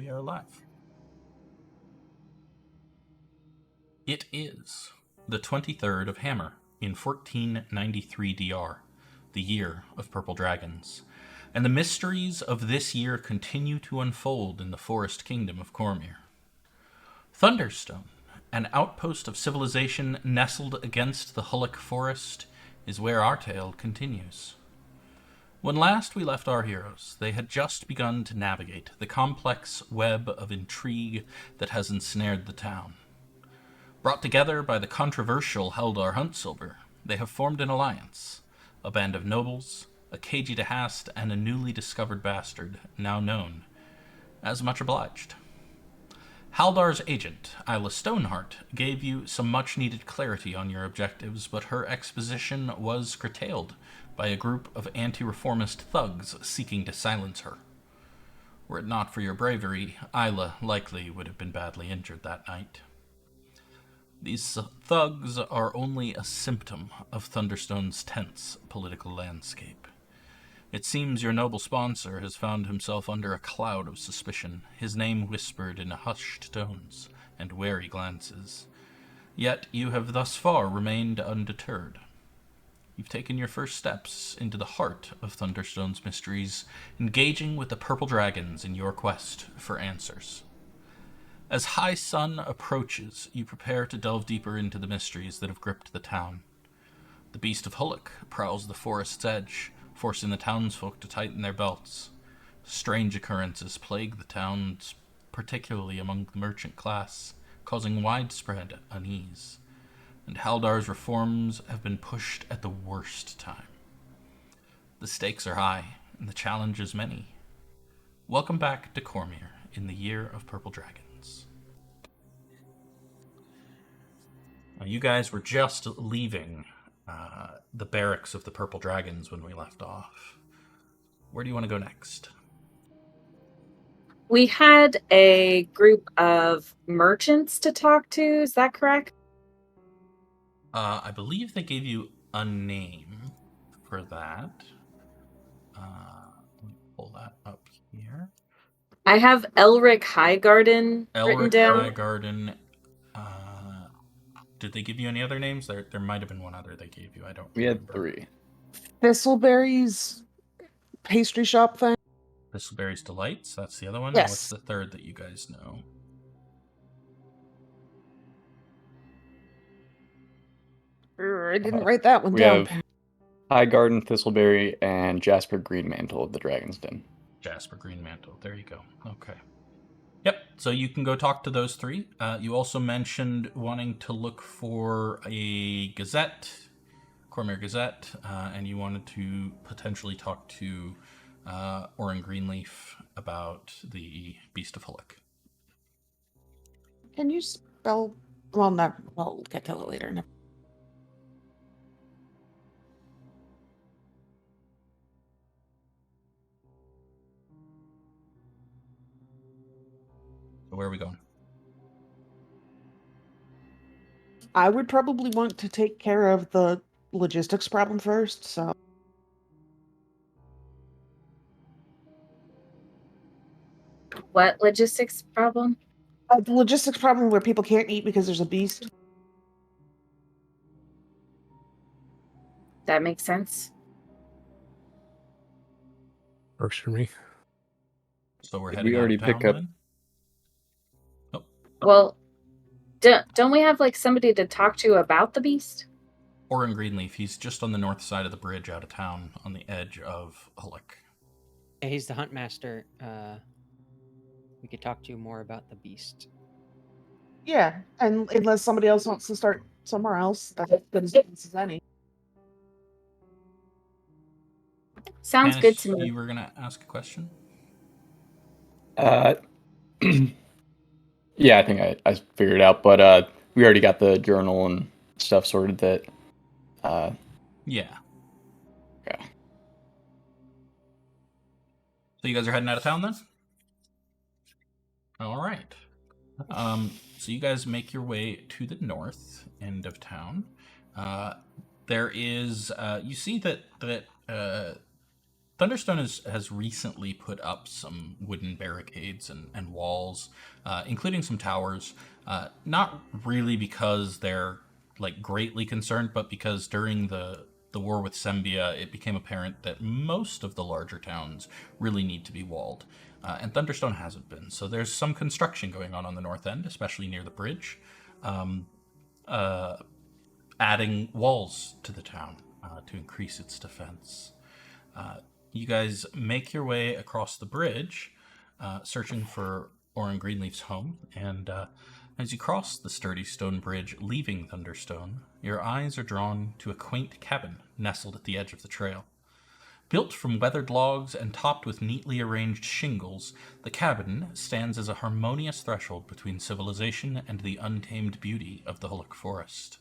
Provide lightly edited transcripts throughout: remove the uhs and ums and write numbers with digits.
we are live. It is the 23rd of Hammer in 1493 DR, the year of purple dragons, and the mysteries of this year continue to unfold in the forest kingdom of Cormyr. Thunderstone, an outpost of civilization nestled against the Hullack forest, is where our tale continues. When last we left our heroes, they had just begun to navigate the complex web of intrigue that has ensnared the town. Brought together by the controversial Haldar Huntsilver, they have formed an alliance, a band of nobles, a Corthyndahast, and a newly discovered bastard, now known as Much Obliged. Haldar's agent, Isla Stoneheart, gave you some much-needed clarity on your objectives, but her exposition was curtailed by a group of anti-reformist thugs seeking to silence her. Were it not for your bravery, Isla likely would have been badly injured that night. These thugs are only a symptom of Thunderstone's tense political landscape. It seems your noble sponsor has found himself under a cloud of suspicion, his name whispered in hushed tones and wary glances. Yet you have thus far remained undeterred. You've taken your first steps into the heart of Thunderstone's mysteries, engaging with the purple dragons in your quest for answers. As High Sun approaches, you prepare to delve deeper into the mysteries that have gripped the town. The beast of Hullack prowls the forest's edge, forcing the townsfolk to tighten their belts. Strange occurrences plague the towns, particularly among the merchant class, causing widespread unease. And Haldar's reforms have been pushed at the worst time. The stakes are high, and the challenge is many. Welcome back to Cormyr in the Year of Purple Dragons. Now, you guys were just leaving the barracks of the Purple Dragons when we left off. Where do you want to go next? We had a group of merchants to talk to, is that correct? I believe they gave you a name for that. Let me pull that up here. I have Elric Highgarden written down. Elric Highgarden. Did they give you any other names? There might have been one other they gave you. I don't remember. We had 3. Thistleberry's pastry shop thing? Thistleberry's Delights, that's the other one? Yes. And what's the third that you guys know? I didn't write that one We down. have Highgarden, Thistleberry, and Jasper Greenmantle of the Dragon's Den. Jasper Greenmantle, there you go. Okay. Yep, so you can go talk to those 3. You also mentioned wanting to look for a Gazette, Cormyr Gazette, and you wanted to potentially talk to Oren Greenleaf about the Beast of Hullack. Can you spell... Well, we'll get to it later. So where are we going? I would probably want to take care of the logistics problem first, so... What logistics problem? The logistics problem where people can't eat because there's a beast. That makes sense. Works for me. So we're Did heading we already out of town, pick up- then? Oh. Well, don't we have like somebody to talk to about the beast? Oren Greenleaf, he's just on the north side of the bridge out of town, on the edge of Hullack. Yeah, he's the hunt master. We could talk to you more about the beast. Yeah, and unless somebody else wants to start somewhere else, that's as good as any. Sounds Tanis, good to me. You were going to ask a question? Yeah, I think I figured it out, but we already got the journal and stuff sorted that... Yeah. Okay. So you guys are heading out of town, then? All right. So you guys make your way to the north end of town. There is, you see that the Thunderstone has recently put up some wooden barricades and walls, including some towers. Not really because they're like greatly concerned, but because during the war with Sembia, it became apparent that most of the larger towns really need to be walled, and Thunderstone hasn't been. So there's some construction going on the north end, especially near the bridge, adding walls to the town to increase its defense. You guys make your way across the bridge, searching for Orin Greenleaf's home, and as you cross the sturdy stone bridge leaving Thunderstone, your eyes are drawn to a quaint cabin nestled at the edge of the trail. Built from weathered logs and topped with neatly arranged shingles, the cabin stands as a harmonious threshold between civilization and the untamed beauty of the Hullack forest.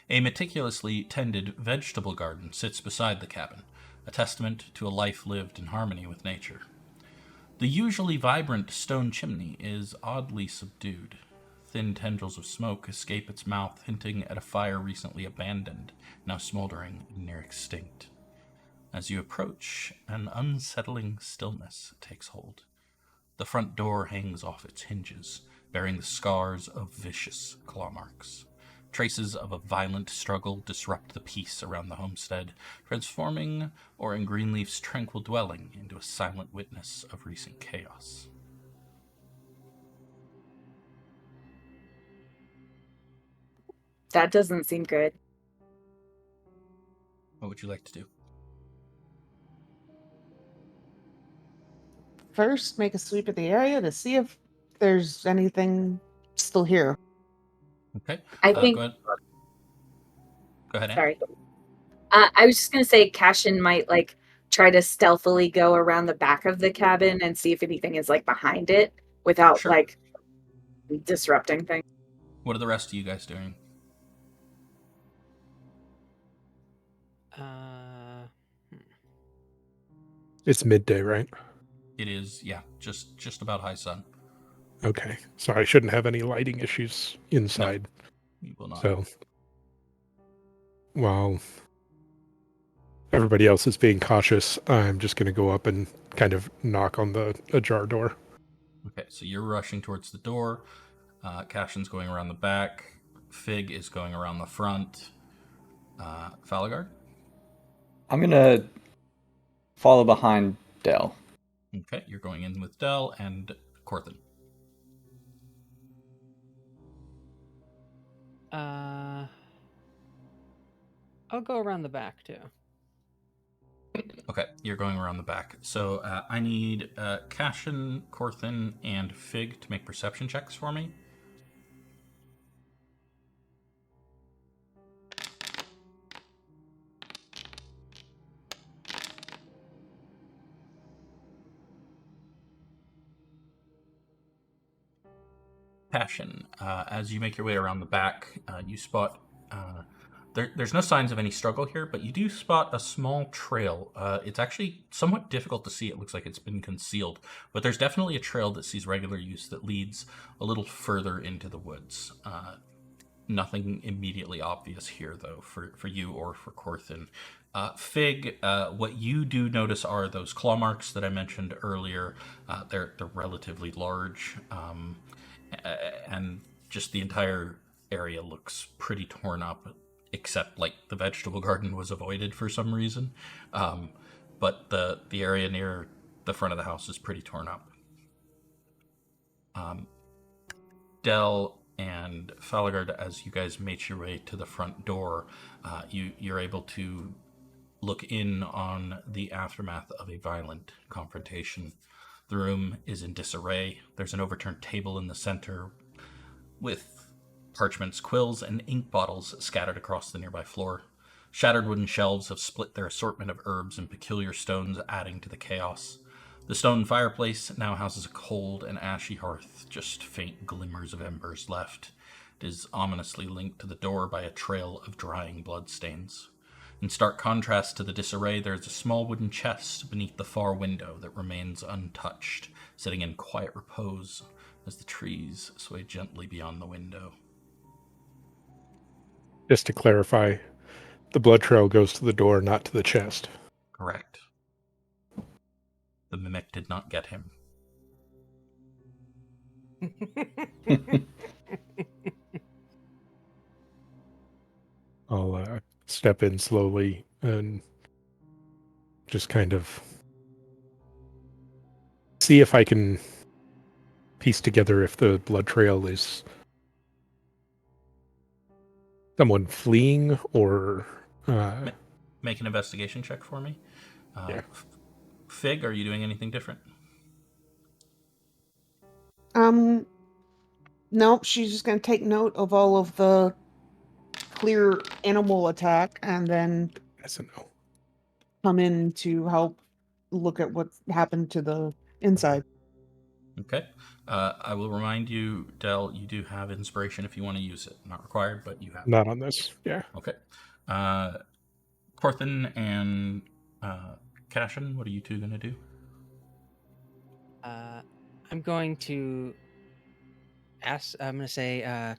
A meticulously tended vegetable garden sits beside the cabin, a testament to a life lived in harmony with nature. The usually vibrant stone chimney is oddly subdued. Thin tendrils of smoke escape its mouth, hinting at a fire recently abandoned, now smoldering and near extinct. As you approach, an unsettling stillness takes hold. The front door hangs off its hinges, bearing the scars of vicious claw marks. Traces of a violent struggle disrupt the peace around the homestead, transforming Orin Greenleaf's tranquil dwelling into a silent witness of recent chaos. That doesn't seem good. What would you like to do? First, make a sweep of the area to see if there's anything still here. Okay. I think. Go ahead, Anne. Sorry. I was just gonna say Cassian might like try to stealthily go around the back of the cabin and see if anything is like behind it without Sure. like disrupting things. What are the rest of you guys doing? It's midday, right? It is, yeah, just about high sun. Okay. So I shouldn't have any lighting issues inside. You will not. So while everybody else is being cautious, I'm just going to go up and kind of knock on the ajar door. Okay, so you're rushing towards the door. Cassian's going around the back. Fig is going around the front. Falaghard? I'm going to follow behind Del. Okay, you're going in with Del and Corthynd. I'll go around the back too. Okay, you're going around the back. So I need Cassian, Corthynd, and Fig to make perception checks for me. Cassian, as you make your way around the back, you spot... There's no signs of any struggle here, but you do spot a small trail. It's actually somewhat difficult to see. It looks like it's been concealed, but there's definitely a trail that sees regular use that leads a little further into the woods. Nothing immediately obvious here, though, for you or for Corthynd. Fig, what you do notice are those claw marks that I mentioned earlier. They're relatively large, and just the entire area looks pretty torn up, except like the vegetable garden was avoided for some reason. But the area near the front of the house is pretty torn up. Del and Falaghard, as you guys make your way to the front door, you're able to look in on the aftermath of a violent confrontation. The room is in disarray. There's an overturned table in the center with parchments, quills, and ink bottles scattered across the nearby floor. Shattered wooden shelves have split their assortment of herbs and peculiar stones, adding to the chaos. The stone fireplace now houses a cold and ashy hearth, just faint glimmers of embers left. It is ominously linked to the door by a trail of drying bloodstains. In stark contrast to the disarray, there is a small wooden chest beneath the far window that remains untouched, sitting in quiet repose as the trees sway gently beyond the window. Just to clarify, the blood trail goes to the door, not to the chest. Correct. The mimic did not get him. I'll step in slowly and just kind of see if I can piece together if the blood trail is someone fleeing or Make an investigation check for me. Yeah. Fig, are you doing anything different? Nope, she's just gonna take note of all of the clear animal attack and then that's a no. come in to help look at what happened to the inside. Okay. I will remind you, Del, you do have inspiration if you want to use it. Not required, but you have it. Not on this. Yeah. Okay. Corthyn and Cassian, what are you two going to do? I'm going to ask. I'm going to say,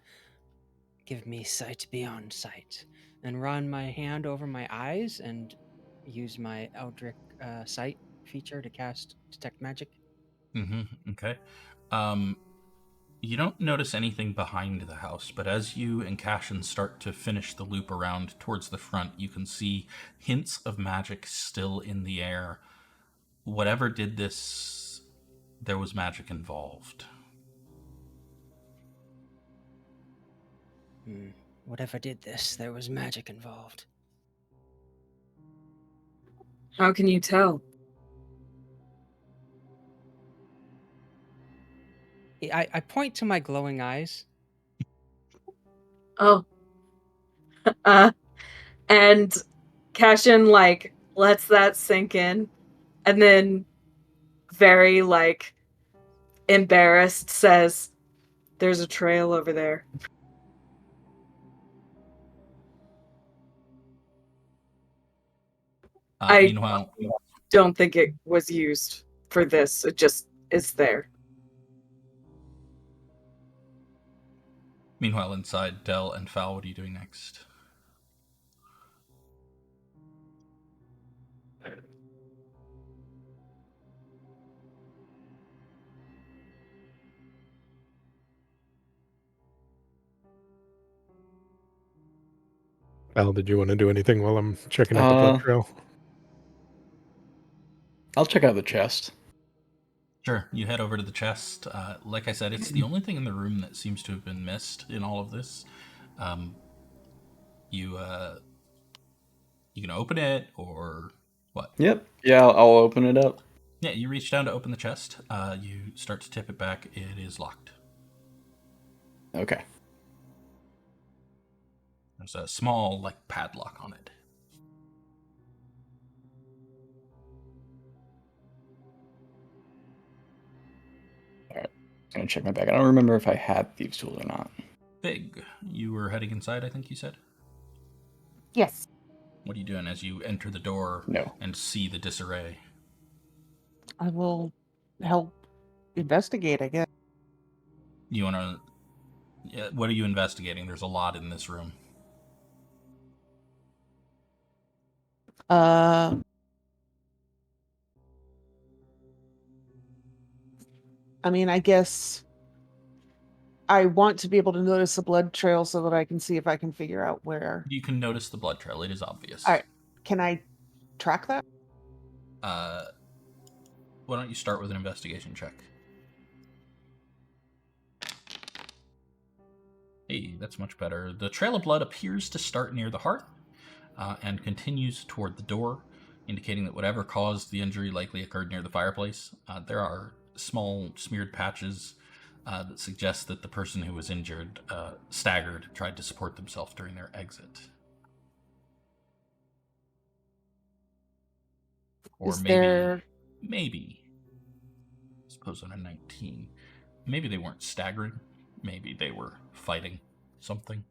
"Give me sight beyond sight," and run my hand over my eyes and use my Eldritch sight feature to cast detect magic. Mm-hmm. Okay. You don't notice anything behind the house, but as you and Cassian start to finish the loop around towards the front, you can see hints of magic still in the air. Whatever did this, there was magic involved. Whatever did this, there was magic involved. How can you tell? I point to my glowing eyes. Oh. And Cassian like lets that sink in and then very like embarrassed says, "There's a trail over there." Meanwhile, Don't think it was used for this. It just is there. inside, Del and Fal, what are you doing next? Al, did you want to do anything while I'm checking out the blood trail? I'll check out the chest. Sure, you head over to the chest. Like I said, it's the only thing in the room that seems to have been missed in all of this. You can open it or what? Yep. Yeah, I'll open it up. Yeah, you reach down to open the chest. You start to tip it back. It is locked. Okay. There's a small, like, padlock on it. Alright. I'm gonna check my bag. I don't remember if I had Thieves' Tool or not. Big, you were heading inside, I think you said? Yes. What are you doing as you enter the door No. and see the disarray? I will help investigate, I guess. You want to... Yeah, what are you investigating? There's a lot in this room. I mean, I guess I want to be able to notice the blood trail so that I can see if I can figure out where. You can notice the blood trail. It is obvious. All right. Can I track that? Why don't you start with an investigation check? Hey, that's much better. The trail of blood appears to start near the hearth and continues toward the door, indicating that whatever caused the injury likely occurred near the fireplace. There are small smeared patches that suggest that the person who was injured staggered, tried to support themselves during their exit. Or Is there... maybe, I suppose on a 19, maybe they weren't staggering. Maybe they were fighting something.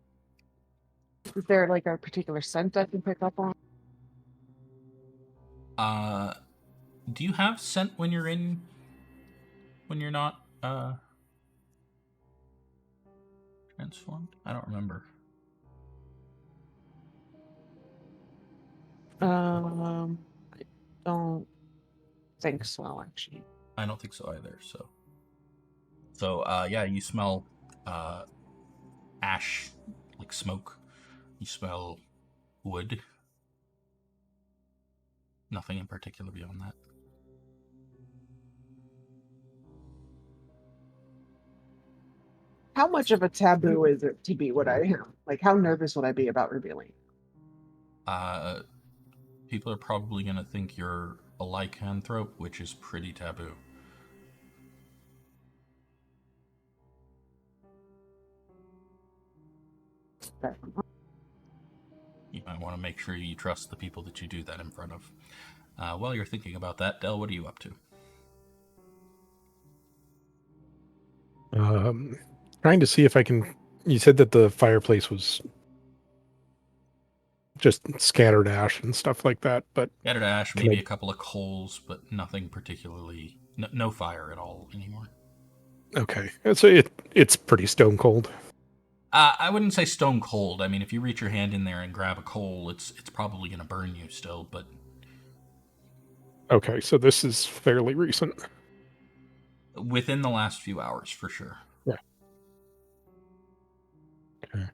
Is there like a particular scent I can pick up on? Do you have scent when you're not transformed? I don't remember. I don't think so, actually. I don't think so either. So yeah, you smell ash, like smoke. You smell wood. Nothing in particular beyond that. How much of a taboo is it to be what I am? Like, how nervous would I be about revealing? People are probably going to think you're a lycanthrope, which is pretty taboo. You might want to make sure you trust the people that you do that in front of. While you're thinking about that, Del, what are you up to? Trying to see if I can. You said that the fireplace was just scattered ash and stuff like that, but Scattered ash, Can maybe I- a couple of coals, but nothing particularly. No fire at all anymore. okay. So it's pretty stone cold. I wouldn't say stone cold. I mean, if you reach your hand in there and grab a coal, it's probably going to burn you still, but Okay, so this is fairly recent. within the last few hours, for sure. Yeah. Okay.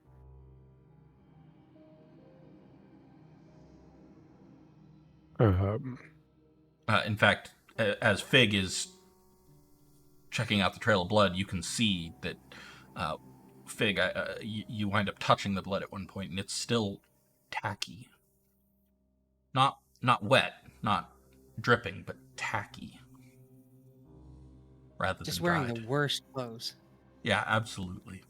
In fact, as Fig is checking out the trail of blood, you can see that Fig, you wind up touching the blood at one point, and it's still tacky. Not wet, not dripping, but tacky. Rather Just than wearing dried. the worst clothes. Yeah, absolutely.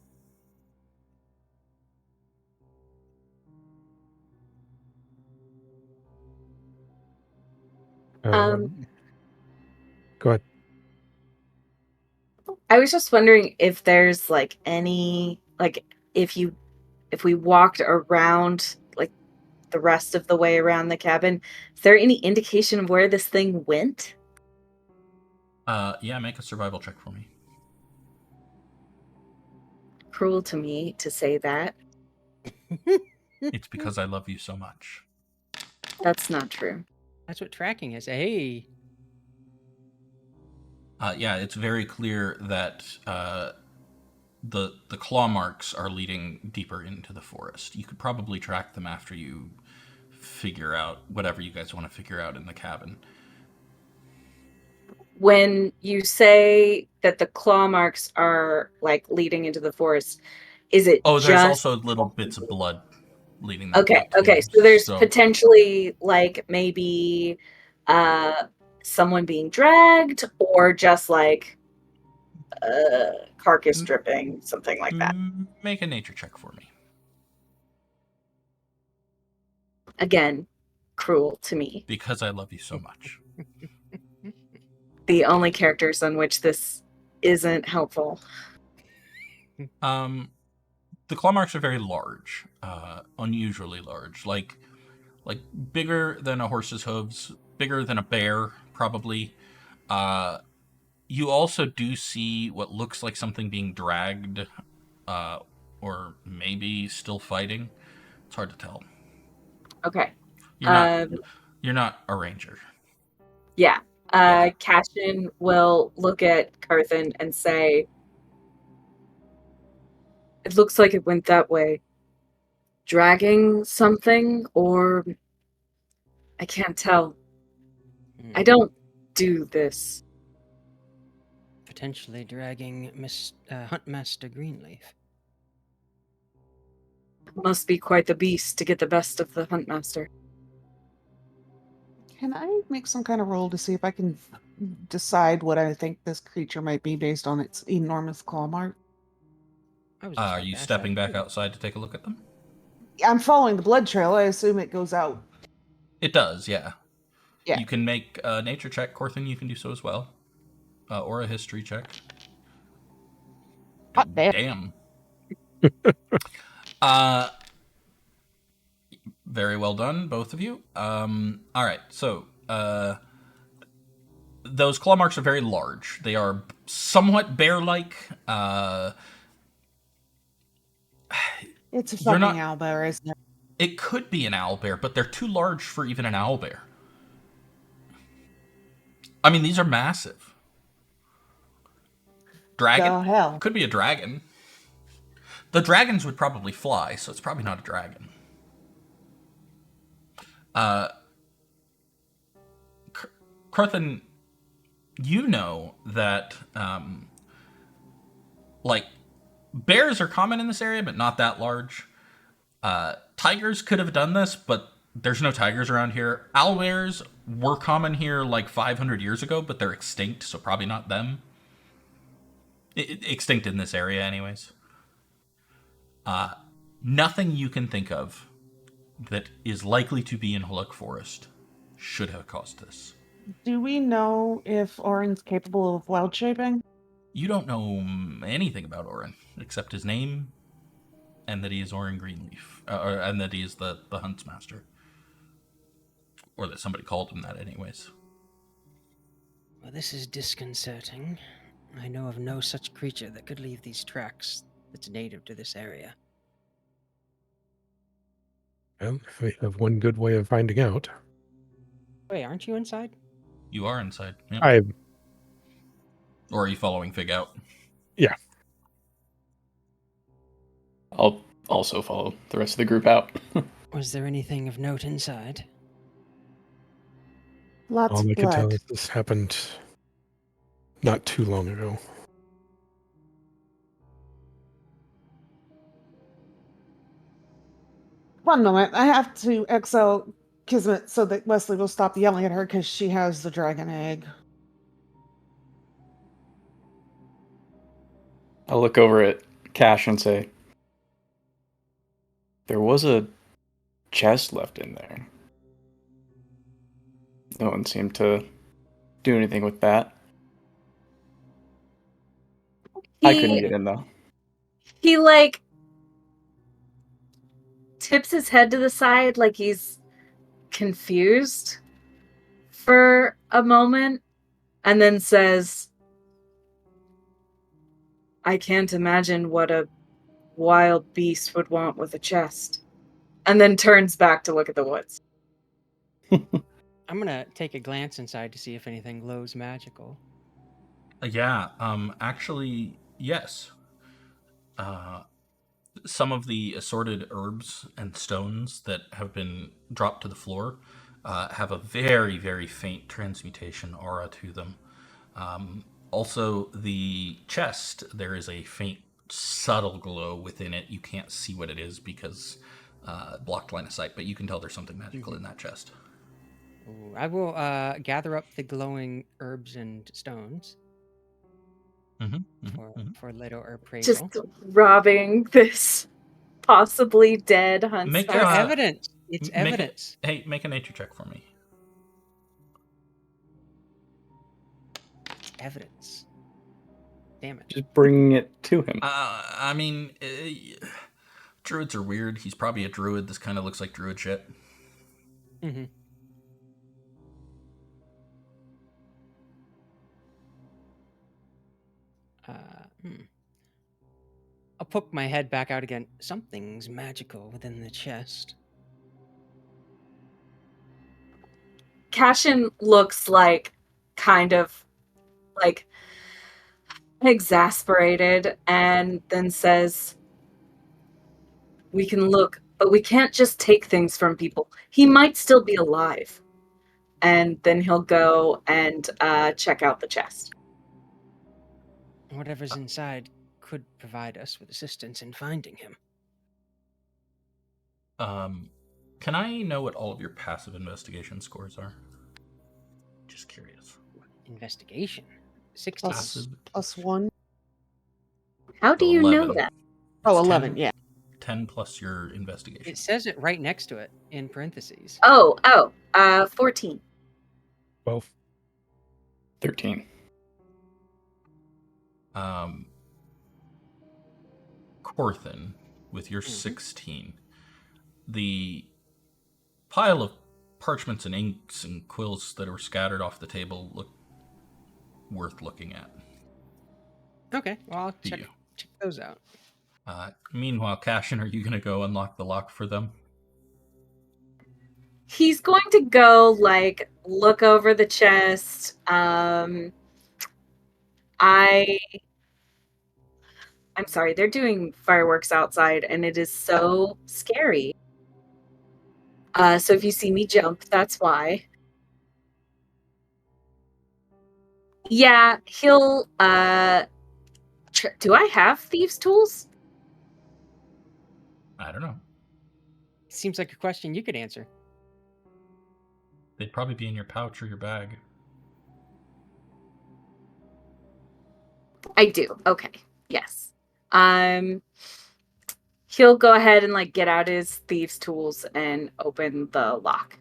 Go ahead. I was just wondering if there's like any if we walked around like the rest of the way around the cabin, is there any indication of where this thing went? Yeah, make a survival check for me. Cruel to me to say that. It's because I love you so much. That's not true. That's what tracking is. Hey. Yeah, it's very clear that the claw marks are leading deeper into the forest. You could probably track them after you figure out whatever you guys want to figure out in the cabin. When you say that the claw marks are like leading into the forest, is it Oh, there's just also little bits of blood leading that way too. okay, so there's potentially like maybe someone being dragged or just like carcass dripping, something like that. Make a nature check for me. Again, cruel to me. Because I love you so much. The only characters on which this isn't helpful. The claw marks are very large, unusually large, like bigger than a horse's hooves, bigger than a bear, probably. You also do see what looks like something being dragged, or maybe still fighting. It's hard to tell. Okay. You're not a ranger. Yeah. Yeah. Cassian will look at Carthen and say, it looks like it went that way. Dragging something, or I can't tell. I don't do this. Potentially dragging Huntmaster Greenleaf. Must be quite the beast to get the best of the Huntmaster. Can I make some kind of roll to see if I can decide what I think this creature might be based on its enormous claw mark? Are you stepping back outside to take a look at them? I'm following the blood trail. I assume it goes out. It does, yeah. Yeah. You can make a nature check, Corthin. You can do so as well, or a history check. Hot damn. Very well done, both of you. All right, so those claw marks are very large. They are somewhat bear-like. It's a fucking owlbear, isn't it? It could be an owlbear, but they're too large for even an owlbear. I mean, these are massive. Dragon? The hell. Could be a dragon. The dragons would probably fly, so it's probably not a dragon. Corthyndahast, you know that, like, bears are common in this area, but not that large. Tigers could have done this, but there's no tigers around here. Owlbears were common here like 500 years ago, but they're extinct, so probably not them. Extinct in this area, anyways. Nothing you can think of that is likely to be in Hullack Forest should have caused this. Do we know if Orin's capable of wild shaping? You don't know anything about Orin, except his name, and that he is Orin Greenleaf, and that he is the Huntsmaster. Or that somebody called him that anyways. Well, this is disconcerting. I know of no such creature that could leave these tracks that's native to this area. Well, we have one good way of finding out. Wait, aren't you inside? You are inside. Yep. Or are you following Fig out? Yeah. I'll also follow the rest of the group out. Was there anything of note inside? Lots All of I can tell blood. is this happened not too long ago. One moment. I have to exile Kismet so that Wesley will stop yelling at her because she has the dragon egg. I'll look over at Cash and say, there was a chest left in there. No one seemed to do anything with that. I couldn't get in, though. He, like, tips his head to the side like he's confused for a moment and then says, I can't imagine what a wild beast would want with a chest. And then turns back to look at the woods. I'm gonna take a glance inside to see if anything glows magical. Yeah, actually, yes. Some of the assorted herbs and stones that have been dropped to the floor have a very, very faint transmutation aura to them. Also, the chest, there is a faint, subtle glow within it. You can't see what it is because blocked line of sight, but you can tell there's something magical in that chest. Ooh, I will gather up the glowing herbs and stones for later appraisal. Just robbing this possibly dead Make huntsman. They're a- evidence. It's Make evidence. Hey, make a nature check for me. Evidence. Damn it. Just bringing it to him. I mean, druids are weird. He's probably a druid. This kind of looks like druid shit. Mm-hmm. I'll poke my head back out again. Something's magical within the chest. Cassian looks like kind of like exasperated and then says, we can look, but we can't just take things from people. He might still be alive. And then he'll go and check out the chest. Whatever's inside could provide us with assistance in finding him. Can I know what all of your passive investigation scores are? Just curious. Investigation. 16. Passive. Plus one. How do you know 11. that? Oh, It's 11, yeah. 10 plus your investigation. It says it right next to it in parentheses. 14. 12. 13. Corthyndahast, with your 16, the pile of parchments and inks and quills that were scattered off the table look worth looking at. Okay, well, I'll To check you. those out. Meanwhile, Cassian, are you going to go unlock the lock for them? He's going to go like look over the chest. I'm sorry, they're doing fireworks outside and it is so scary. So if you see me jump, that's why. Yeah, he'll do I have thieves' tools? I don't know. Seems like a question you could answer. They'd probably be in your pouch or your bag. I do. Okay. Yes. He'll go ahead and like get out his thieves' tools and open the lock.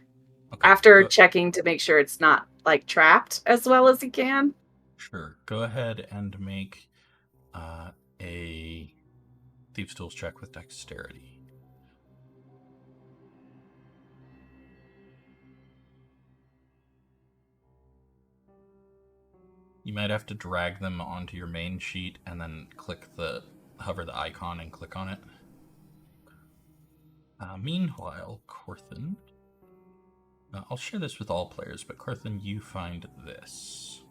Okay. After checking to make sure it's not like trapped as well as he can. Sure. Go ahead and make a thieves' tools check with dexterity. You might have to drag them onto your main sheet and then hover the icon and click on it. Meanwhile, Corthynd, I'll share this with all players, but Corthynd, you find this.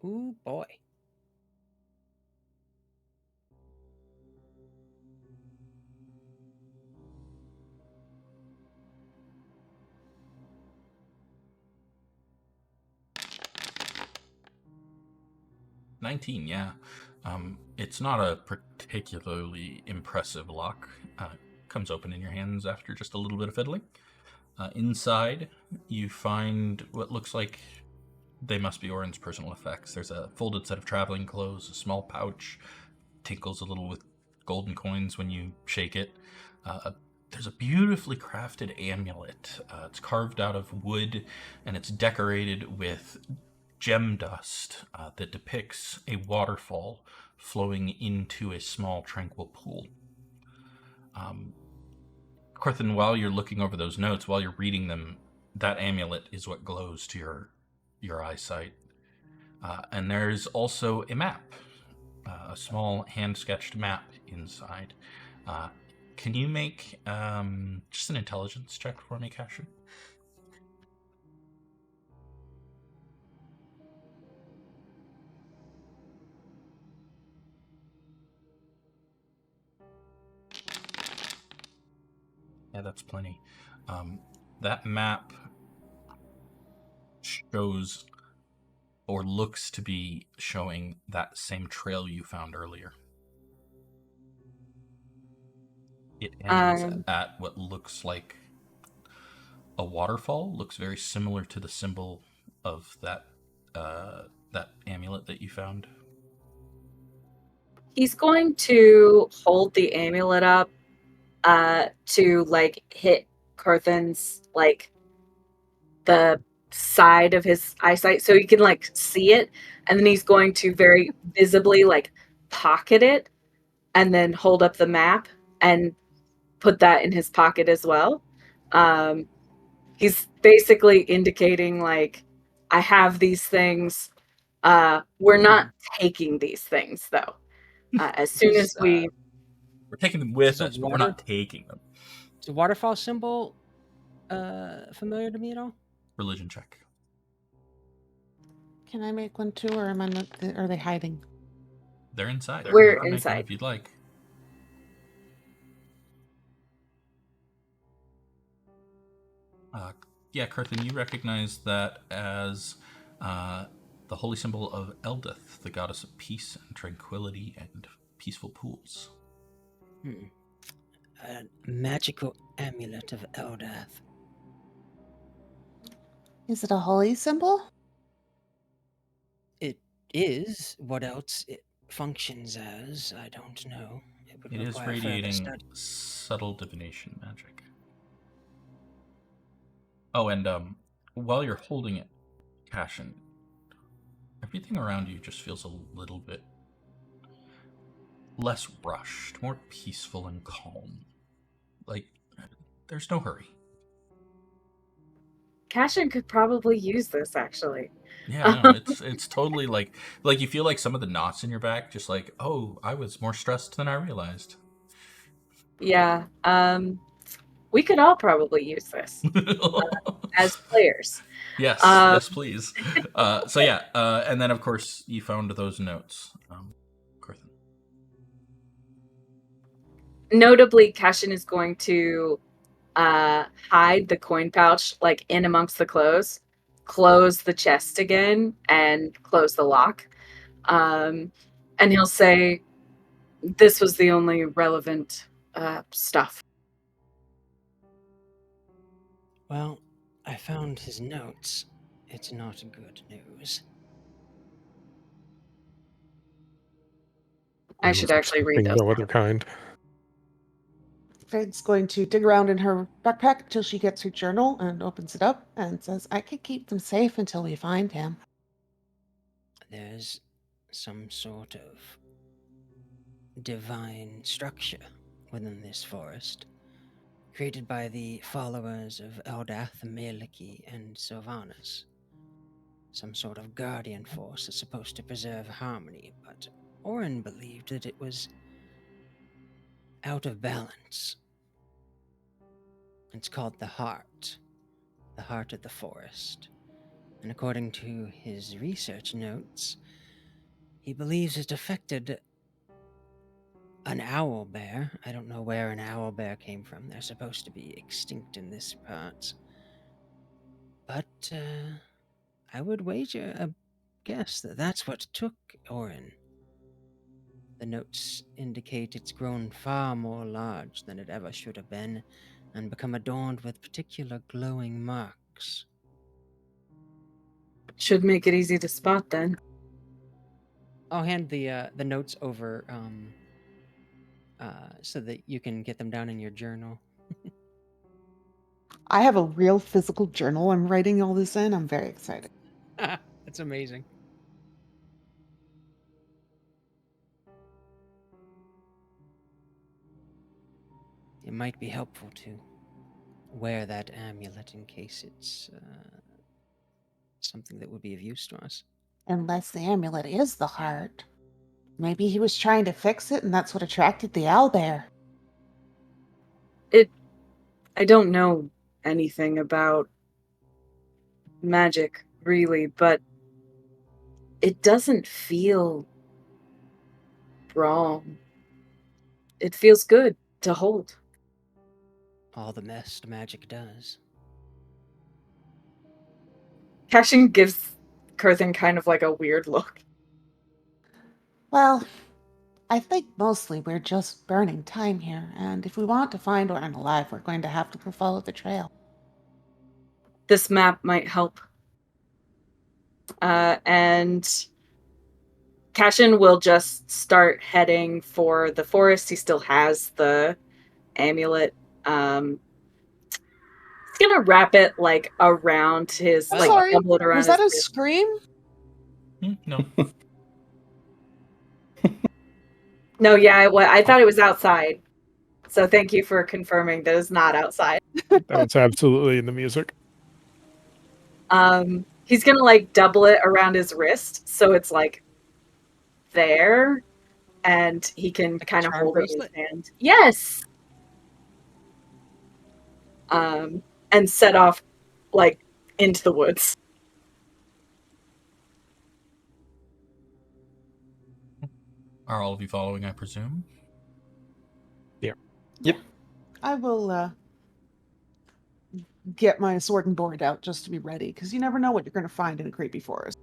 Ooh, boy. Yeah. It's not a particularly impressive lock. Comes open in your hands after just a little bit of fiddling. Inside, you find what looks like they must be Orin's personal effects. There's a folded set of traveling clothes, a small pouch, tinkles a little with golden coins when you shake it. There's a beautifully crafted amulet. It's carved out of wood, and it's decorated with gem dust that depicts a waterfall flowing into a small tranquil pool. Corthynd, while you're looking over those notes, while you're reading them, that amulet is what glows to your eyesight. And there's also a map, a small hand-sketched map inside. Can you make just an intelligence check for me, Cassian? Yeah, that's plenty. That map shows or looks to be showing that same trail you found earlier. It ends at what looks like a waterfall. Looks very similar to the symbol of that amulet that you found. He's going to hold the amulet up to like hit Corthyn's like the side of his eyesight so he can like see it, and then he's going to very visibly like pocket it and then hold up the map and put that in his pocket as well. He's basically indicating like, I have these things. We're not taking these things though. As soon as we're taking them with does us, but we're not taking them. Is the waterfall symbol familiar to me at all? Religion check. Can I make one too, or am I not? Are they hiding? They're inside. We're you can inside. make one if you'd like. Yeah, Corthynd, you recognize that as the holy symbol of Eldith, the goddess of peace and tranquility and peaceful pools. A magical amulet of Eldith. Is it a holy symbol? It is. What else it functions as, I don't know. It is radiating subtle divination magic. Oh, and while you're holding it, Cassian, everything around you just feels a little bit less rushed, more peaceful and calm. Like, there's no hurry. Cassian could probably use this actually. Yeah, no, it's totally like you feel like some of the knots in your back, just like, oh, I was more stressed than I realized. Yeah. We could all probably use this as players. Yes, Um, yes, please. So yeah, and then of course you found those notes, Corthynd. Notably, Cassian is going to hide the coin pouch like in amongst the clothes, close the chest again, and close the lock. And he'll say, "This was the only relevant stuff." Well, I found his notes. It's not good news. I I should was actually read expecting those. no other kind. Fig's going to dig around in her backpack until she gets her journal and opens it up and says, I can keep them safe until we find him. There's some sort of divine structure within this forest, created by the followers of Eldath, Meliki, and Sylvanas. Some sort of guardian force that's supposed to preserve harmony, but Orin believed that it was out of balance. It's called the Heart of the forest. And according to his research notes, he believes it affected an owl bear. I don't know where an owl bear came from. They're supposed to be extinct in this part. But I would wager a guess that that's what took Orin. The notes indicate it's grown far more large than it ever should have been, and become adorned with particular glowing marks. Should make it easy to spot then. I'll hand the notes over so that you can get them down in your journal. I have a real physical journal. I'm writing all this in. I'm very excited. That's amazing. It might be helpful to wear that amulet in case it's something that would be of use to us. Unless the amulet is the heart. Maybe he was trying to fix it and that's what attracted the owlbear. I don't know anything about magic, really, but it doesn't feel wrong. It feels good to hold. All the best magic does. Cassian gives Kurthin kind of like a weird look. Well, I think mostly we're just burning time here, and if we want to find Orin alive, we're going to have to go follow the trail. This map might help. And Cassian will just start heading for the forest. He still has the amulet. He's gonna wrap it like around his, I'm like sorry, double it around was his that a wrist. scream? No. No, yeah, I thought it was outside. So thank you for confirming that it's not outside. That was absolutely in the music. He's gonna like double it around his wrist, so it's like there, and he can Like a kind of charm hold it in his bracelet? hand. Yes. And set off like into the woods. Are all of you following, I presume? Yep. I will get my sword and board out just to be ready, because you never know what you're going to find in a creepy forest.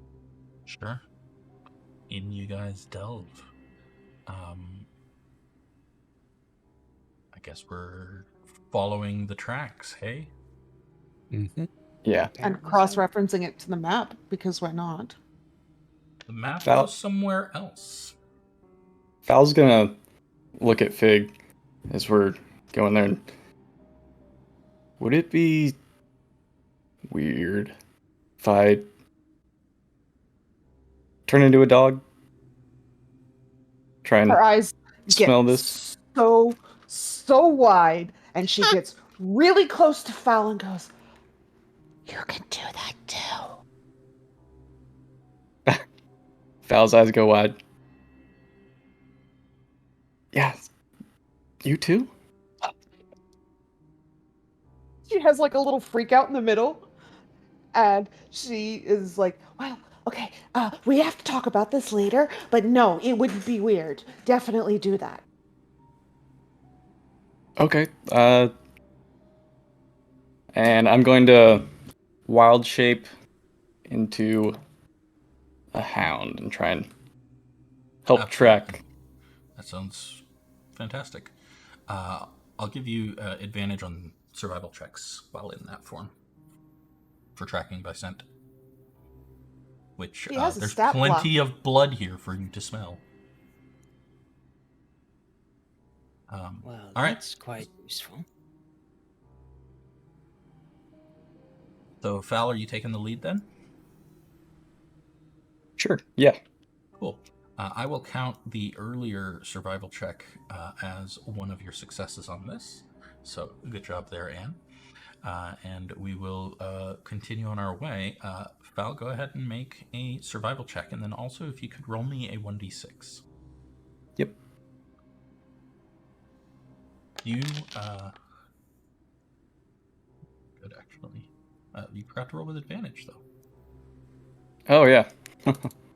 Sure. In you guys delve. I guess we're following the tracks, hey? Mm-hmm. Yeah. And Apparently so. cross-referencing it to the map, because why not? The map Val- goes somewhere else. Val's gonna look at Fig as we're going there. Would it be weird if I turn into a dog? Try and Her eyes get smell this? so wide, and she gets really close to Fowl and goes, "You can do that too." Val's eyes go wide. Yeah. You too? has like a little freak out in the middle. And she is like, well, okay, we have to talk about this later, but no, it wouldn't be weird. Definitely do that. Okay. And I'm going to wild shape into a hound and try and help Absolutely. track. That sounds fantastic. I'll give you advantage on survival checks while in that form for tracking by scent. Which He has a there's stat block. plenty of blood here for you to smell. Well, all right. that's quite useful. So, Fal, are you taking the lead then? Sure. Yeah. Cool. I will count the earlier survival check as one of your successes on this. So, good job there, Anne. And we will continue on our way. Fal, go ahead and make a survival check. And then also, if you could roll me a 1d6. Yep. You, good actually. You forgot to roll with advantage, though. Oh, yeah.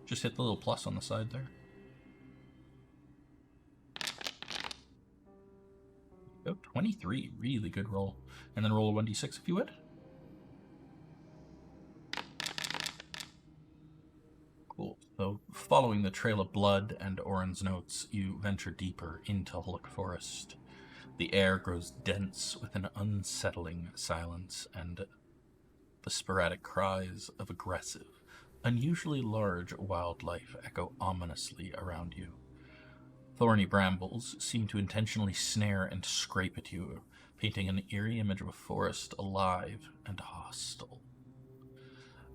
Just hit the little plus on the side there. Oh, 23. Really good roll. And then roll a 1d6 if you would. Cool. So, following the trail of blood and Orin's notes, you venture deeper into Hullack Forest. The air grows dense with an unsettling silence, and the sporadic cries of aggressive, unusually large wildlife echo ominously around you. Thorny brambles seem to intentionally snare and scrape at you, painting an eerie image of a forest alive and hostile.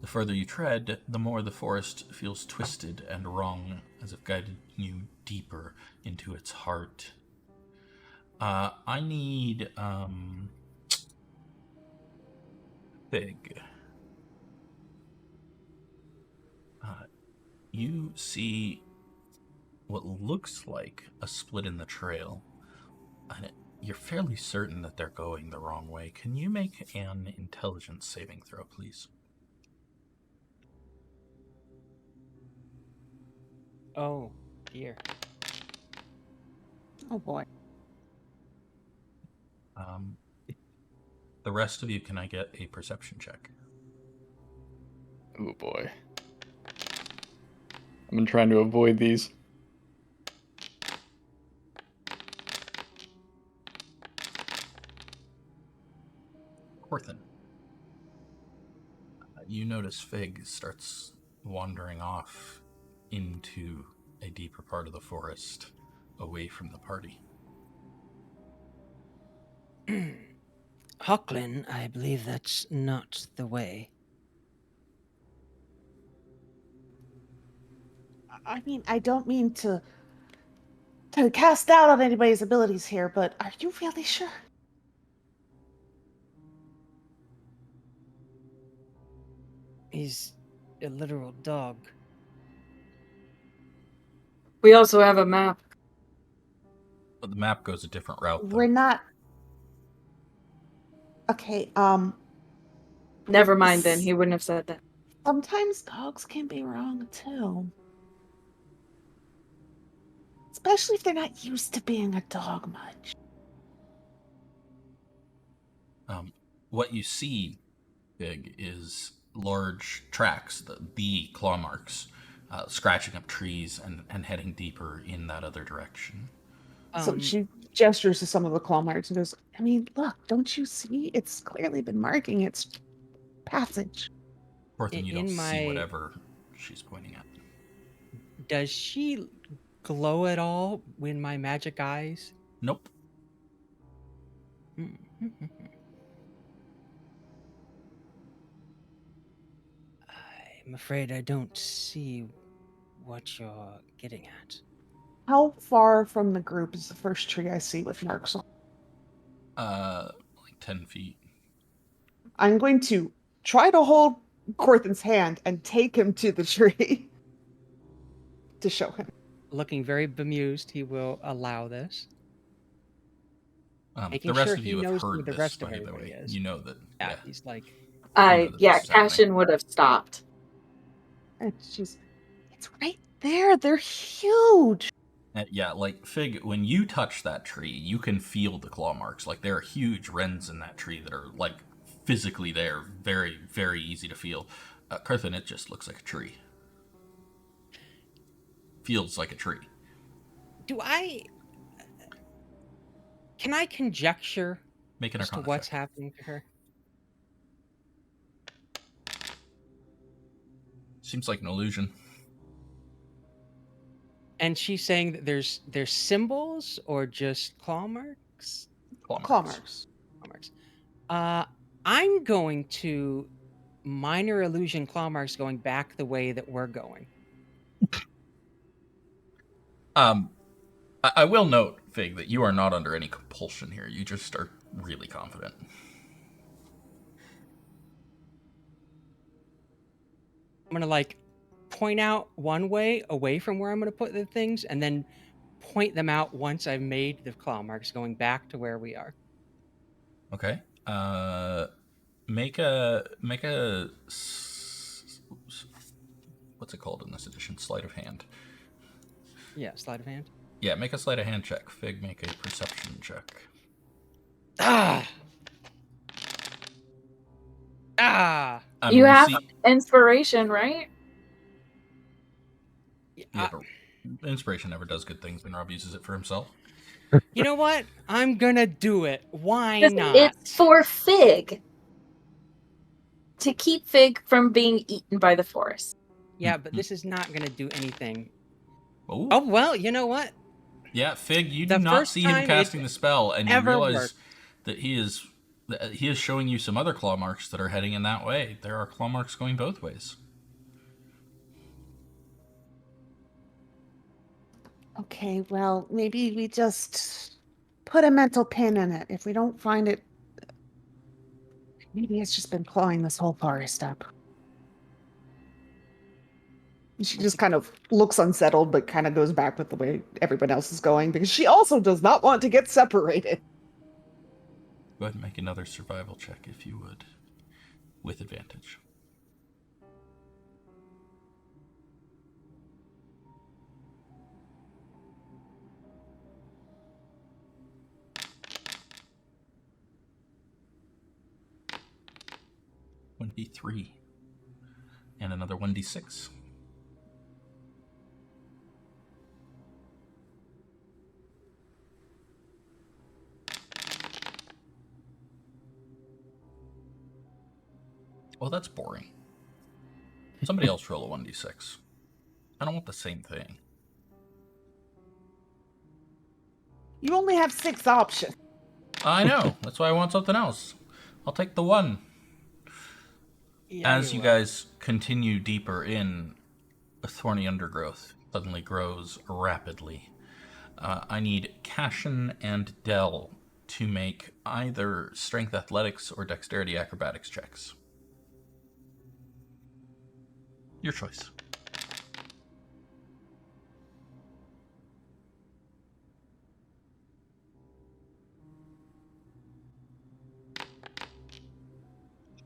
The further you tread, the more the forest feels twisted and wrong, as if guiding you deeper into its heart. I need, Fig. You see what looks like a split in the trail, and you're fairly certain that they're going the wrong way. Can you make an intelligence saving throw, please? Oh, dear. Oh boy. The rest of you, can I get a perception check? Oh, boy. I've been trying to avoid these. Corthyndahast. You notice Fig starts wandering off into a deeper part of the forest, away from the party. Hawklin, I believe that's not the way. I mean, I don't mean to cast doubt on anybody's abilities here, but are you really sure? He's a literal dog. We also have a map. But the map goes a different route, though. We're not. Okay, Never mind then, he wouldn't have said that. sometimes dogs can be wrong too. Especially if they're not used to being a dog much. What you see, Big, is large tracks, the claw marks, scratching up trees and heading deeper in that other direction. So she gestures to some of the claw marks and goes, I mean, look, don't you see? It's clearly been marking its passage. Corthyndahast, you don't see whatever she's pointing at. Does she glow at all in my magic eyes? Nope. I'm afraid I don't see what you're getting at. How far from the group is the first tree I see with marks on? Like 10 feet. I'm going to try to hold Corthin's hand and take him to the tree to show him. Looking very bemused, he will allow this. Making The rest sure of he you have knows who heard the this, rest of by the everybody way. is. You know that. Yeah, Yeah. he's like, know that Yeah, this is happening. Cassian would have stopped. And it's right there. They're huge. Yeah, like Fig, when you touch that tree, you can feel the claw marks. Like there are huge rends in that tree that are like physically there, very, very easy to feel. Carthen, it just looks like a tree. Feels like a tree. can I conjecture Make an as to Arcana what's check. happening to her? Seems like an illusion. And she's saying that there's symbols or just claw marks? Claw marks. Claw marks. Claw marks. I'm going to minor illusion claw marks going back the way that we're going. I will note, Fig, that you are not under any compulsion here. You just are really confident. I'm gonna like point out one way away from where I'm gonna put the things, and then point them out once I've made the claw marks going back to where we are. Okay. Make a what's it called in this edition? Sleight of hand. Yeah, sleight of hand. Yeah, make a sleight of hand check. Fig, make a perception check. Ah. You have See, inspiration, right? yeah, but inspiration never does good things when Rob uses it for himself. You know what? I'm gonna do it. Why 'Cause not? it's for Fig. To keep Fig from being eaten by the forest. Yeah, but this is not gonna do anything. Ooh. Oh well, you know what? Yeah, Fig, you The do not first see him time casting it the spell, and you ever realize worked. that he is showing you some other claw marks that are heading in that way. There are claw marks going both ways. Okay, well, maybe we just put a mental pin in it. If we don't find it, maybe it's just been clawing this whole forest up. She just kind of looks unsettled, but kind of goes back with the way everyone else is going because she also does not want to get separated. Go ahead and make another survival check if you would, with advantage. $1d3 and another 1d6. Well, that's boring. Somebody else roll a 1d6. I don't want the same thing. You only have 6 options. I know. That's why I want something else. I'll take the 1. Yeah, As you guys continue deeper in, a thorny undergrowth suddenly grows rapidly. I need Cassian and Del to make either strength athletics or dexterity acrobatics checks. Your choice.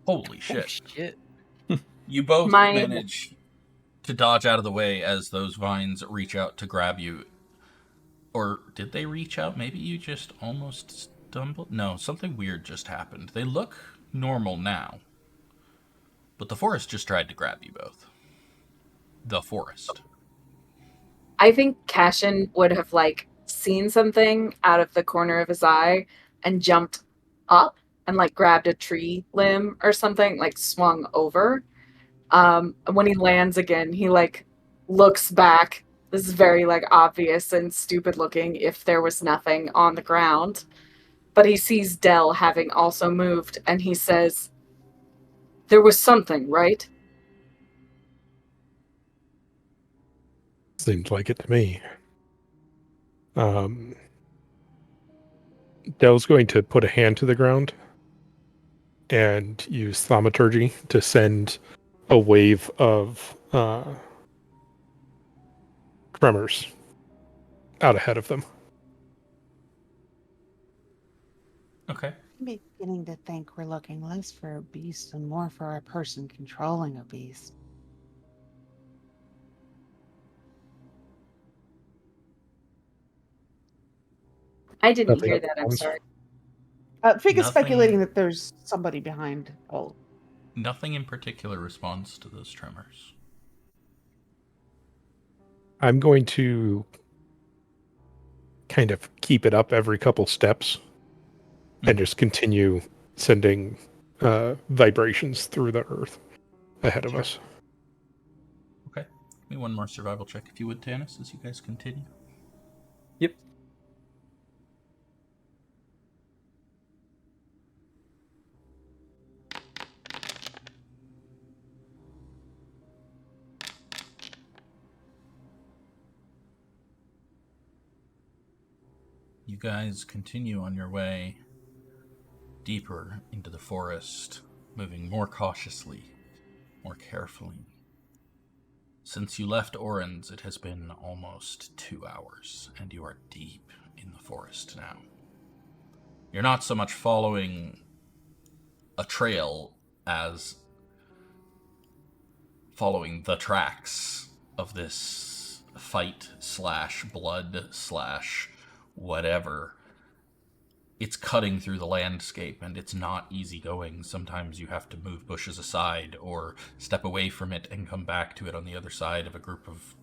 Holy shit. shit. You both My- manage to dodge out of the way as those vines reach out to grab you. Or did they reach out? Maybe you just almost stumbled? No, something weird just happened. They look normal now. But the forest just tried to grab you both. The forest. I think Cassian would have like seen something out of the corner of his eye and jumped up and like grabbed a tree limb or something, like swung over. When he lands again, he like looks back. This is very like obvious and stupid looking if there was nothing on the ground. But he sees Del having also moved and he says, "There was something, right?" Seems like it to me. Dell's going to put a hand to the ground and use thaumaturgy to send a wave of tremors out ahead of them. Okay. I'm beginning to think we're looking less for a beast and more for a person controlling a beast. I didn't Nothing hear else that. I'm sounds- sorry. Fig is speculating Nothing. that there's somebody behind all. Nothing in particular responds to those tremors. I'm going to kind of keep it up every couple steps and just continue sending vibrations through the earth ahead of Sure. us. Okay. Give me one more survival check, if you would, Tanis, as you guys continue. Yep. You guys continue on your way deeper into the forest, moving more cautiously, more carefully. Since you left Oren's, it has been almost 2 hours, and you are deep in the forest now. You're not so much following a trail as following the tracks of this fight / blood / whatever. It's cutting through the landscape, and it's not easy going. Sometimes you have to move bushes aside or step away from it and come back to it on the other side of a group of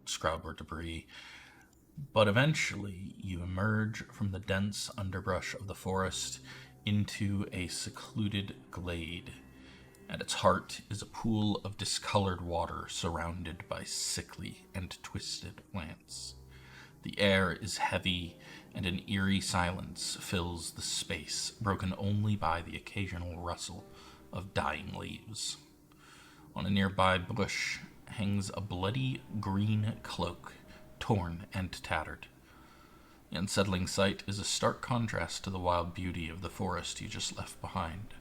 scrub or debris. But eventually, you emerge from the dense underbrush of the forest into a secluded glade. At its heart is a pool of discolored water surrounded by sickly and twisted plants. The air is heavy, and an eerie silence fills the space, broken only by the occasional rustle of dying leaves. On a nearby bush hangs a bloody green cloak, torn and tattered. The unsettling sight is a stark contrast to the wild beauty of the forest you just left behind.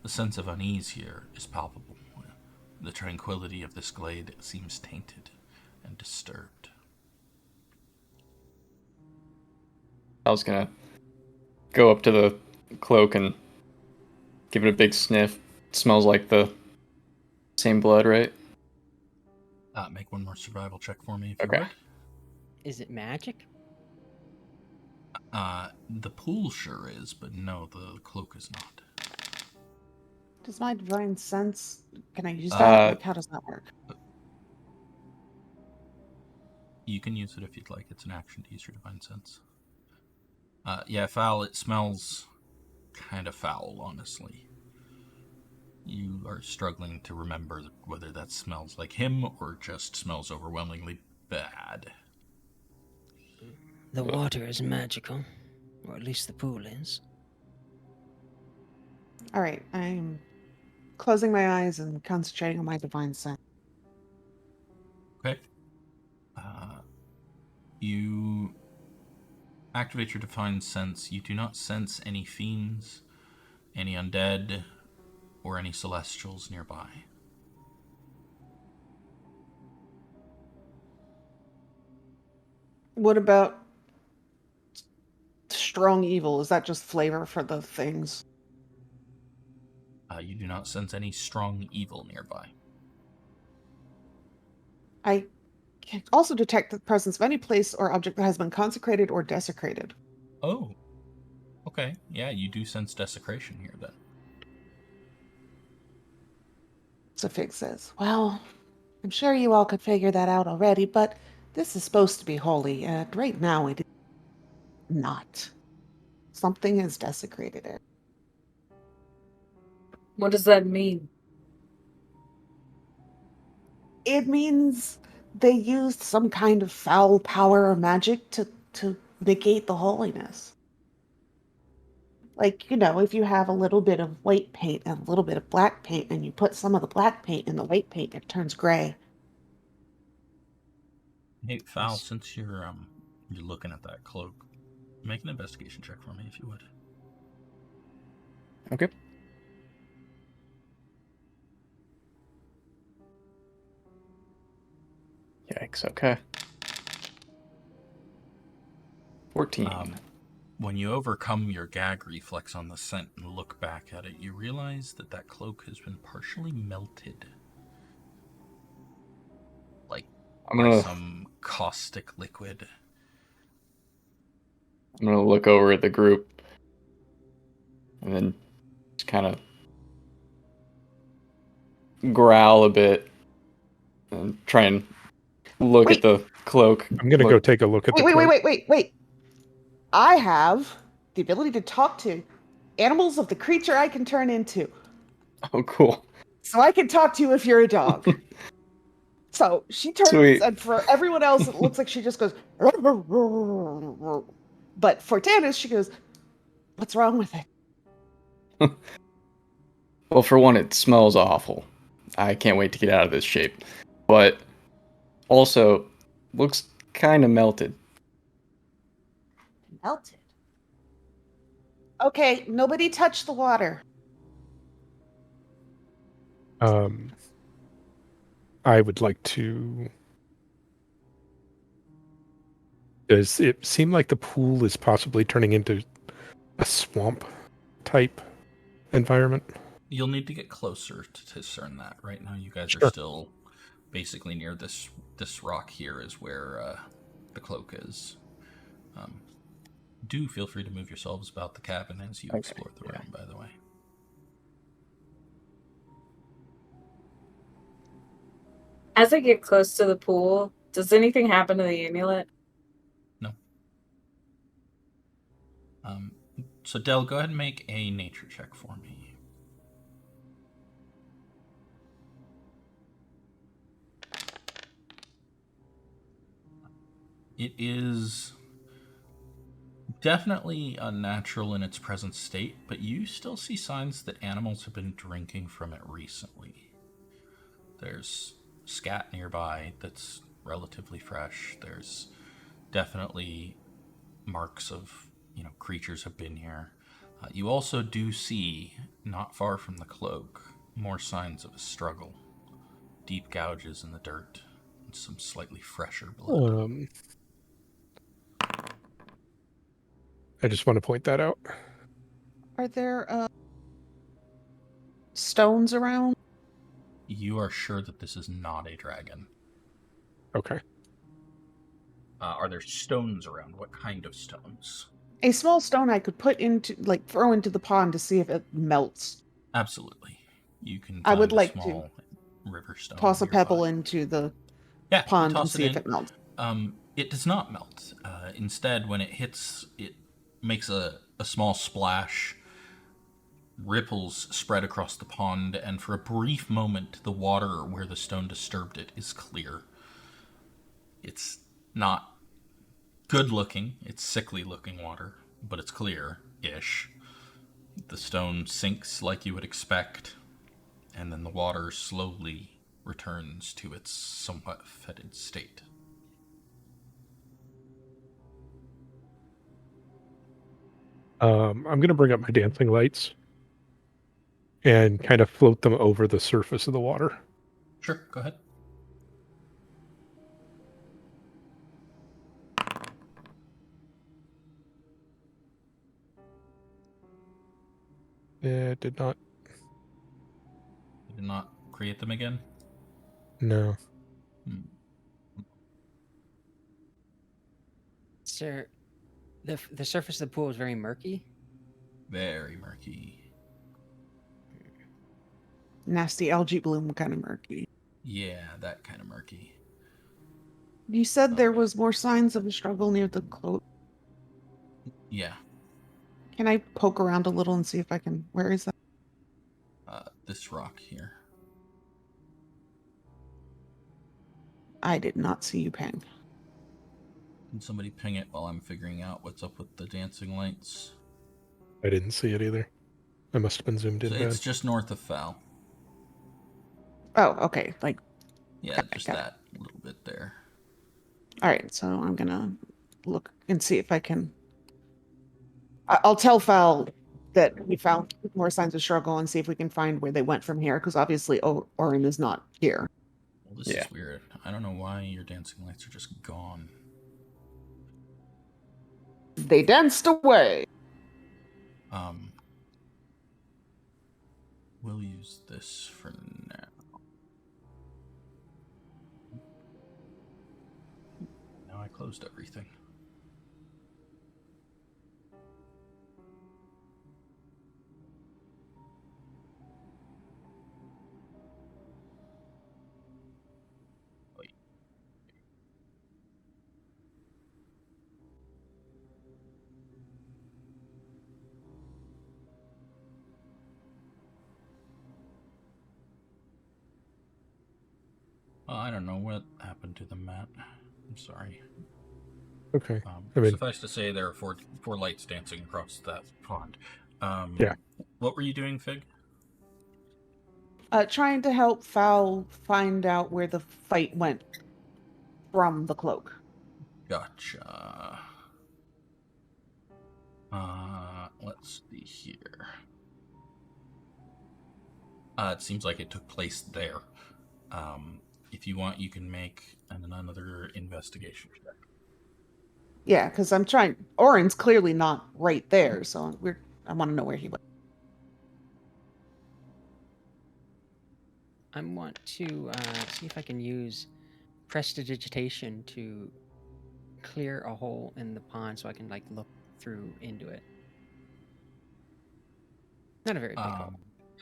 The sense of unease here is palpable. The tranquility of this glade seems tainted and disturbed. I was gonna go up to the cloak and give it a big sniff. It smells like the same blood, right? Make one more survival check for me, if you Okay. would. Is it magic? The pool sure is, but no, the cloak is not. Does my divine sense? Can I use that? Like, how does that work? You can use it if you'd like. It's an action to use your divine sense. Yeah, foul. It smells kind of foul, honestly. You are struggling to remember whether that smells like him or just smells overwhelmingly bad. The water is magical, or at least the pool is. All right, I'm closing my eyes and concentrating on my divine sense. Okay. You activate your divine sense. You do not sense any fiends, any undead, or any celestials nearby. What about strong evil? Is that just flavor for the things? You do not sense any strong evil nearby. I can also detect the presence of any place or object that has been consecrated or desecrated. Oh, okay. Yeah, you do sense desecration here then. So Fig says, well, I'm sure you all could figure that out already, but this is supposed to be holy, and right now it is not. Something has desecrated it. What does that mean? It means they used some kind of foul power or magic to negate the holiness. Like, if you have a little bit of white paint and a little bit of black paint, and you put some of the black paint in the white paint, it turns gray. Hey, Foul, since you're looking at that cloak, make an investigation check for me if you would. Okay. Yikes, okay. 14. When you overcome your gag reflex on the scent and look back at it, you realize that that cloak has been partially melted. Like I'm by gonna some caustic liquid. look over at the group and then just kind of growl a bit and try and look at the cloak. I'm going to go take a look at the cloak. Wait. I have the ability to talk to animals of the creature I can turn into. Oh, cool. So I can talk to you if you're a dog. So she turns, Sweet. and for everyone else, it looks like she just goes. But for Tanis, she goes, "What's wrong with it?" Well, for one, it smells awful. I can't wait to get out of this shape. But also, looks kind of melted. Melted. Okay, nobody touch the water. I would like to... Does it seem like the pool is possibly turning into a swamp type environment? You'll need to get closer to discern that. Right now, you guys are Sure. still basically near this rock here is where the cloak is. Do feel free to move yourselves about the cabin as you explore the room, by the way. As I get close to the pool, does anything happen to the amulet? No. So, Del, go ahead and make a nature check for me. It is definitely unnatural in its present state, but you still see signs that animals have been drinking from it recently. There's scat nearby that's relatively fresh. There's definitely marks of, creatures have been here. You also do see, not far from the cloak, more signs of a struggle. Deep gouges in the dirt, and some slightly fresher blood. I just want to point that out. Are there stones around? You are sure that this is not a dragon. Okay. Are there stones around? What kind of stones? A small stone I could put into, throw into the pond to see if it melts. Absolutely. You can I would find a like small river stone Toss a nearby. pebble into the Yeah, pond and toss see it if in. it melts. It does not melt. Instead, when it hits, it makes a small splash. Ripples spread across the pond, and for a brief moment, the water where the stone disturbed it is clear. It's not good looking, it's sickly looking water, but it's clear-ish. The stone sinks like you would expect, and then the water slowly returns to its somewhat fetid state. I'm going to bring up my dancing lights and kind of float them over the surface of the water. Sure, go ahead. It did not. You did not create them again? No. Sir, the surface of the pool is very murky. Very murky. Nasty algae bloom kind of murky. Yeah, that kind of murky. You said there was more signs of a struggle near the cloak. Yeah. Can I poke around a little and see if I can... Where is that? This rock here. I did not see you ping. Can somebody ping it while I'm figuring out what's up with the dancing lights? I didn't see it either. I must have been zoomed in So bad. it's just north of Fal. Oh, okay. Yeah, just that little bit there. All right, so I'm gonna look and see if I can... I'll tell Fal that we found more signs of struggle and see if we can find where they went from here, because obviously Orin is not here. Well, this is weird. I don't know why your dancing lights are just gone. They danced away. We'll use this for now. Now I closed everything. Wait. I don't know what happened to the map. I'm sorry. Okay. I mean, Suffice to say, there are four lights dancing across that pond. Yeah. What were you doing, Fig? Trying to help Fowl find out where the fight went from the cloak. Gotcha. Let's see here. It seems like it took place there. If you want, you can make another investigation check. Yeah, because I'm trying. Orin's clearly not right there, so I want to know where he went. I want to see if I can use prestidigitation to clear a hole in the pond so I can like look through into it. Not a very big hole,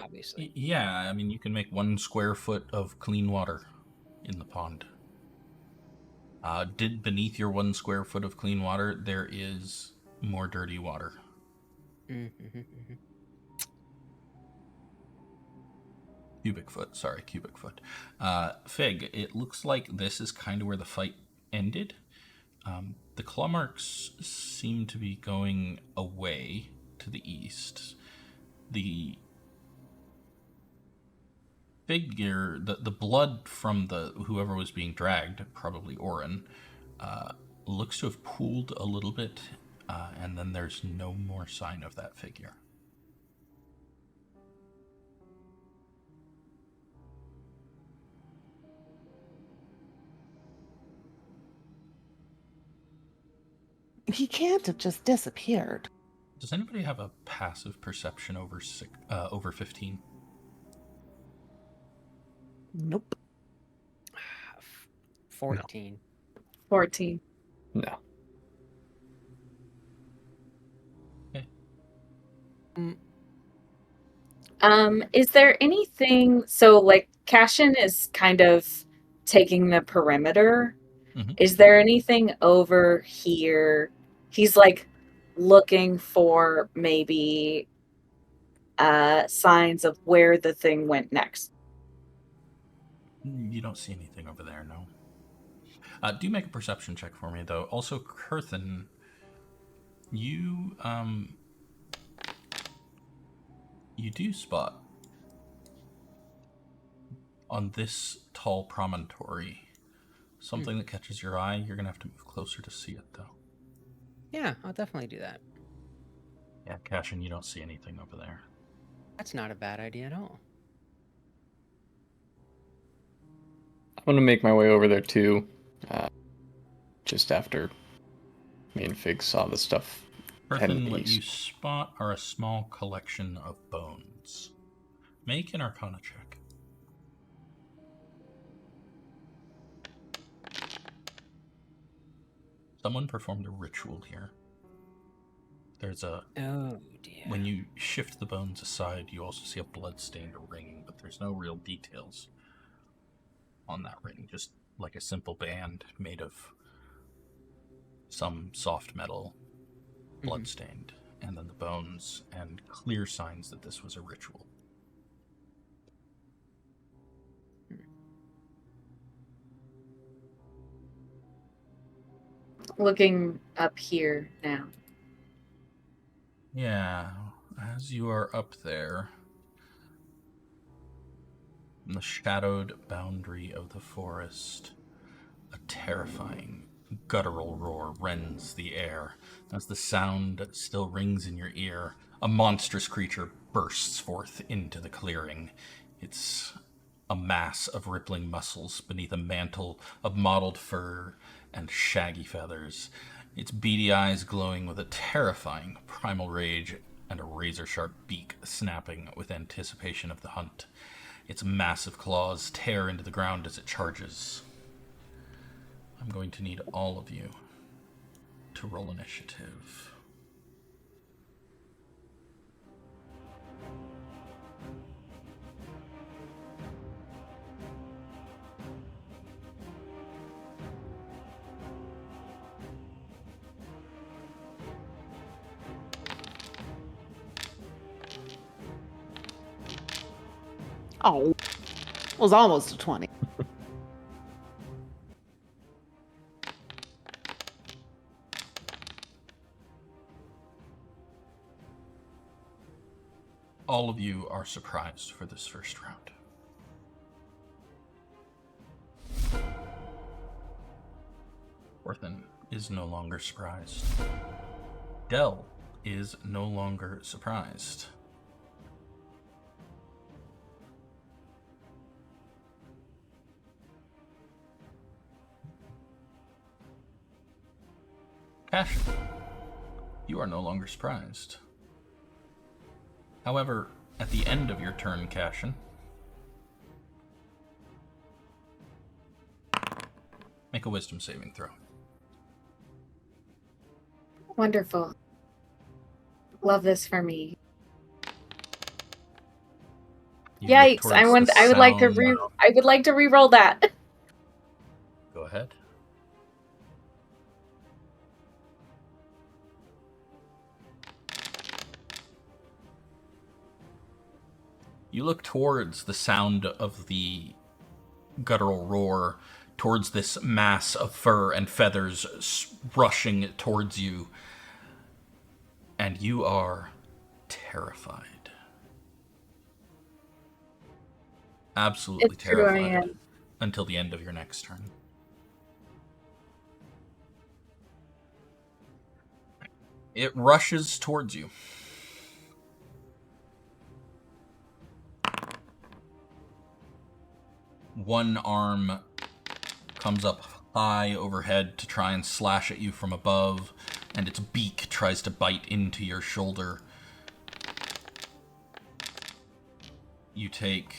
obviously. Yeah, I mean, you can make 1 square foot of clean water in the pond. Beneath your 1 square foot of clean water, there is more dirty water. Mm-hmm. Cubic foot. Fig, it looks like this is kind of where the fight ended. The claw marks seem to be going away to the east. The figure, the blood from whoever was being dragged, probably Orin, looks to have pooled a little bit, and then there's no more sign of that figure. He can't have just disappeared. Does anybody have a passive perception over 15? Nope. 14. 14. No. Okay. Is there anything, so like Cassian is kind of taking the perimeter. Mhm. Is there anything over here? He's like looking for maybe signs of where the thing went next. You don't see anything over there, no. Do make a perception check for me, though. Also, Kurthin, you do spot on this tall promontory something that catches your eye. You're gonna have to move closer to see it, though. Yeah, I'll definitely do that. Yeah, Cassian, you don't see anything over there. That's not a bad idea at all. I'm gonna make my way over there too. Just after me and Fig saw the stuff heading Kurthin, what you east. spot are a small collection of bones. Make an Arcana check. Someone performed a ritual here. There's a... Oh, dear. When you shift the bones aside, you also see a blood-stained ring, but there's no real details on that ring. Just like a simple band made of some soft metal, blood-stained, and then the bones, and clear signs that this was a ritual. Looking up here now. Yeah, as you are up there, in the shadowed boundary of the forest, a terrifying, guttural roar rends the air. As the sound still rings in your ear, a monstrous creature bursts forth into the clearing. It's a mass of rippling muscles beneath a mantle of mottled fur and shaggy feathers. its beady eyes glowing with a terrifying primal rage and a razor-sharp beak snapping with anticipation of the hunt. Its massive claws tear into the ground as it charges. I'm going to need all of you to roll initiative. Oh, it was almost a 20. All of you are surprised for this first round. Orthan is no longer surprised. Del is no longer surprised. Cassian, you are no longer surprised. However, at the end of your turn, Cassian, make a wisdom saving throw. Wonderful. Love this for me. You look Yikes! towards I the would like to sound- I would like to re-roll that. Go ahead. You look towards the sound of the guttural roar, towards this mass of fur and feathers rushing towards you, and you are terrified. Absolutely It's true, I terrified am. until the end of your next turn. It rushes towards you. One arm comes up high overhead to try and slash at you from above, and its beak tries to bite into your shoulder. You take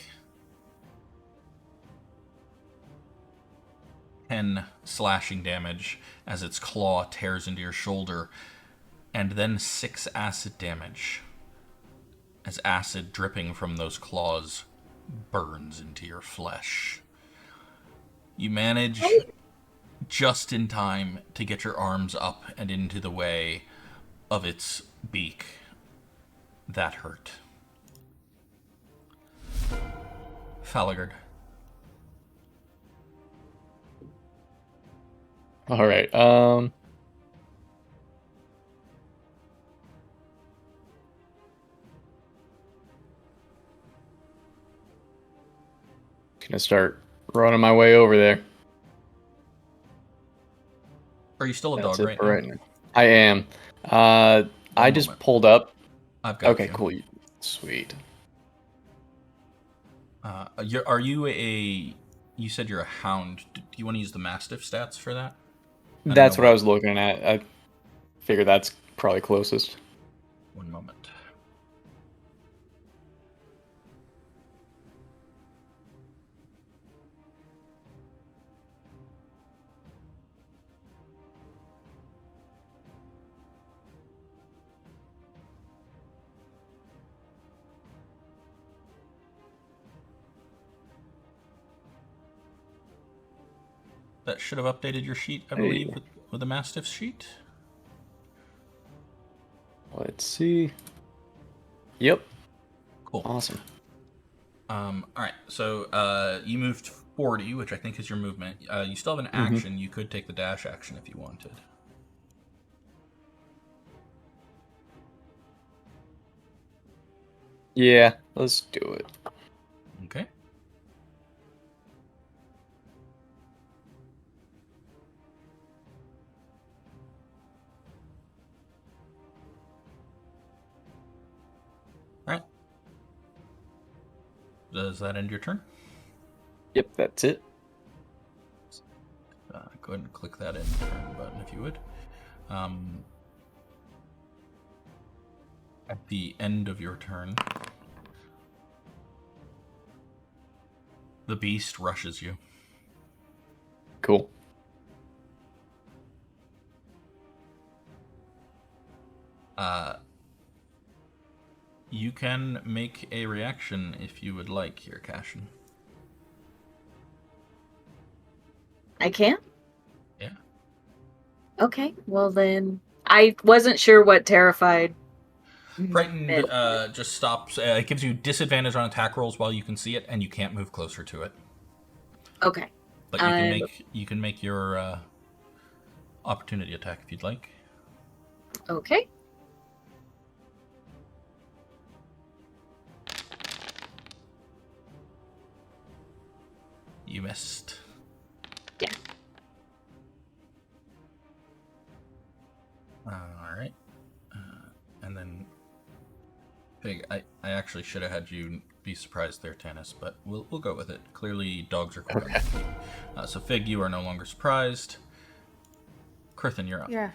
10 slashing damage as its claw tears into your shoulder, and then 6 acid damage as acid dripping from those claws burns into your flesh. You manage just in time to get your arms up and into the way of its beak. That hurt. Falaghard. All right. Gonna start running my way over there. Are you still a That's dog it right for now? right now. I am. I just moment. pulled up. I've got Okay, you. cool. Sweet. Are you a... You said you're a hound. Do you want to use the Mastiff stats for that? I don't That's know what I was looking at. I figure that's probably closest. One moment. That should have updated your sheet, I believe, with the Mastiff sheet. Let's see. Yep. Cool. Awesome. Alright, so you moved 40, which I think is your movement. You still have an action. You could take the dash action if you wanted. Yeah, let's do it. Okay. Alright. Does that end your turn? Yep, that's it. Go ahead and click that in turn button if you would. At the end of your turn, the beast rushes you. Cool. You can make a reaction if you would like here, Cassian. I can? Yeah. Okay, well then. I wasn't sure what terrified. Frightened meant. just stops. It gives you disadvantage on attack rolls while you can see it, and you can't move closer to it. Okay. But you can make your opportunity attack if you'd like. Okay. You missed. Yeah. All right. And then, Pig, I actually should have had you be surprised there, Tanis, but we'll go with it. Clearly, dogs are quick. Okay. So, Fig, you are no longer surprised. Corthynd, you're up. Yeah.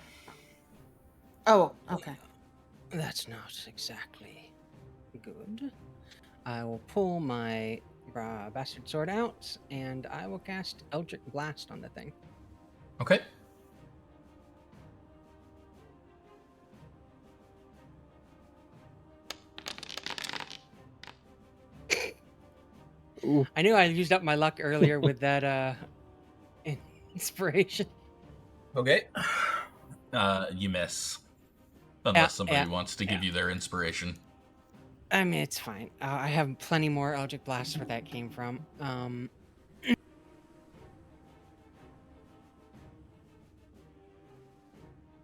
Oh, okay. That's not exactly good. I will pull my bastard sword out, and I will cast Eldritch Blast on the thing. Okay. Ooh. I knew I used up my luck earlier with that inspiration. Okay. You miss. Unless somebody yeah, wants to give you their inspiration. I mean, it's fine. I have plenty more Eldritch Blasts where that came from.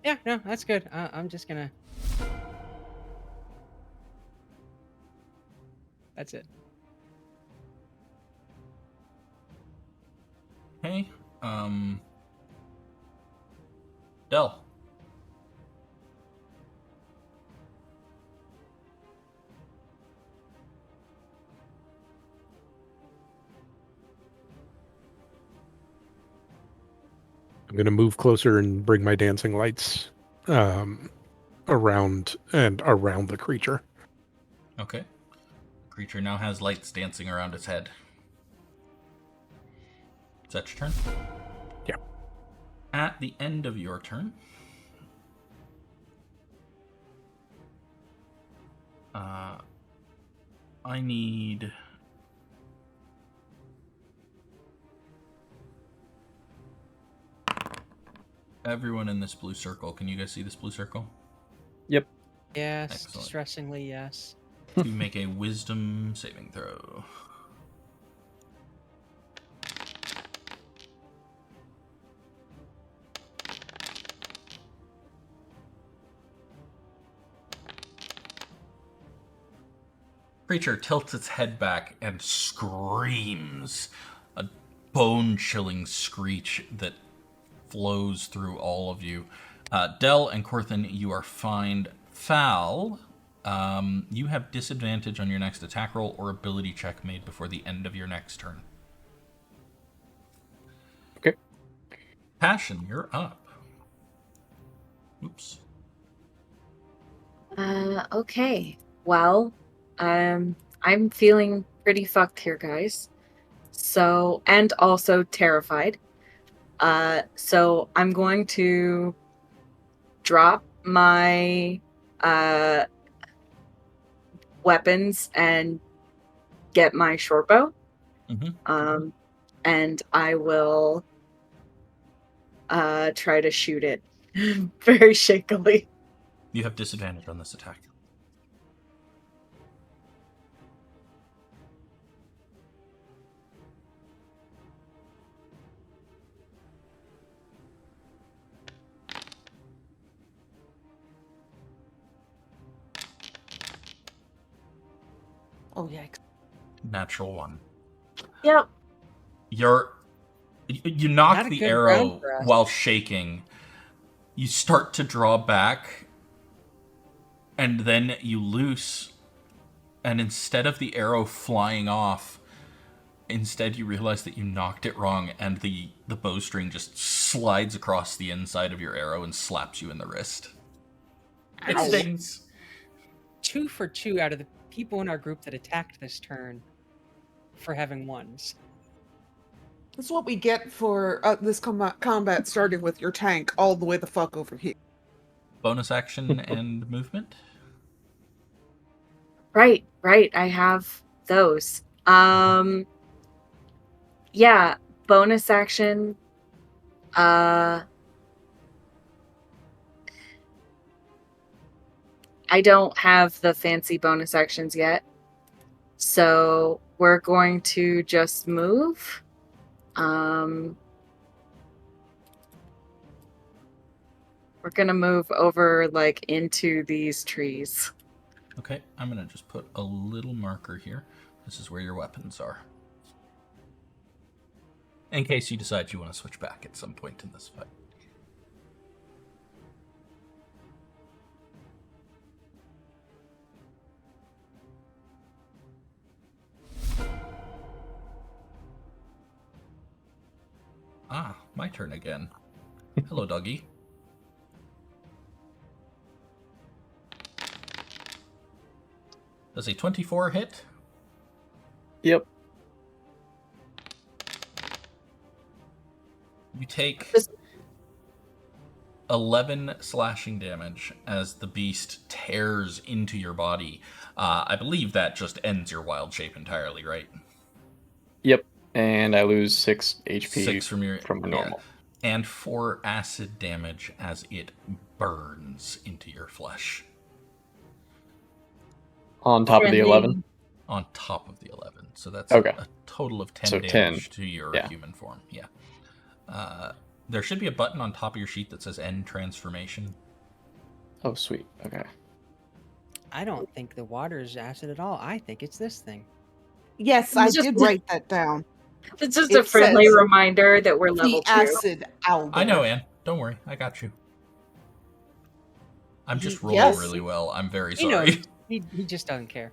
Yeah, no, that's good. I'm just gonna... That's it. Okay. Del. I'm going to move closer and bring my dancing lights around the creature. Okay. The creature now has lights dancing around its head. Is that your turn? Yeah. At the end of your turn, I need... everyone in this blue circle. Can you guys see this blue circle? Yep. Yes, Excellent. distressingly, yes. To make a wisdom saving throw. Creature tilts its head back and screams, a bone-chilling screech that flows through all of you. Del and Corthynd, you are fine. Fal, you have disadvantage on your next attack roll or ability check made before the end of your next turn. Okay. Passion, you're up. Oops. Okay. Well, I'm feeling pretty fucked here, guys. So, and also terrified. So I'm going to drop my weapons and get my short bow. Mm-hmm. And I will try to shoot it very shakily. You have disadvantage on this attack. Oh, yikes. Natural 1. Yep. You knock Not a the good arrow round for us. while shaking. You start to draw back, and then you loose, and instead of the arrow flying off, Instead, you realize that you knocked it wrong, and the bowstring just slides across the inside of your arrow and slaps you in the wrist. It Ow. stings. 2 for 2 out of the people in our group that attacked this turn for having ones. That's what we get for this combat starting with your tank all the way the fuck over here. Bonus action and movement. Right. I have those. Yeah, bonus action. I don't have the fancy bonus actions yet. So we're going to just move. We're gonna move over like into these trees. Okay, I'm going to just put a little marker here. This is where your weapons are. In case you decide you want to switch back at some point in this fight. Ah, my turn again. Hello, doggy. Does a 24 hit? Yep. You take 11 slashing damage as the beast tears into your body. I believe that just ends your wild shape entirely, right? Yep. And I lose 6 HP 6 from your normal. Yeah. And 4 acid damage as it burns into your flesh. On top of the 11? On top of the 11. So that's okay. a total of 10 so damage 10. to your Yeah. human form. Yeah. There should be a button on top of your sheet that says End Transformation. Oh, sweet. Okay. I don't think the water is acid at all. I think it's this thing. Yes, I did write that down. It's just a friendly reminder that we're level 2. The acid alder. I know, Anne. Don't worry. I got you. I'm just rolling really well. I'm very sorry. He just doesn't care.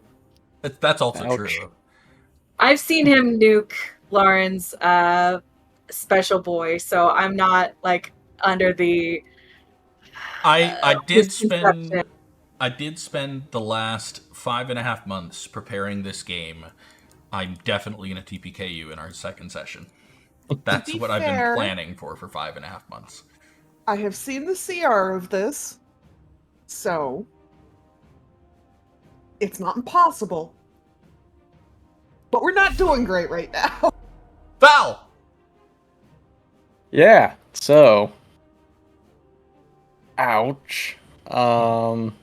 That's also true. I've seen him nuke Lauren's special boy, so I'm not like under the. I did spend the last 5.5 months preparing this game. I'm definitely going to TPK you in our second session. That's what I've been planning for 5.5 months. I have seen the CR of this, so it's not impossible. But we're not doing great right now. Val! Yeah, so... Ouch. Don't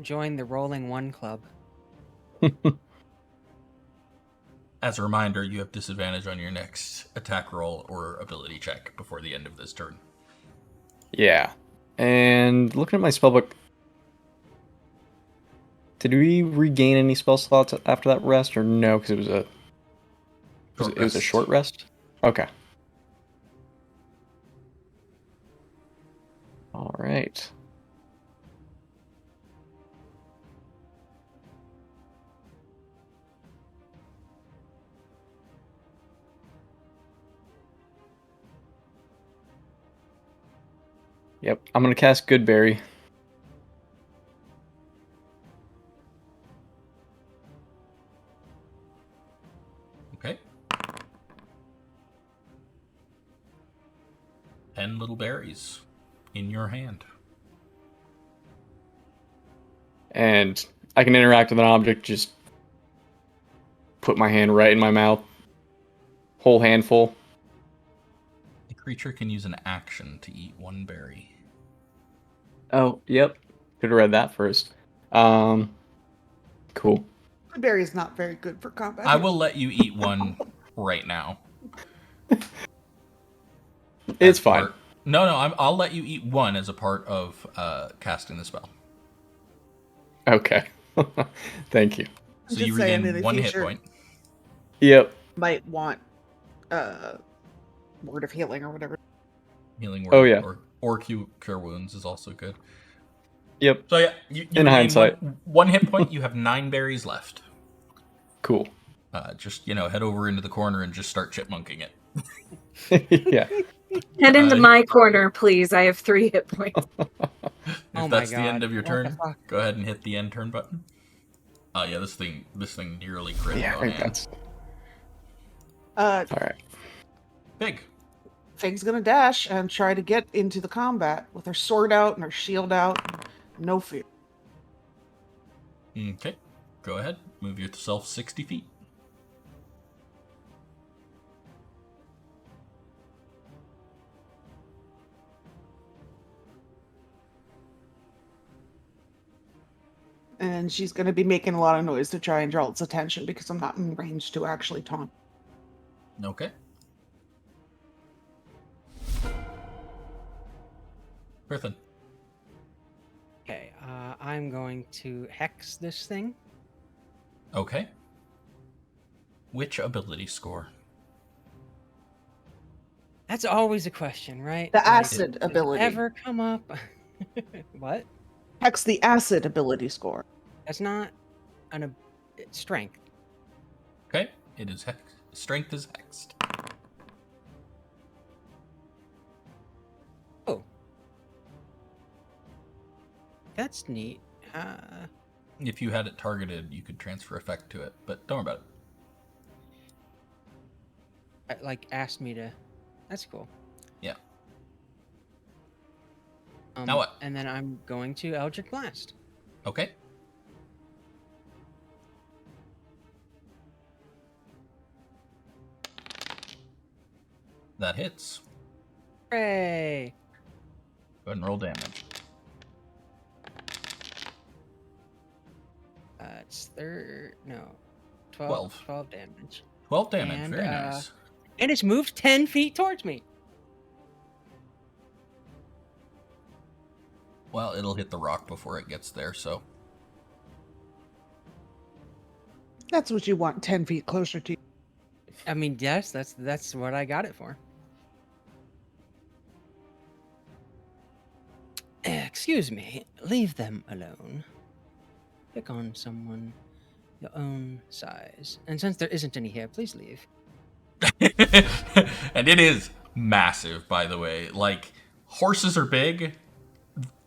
join the Rolling One Club. As a reminder, you have disadvantage on your next attack roll or ability check before the end of this turn. Yeah. And looking at my spellbook, did we regain any spell slots after that rest, or no? Because it was a short rest. Okay. All right. Yep, I'm gonna cast Goodberry. Okay. 10 little berries in your hand. And I can interact with an object, just put my hand right in my mouth. Whole handful. The creature can use an action to eat 1 berry. Oh, yep. Could have read that first. Cool. Berry is not very good for combat. I will let you eat 1 right now. It's fine. No, I'll let you eat 1 as a part of casting the spell. Okay. Thank you. So you regain 1 hit point. Yep. Might want Word of Healing or whatever. Healing word. Oh, yeah. Or cure wounds is also good. Yep. So yeah, you in hindsight, 1 hit point. You have 9 berries left. Cool. Just, head over into the corner and just start chipmunking it. Yeah. Head into Uh, my corner, please. I have 3 hit points. If Oh my that's the end God, of your what the turn, fuck? go ahead and hit the end turn button. Oh yeah, this thing nearly critted Yeah, I on think end. that's Uh, all right. Big. Fig's gonna dash and try to get into the combat with her sword out and her shield out. No fear. Okay. Go ahead. Move yourself 60 feet. And she's gonna be making a lot of noise to try and draw its attention because I'm not in range to actually taunt. Okay. Griffin. Okay, I'm going to hex this thing. Okay. Which ability score? That's always a question, right? The Like, acid does it ability. ever come up? What? Hex the acid ability score. That's not strength. Okay. It is hex. Strength is hexed. Oh, that's neat. If you had it targeted, you could transfer effect to it, but don't worry about it. Like asked me to. That's cool. Yeah. Now what? And then I'm going to Eldritch Blast. Okay. That hits. Hooray! Go ahead and roll damage. It's 12 damage. 12 damage. And, Very nice. And it's moved 10 feet towards me. Well, it'll hit the rock before it gets there, so. That's what you want 10 feet closer to you. I mean, yes, that's what I got it for. Excuse me, leave them alone. Pick on someone your own size. And since there isn't any here, please leave. And it is massive, by the way. Like, horses are big.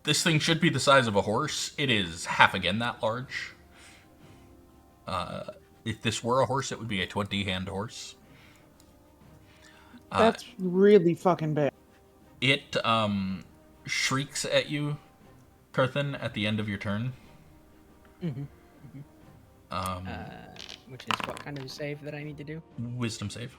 This thing should be the size of a horse. It is half again that large. If this were a horse, it would be a 20-hand horse. That's really fucking bad. It shrieks at you, Corthyndahast, at the end of your turn. Mm-hmm. Which is what kind of save that I need to do? Wisdom save.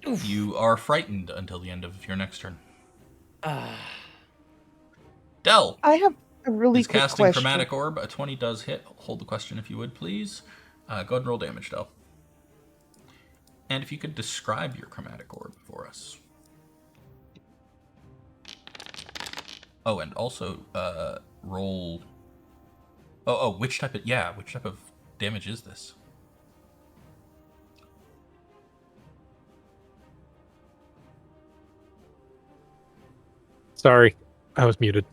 Oof. You are frightened until the end of your next turn. Ah. Del I have a really is quick casting question. Chromatic Orb. A 20 does hit. Hold the question if you would, please. Go ahead and roll damage, Del. And if you could describe your Chromatic Orb for us. Oh, and also roll. Which type of damage is this? Sorry, I was muted.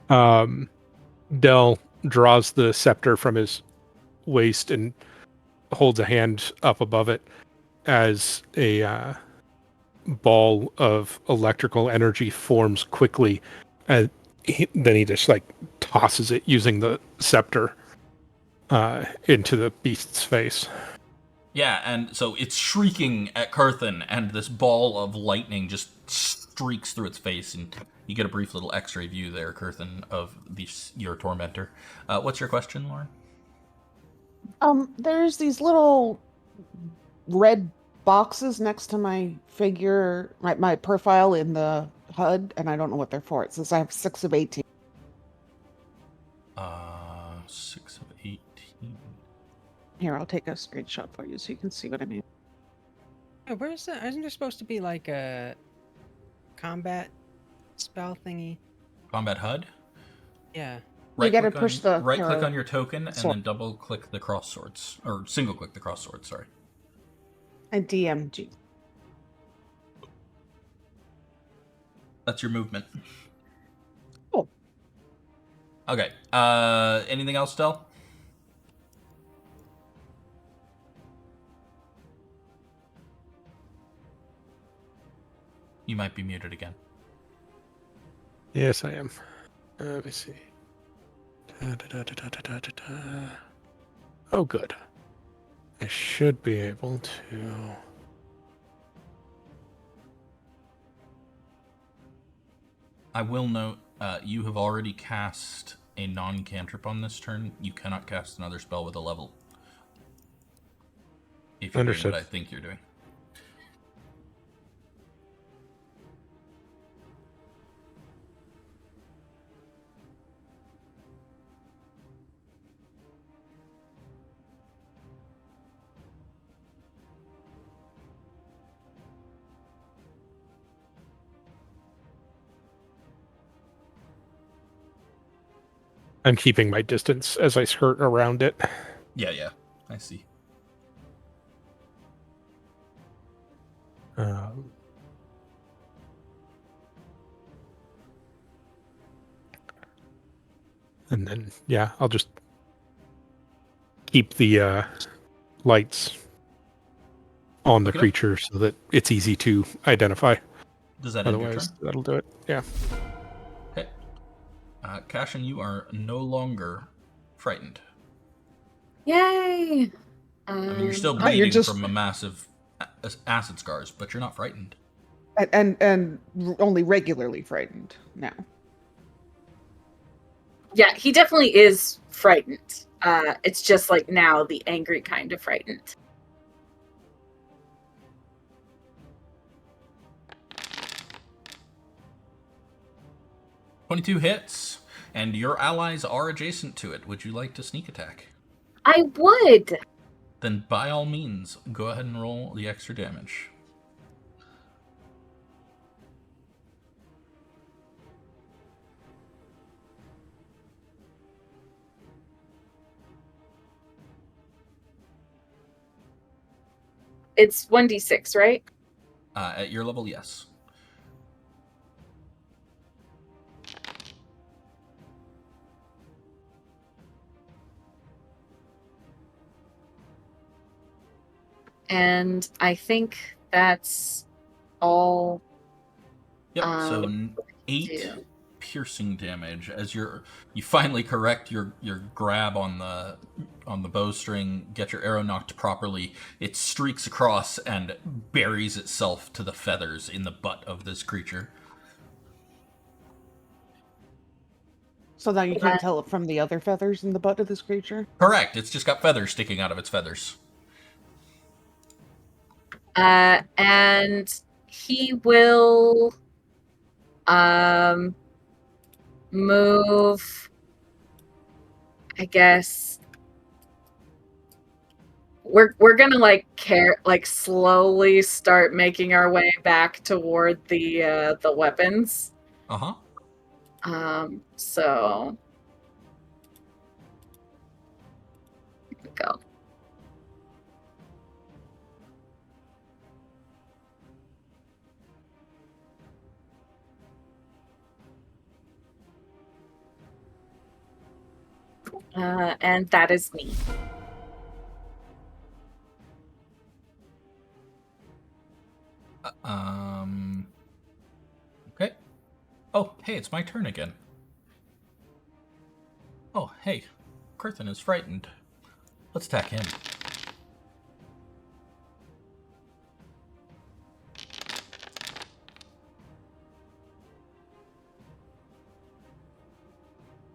Del draws the scepter from his waist and holds a hand up above it as a ball of electrical energy forms quickly, and then he just like tosses it using the scepter into the beast's face. Yeah, and so it's shrieking at Corthyndahast, and this ball of lightning just streaks through its face, and you get a brief little X-ray view there, Corthyndahast, of your tormentor. What's your question, Lauren? There's these little red boxes next to my figure, my profile in the HUD, and I don't know what they're for. It says I have 6 of 18. 6 of 18. Here, I'll take a screenshot for you so you can see what I mean. Yeah, where's that? Isn't there supposed to be like a combat spell thingy? Combat HUD? Yeah. You gotta push the right-click arrow. on your token, and Sword. then double-click the cross swords. Or single-click the cross swords, sorry. A DMG. That's your movement. Okay. Anything else, Del? You might be muted again. Yes, I am. Let me see. Oh, good. I should be able to... I will note, you have already cast a non-cantrip on this turn. You cannot cast another spell with a level. If you're doing Understood. what I think you're doing. I'm keeping my distance as I skirt around it. Yeah. I see. And then, yeah, I'll just keep the lights on the Okay. creature so that it's easy to identify. Does that end your Otherwise, turn? that'll do it. Yeah. Okay. Cassian, you are no longer frightened. Yay! I mean, you're still Oh, you're bleeding just- from a massive acid scars, but you're not frightened. and only regularly frightened now. Yeah, he definitely is frightened. It's just like now the angry kind of frightened. .22 hits, and your allies are adjacent to it. Would you like to sneak attack? I would. Then by all means, go ahead and roll the extra damage. It's 1d6, right? At your level, yes. And I think that's all. Yep. So 8 do. piercing damage as you finally correct your grab on the bowstring, get your arrow knocked properly. It streaks across and buries itself to the feathers in the butt of this creature. So now you can't tell it from the other feathers in the butt of this creature? Correct. It's just got feathers sticking out of its feathers. And he will move, I guess. We're gonna slowly start making our way back toward the weapons. Uh-huh. So here we go. And that is me. Okay. Oh, hey, it's my turn again. Oh, hey. Corthyndahast is frightened. Let's attack him.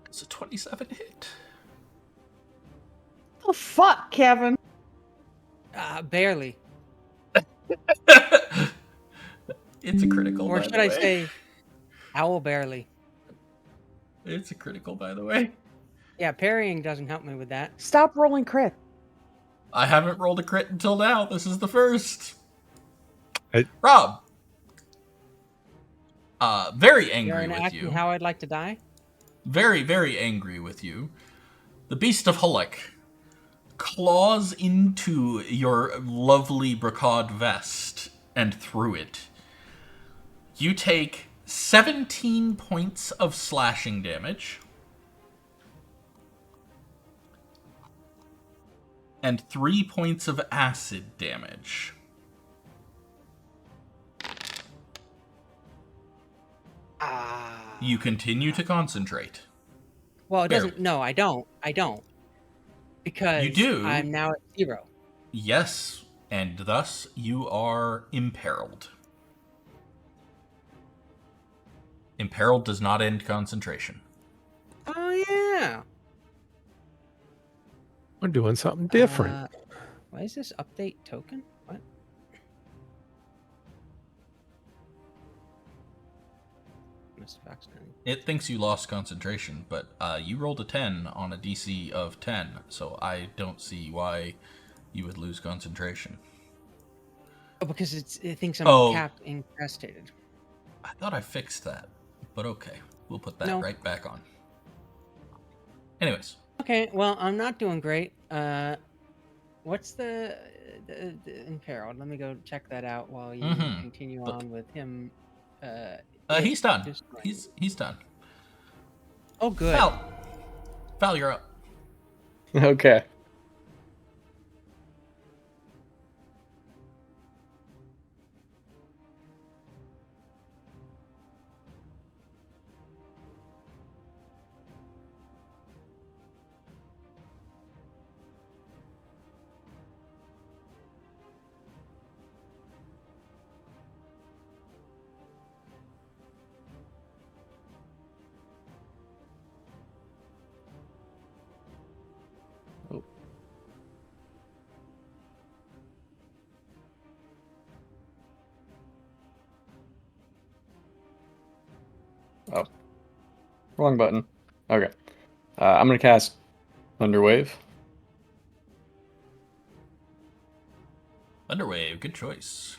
It's a 27 hit. Oh, fuck, Kevin. Barely. It's a critical, Or by should the I way. say, owl barely. It's a critical, by the way. Yeah, parrying doesn't help me with that. Stop rolling crit. I haven't rolled a crit until now. This is the first. I- Rob. Very You're angry with enacting you. how I'd like to die? Very, very angry with you. The Beast of Hullack claws into your lovely brocade vest and through it. You take 17 points of slashing damage. and 3 points of acid damage. You continue to concentrate. Well, it Barely. doesn't. No, I don't. I don't. Because You do. I'm now at 0. Yes, and thus you are imperiled. Imperiled does not end concentration. Oh, yeah. We're doing something different. Why is this update token? What? Must have accidentally. It thinks you lost concentration, but you rolled a 10 on a DC of 10, so I don't see why you would lose concentration. Oh, because it thinks I'm incapacitated. I thought I fixed that, but okay. We'll put that No. right back on. Anyways. Okay, well, I'm not doing great. What's the imperiled? Let me go check that out while you continue on with him. He's done. He's done. Oh, good. Val, you're up. Okay. Oh. Wrong button. Okay. I'm going to cast Thunderwave. Thunderwave, good choice.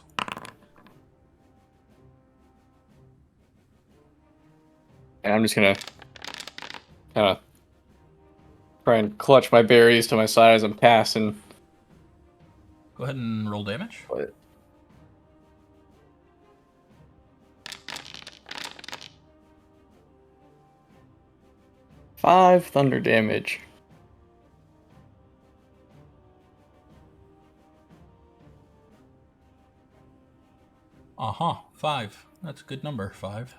And I'm just going to kind of try and clutch my berries to my side as I'm casting. Go ahead and roll damage. What? Five thunder damage. Uh-huh, 5. That's a good number, 5.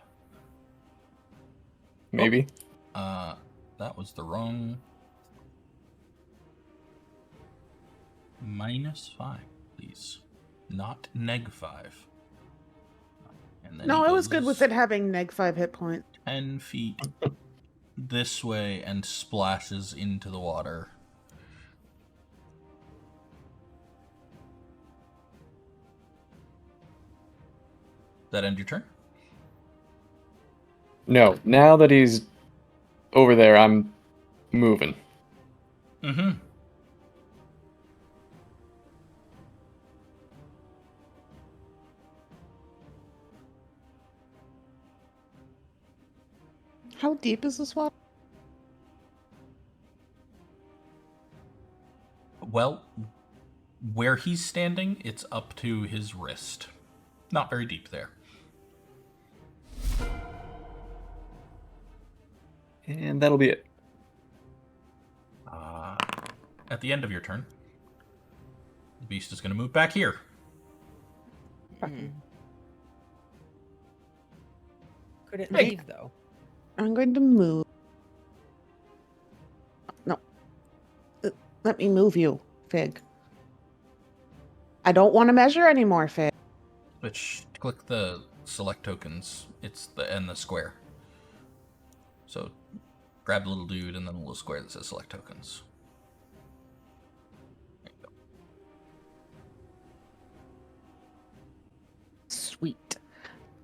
Maybe. That was the wrong... -5, please. Not -5. And then No, he I was good goes with it having -5 hit points. 10 feet this way and splashes into the water. That end your turn? No, now that he's over there, I'm moving. Mm-hmm. How deep is this water? Well, where he's standing, it's up to his wrist. Not very deep there. And that'll be it. At the end of your turn, the beast is going to move back here. Could it Hey. leave, though? I'm going to move. No. Let me move you, Fig. I don't want to measure anymore, Fig. Which, click the select tokens. It's the square. So, grab the little dude and then the little square that says select tokens. There you go. Sweet.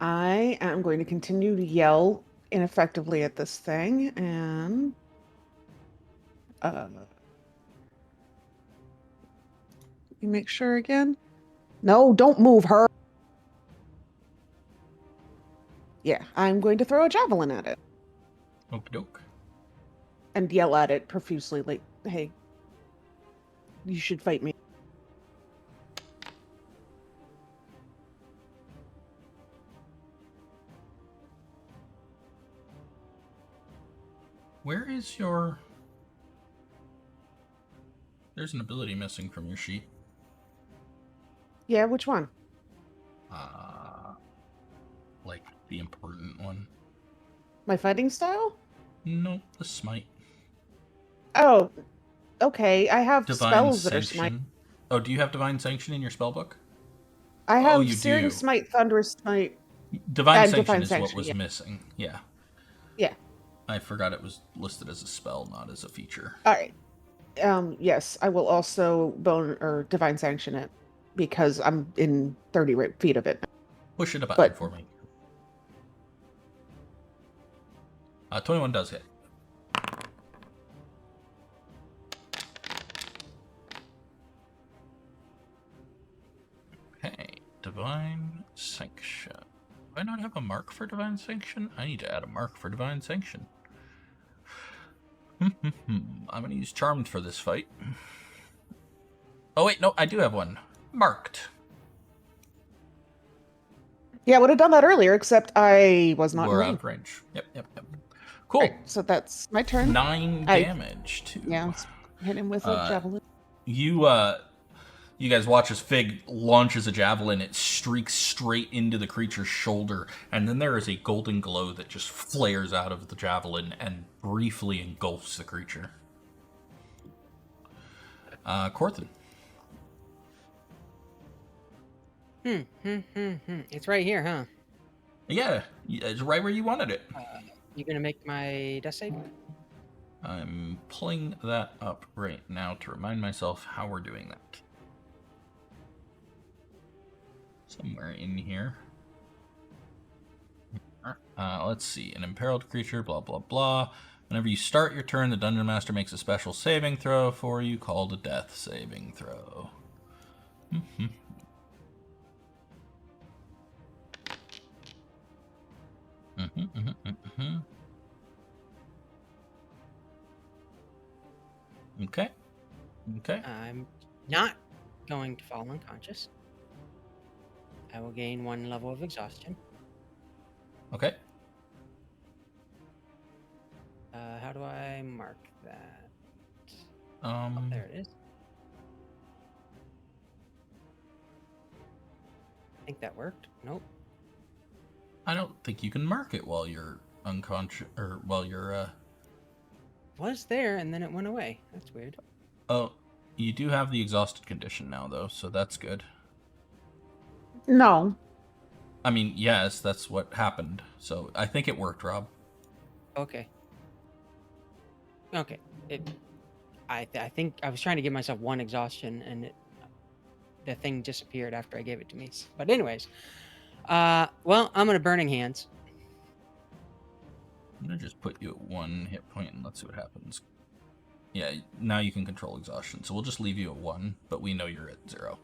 I am going to continue to yell ineffectively at this thing, and let me make sure again. No, don't move her. Yeah, I'm going to throw a javelin at it Okie doke. and yell at it profusely, like, "Hey, you should fight me." Where is your... There's an ability missing from your sheet. Yeah, which one? Like the important one. My fighting style? Nope, the smite. Oh, okay. I have Divine spells that are smite. Sanction. Oh, do you have Divine Sanction in your spellbook? I have you Searing do. Smite, Thunderous Smite, Divine and Sanction Divine is Sanction, what was yeah. missing. Yeah. Yeah. I forgot it was listed as a spell, not as a feature. All right. Yes, I will also bone or Divine Sanction it because I'm in 30 feet of it. Push it a button But- for me. 21 does hit. Okay, Divine Sanction. Do I not have a mark for Divine Sanction? I need to add a mark for Divine Sanction. I'm going to use Charmed for this fight. Oh wait, no, I do have one. Marked. Yeah, I would have done that earlier, except I was not We're in out range. of range. Yep. Cool. Right, so that's my turn. 9 damage too. Yeah, let's hit him with a javelin. You guys watch as Fig launches a javelin. It streaks straight into the creature's shoulder, and then there is a golden glow that just flares out of the javelin and briefly engulfs the creature. Corthynd. It's right here, huh? Yeah, it's right where you wanted it. You gonna make my death save? I'm pulling that up right now to remind myself how we're doing that. Somewhere in here. Let's see. An imperiled creature, blah, blah, blah. Whenever you start your turn, the Dungeon Master makes a special saving throw for you called a death saving throw. Okay. I'm not going to fall unconscious. I will gain 1 level of exhaustion. Okay. How do I mark that? Oh, There it is. I think that worked. Nope. I don't think you can mark it while you're unconscious, or while you're, Was there and then it went away. That's weird. Oh, you do have the exhausted condition now, though, so that's good. No. I mean, yes, that's what happened. So I think it worked, Rob. Okay. I think I was trying to give myself 1 exhaustion and the thing disappeared after I gave it to me. But anyways, well, I'm gonna Burning Hands. I'm gonna just put you at 1 hit point and let's see what happens. Yeah, now you can control exhaustion, so we'll just leave you at 1, but we know you're at 0.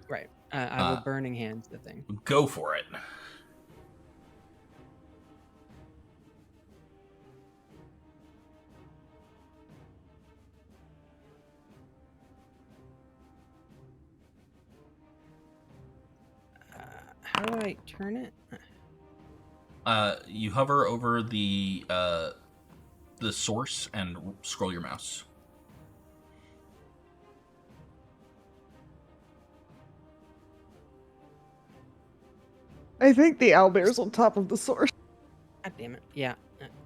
Right. I will Burning Hands the thing. Go for it. How do I turn it? You hover over the source and scroll your mouse. I think the owlbear's on top of the source. God damn it. Yeah.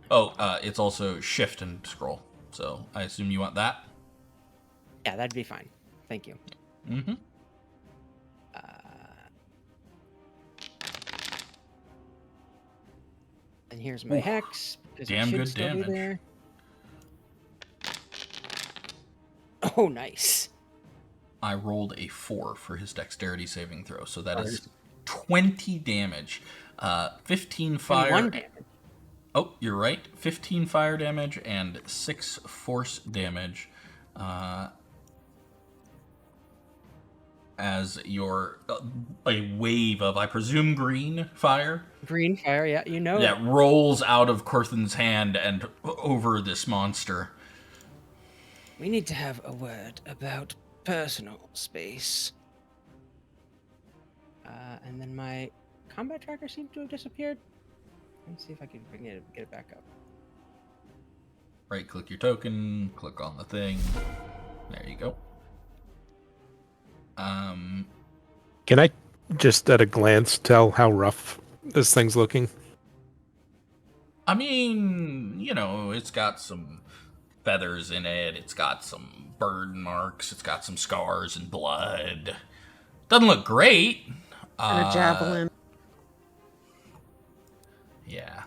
Oh, it's also shift and scroll. So I assume you want that? Yeah, that'd be fine. Thank you. Mm-hmm. And here's my hex. Because Damn it should good still be damage. there. Oh, nice. I rolled a 4 for his dexterity saving throw, so that is 20 damage. 15 fire. 21 damage. Oh, you're right. 15 fire damage and 6 force damage. As your a wave of, I presume, green fire. Green fire, yeah, you know. Yeah, rolls out of Corthyn's hand and over this monster. We need to have a word about personal space. And then my combat tracker seemed to have disappeared. Let me see if I can get it back up. Right-click your token, click on the thing. There you go. Can I just at a glance tell how rough this thing's looking? I mean, it's got some feathers in it. It's got some burn marks. It's got some scars and blood. Doesn't look great. And a javelin. Yeah.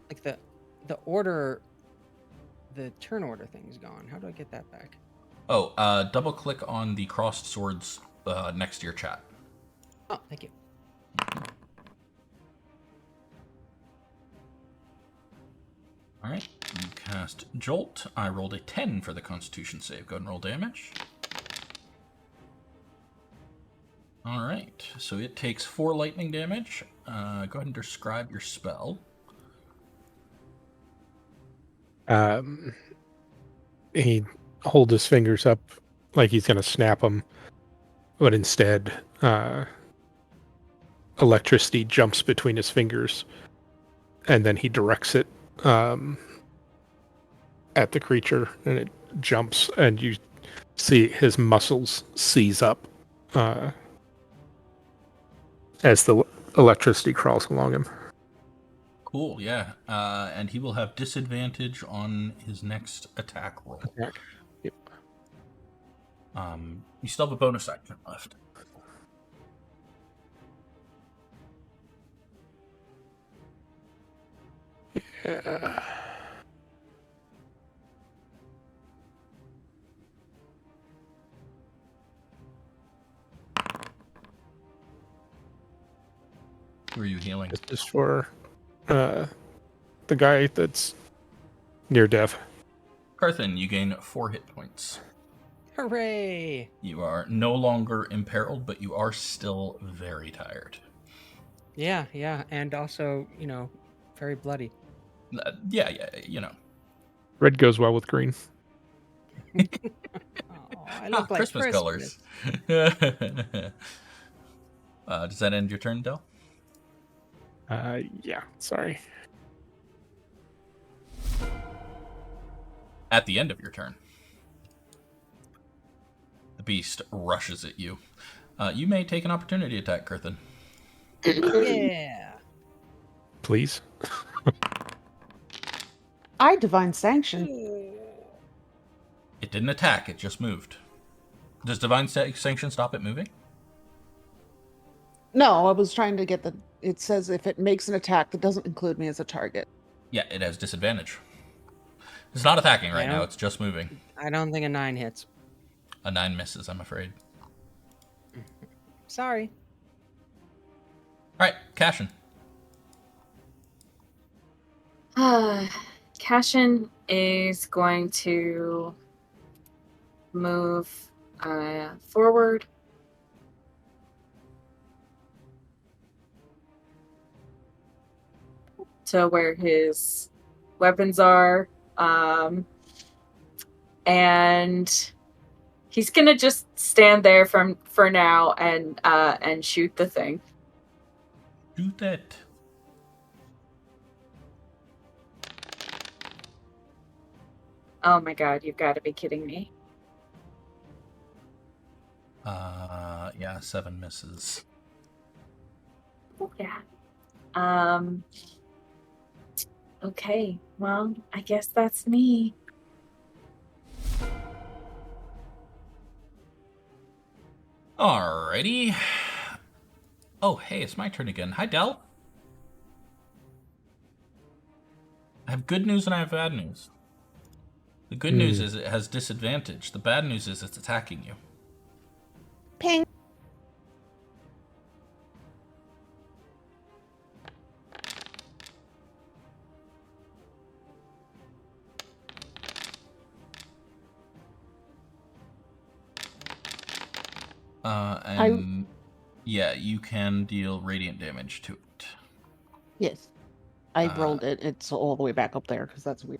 Like the order, the turn order thing's gone. How do I get that back? Oh, double click on the crossed swords next to your chat. Oh, thank you. All right, you cast Jolt. I rolled a 10 for the Constitution save. Go ahead and roll damage. All right, so it takes 4 lightning damage. Go ahead and describe your spell. He holds his fingers up like he's going to snap them, but instead, electricity jumps between his fingers, and then he directs it at the creature, and it jumps, and you see his muscles seize up as the electricity crawls along him. Cool, yeah. And he will have disadvantage on his next attack roll. Yep. You still have a bonus action left. Yeah. Who are you healing? This is for the guy that's near death. Carthen, you gain 4 hit points. Hooray! You are no longer imperiled, but you are still very tired. Yeah, and also, very bloody. Yeah, Red goes well with green. Oh, I look like Christmas colors. Does that end your turn, Del? Yeah, sorry. At the end of your turn, the beast rushes at you. You may take an opportunity attack, Carthen. Yeah. Please. I divine sanction. It didn't attack, it just moved. Does Divine Sanction stop it moving? No, I was trying to get the. It says if it makes an attack that doesn't include me as a target. Yeah, it has disadvantage. It's not attacking right now, it's just moving. I don't think a 9 hits. A 9 misses, I'm afraid. Sorry. Alright, Cassian. Cassian is going to move forward. To where his weapons are. And he's gonna just stand there for now and shoot the thing. Do that. Oh my god, you've got to be kidding me. Yeah, 7 misses. Yeah. Okay, well, I guess that's me. Alrighty. Oh, hey, it's my turn again. Hi, Del. I have good news and I have bad news. The good news is it has disadvantage. The bad news is it's attacking you. Ping. Yeah, you can deal radiant damage to it. Yes. I rolled it. It's all the way back up there because that's weird.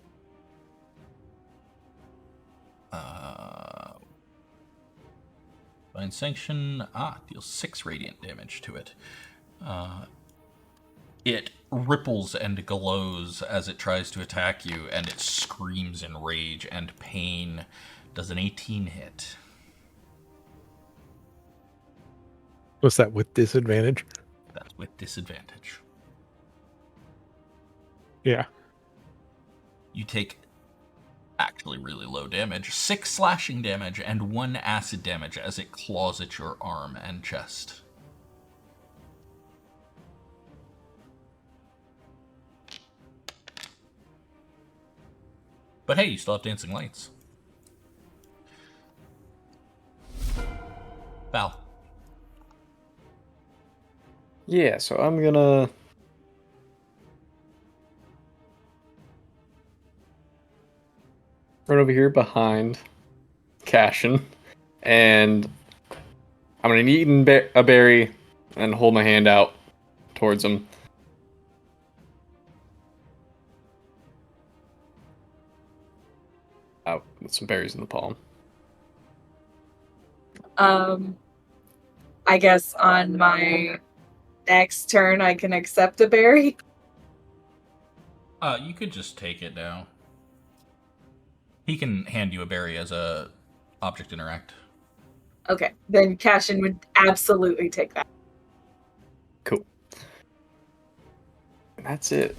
Divine Sanction, deals 6 radiant damage to it. It ripples and glows as it tries to attack you, and it screams in rage and pain. Does an 18 hit? Was that with disadvantage? That's with disadvantage. Yeah. You take actually really low damage, 6 slashing damage and 1 acid damage as it claws at your arm and chest. But hey, you still have dancing lights. Val. Yeah, so I'm gonna run over here behind Cassian, and I'm gonna eat a berry and hold my hand out towards him. Out with some berries in the palm. I guess on my next turn I can accept a berry. You could just take it now. He can hand you a berry as a object interact. Okay, then Cassian would absolutely take that. Cool. And that's it.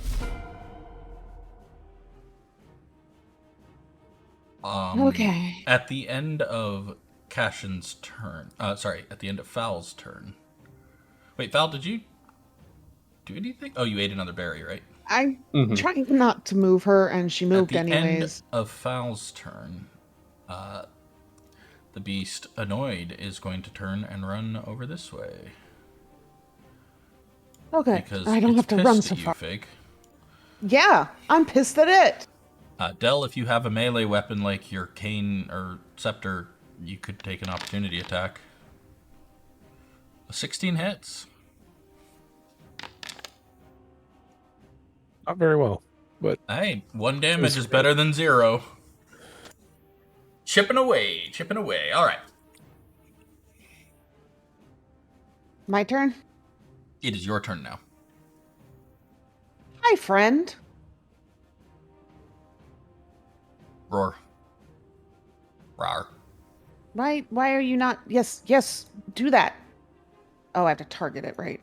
Okay. At the end of Cassian's turn, at the end of Fal's turn. Wait, Val, did you do anything? Oh, you ate another berry, right? I'm Mhm. trying not to move her, and she moved At the anyways. end of Fal's turn, the beast, annoyed, is going to turn and run over this way. Okay, Because I don't it's have to run pissed so at you, far. Fig. Yeah, I'm pissed at it. Del, if you have a melee weapon like your cane or scepter, you could take an opportunity attack. 16 hits. Not very well, but Hey, 1 damage is better than 0. Chipping away, chipping away. All right. My turn? It is your turn now. Hi, friend. Roar. Rawr. Why are you not... Yes, do that. Oh, I have to target it, right?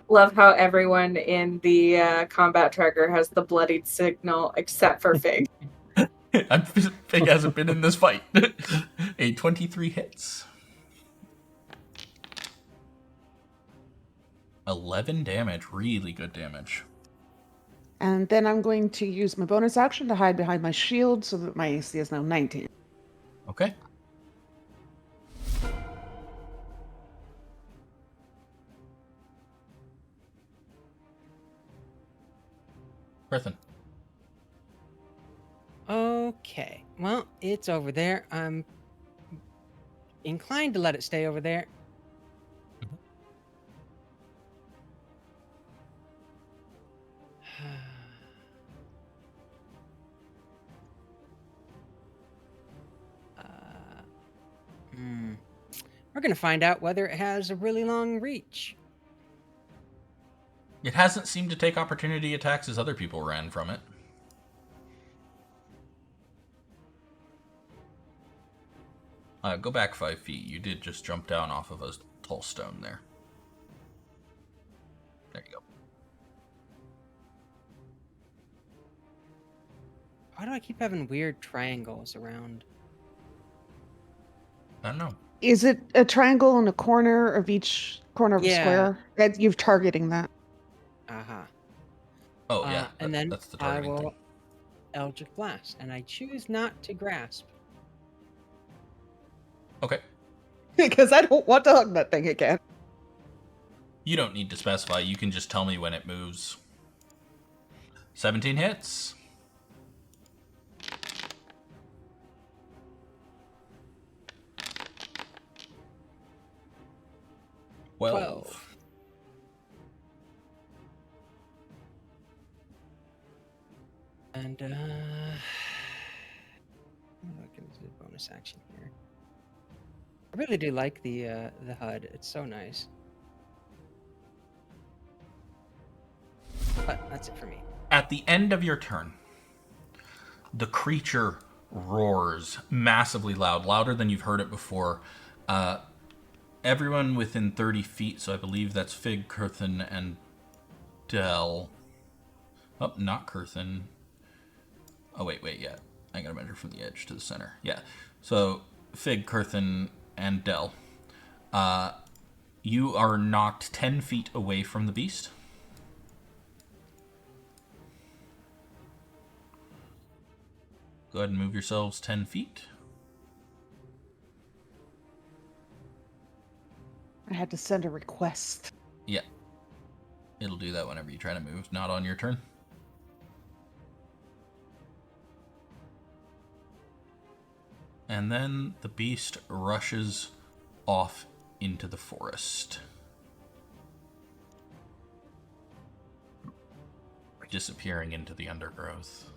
Love how everyone in the combat tracker has the bloodied signal except for Fig. Fig hasn't been in this fight. A 23 hits. 11 damage. Really good damage. And then I'm going to use my bonus action to hide behind my shield so that my AC is now 19. Okay. Berthan. Okay. Well, it's over there. I'm inclined to let it stay over there. We're going to find out whether it has a really long reach. It hasn't seemed to take opportunity attacks as other people ran from it. Go back 5 feet. You did just jump down off of a tall stone there. There you go. Why do I keep having weird triangles around? I don't know. Is it a triangle in a corner of each corner of a Yeah. square? You're targeting that. Uh-huh. Oh, yeah. And then that's the I targeting will thing. Eldritch Blast, and I choose not to grasp. Okay. Because I don't want to hug that thing again. You don't need to specify. You can just tell me when it moves. 17 hits. 12. And I can do a bonus action here. I really do like the HUD. It's so nice. But that's it for me. At the end of your turn, the creature roars massively loud, louder than you've heard it before, Everyone within 30 feet, so I believe that's Fig, Kurthin, and Del. Oh, not Kurthin. Oh, wait, yeah. I gotta measure from the edge to the center. Yeah. So, Fig, Kurthin, and Del. You are knocked 10 feet away from the beast. Go ahead and move yourselves 10 feet. I had to send a request. Yeah. It'll do that whenever you try to move, not on your turn. And then the beast rushes off into the forest, disappearing into the undergrowth.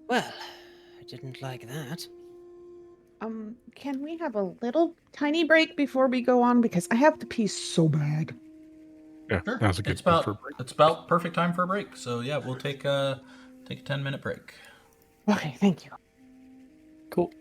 Well, I didn't like that. Can we have a little tiny break before we go on? Because I have to pee so bad. Yeah, Sure. now's a good It's time for a about break. it's about perfect time for a break. So yeah, we'll take a 10-minute break. Okay, thank you. Cool.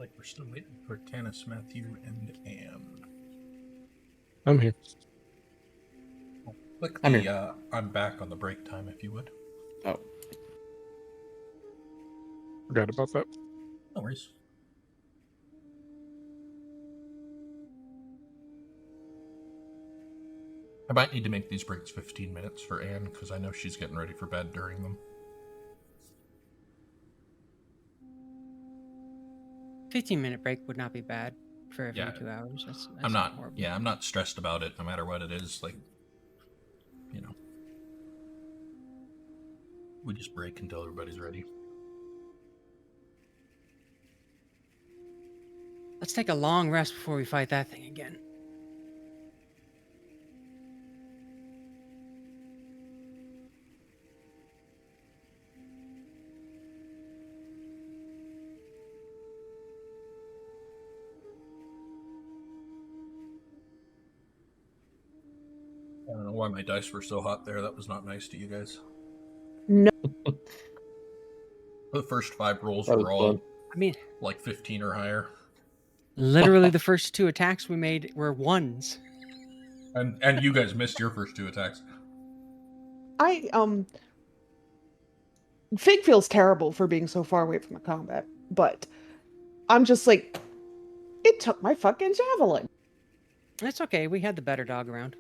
like we're still waiting for Tanis, Matthew, and Anne. I'm here. Click I'm the here. I'm back on the break time if you would. Oh, Forgot about that. No worries. I might need to make these breaks 15 minutes for Anne, because I know she's getting ready for bed during them. 15-minute break would not be bad for every Yeah. 2 hours. That's I'm not horrible. I'm not stressed about it, no matter what it is. Like, you know. We just break until everybody's ready. Let's take a long rest before we fight that thing again. I don't know why my dice were so hot there. That was not nice to you guys. No. The first 5 rolls that was were all fun. I mean, like 15 or higher. literally the first 2 attacks we made were 1s. And you guys missed your first 2 attacks. Fig feels terrible for being so far away from the combat, but I'm just like, it took my fucking javelin. That's okay. We had the better dog around.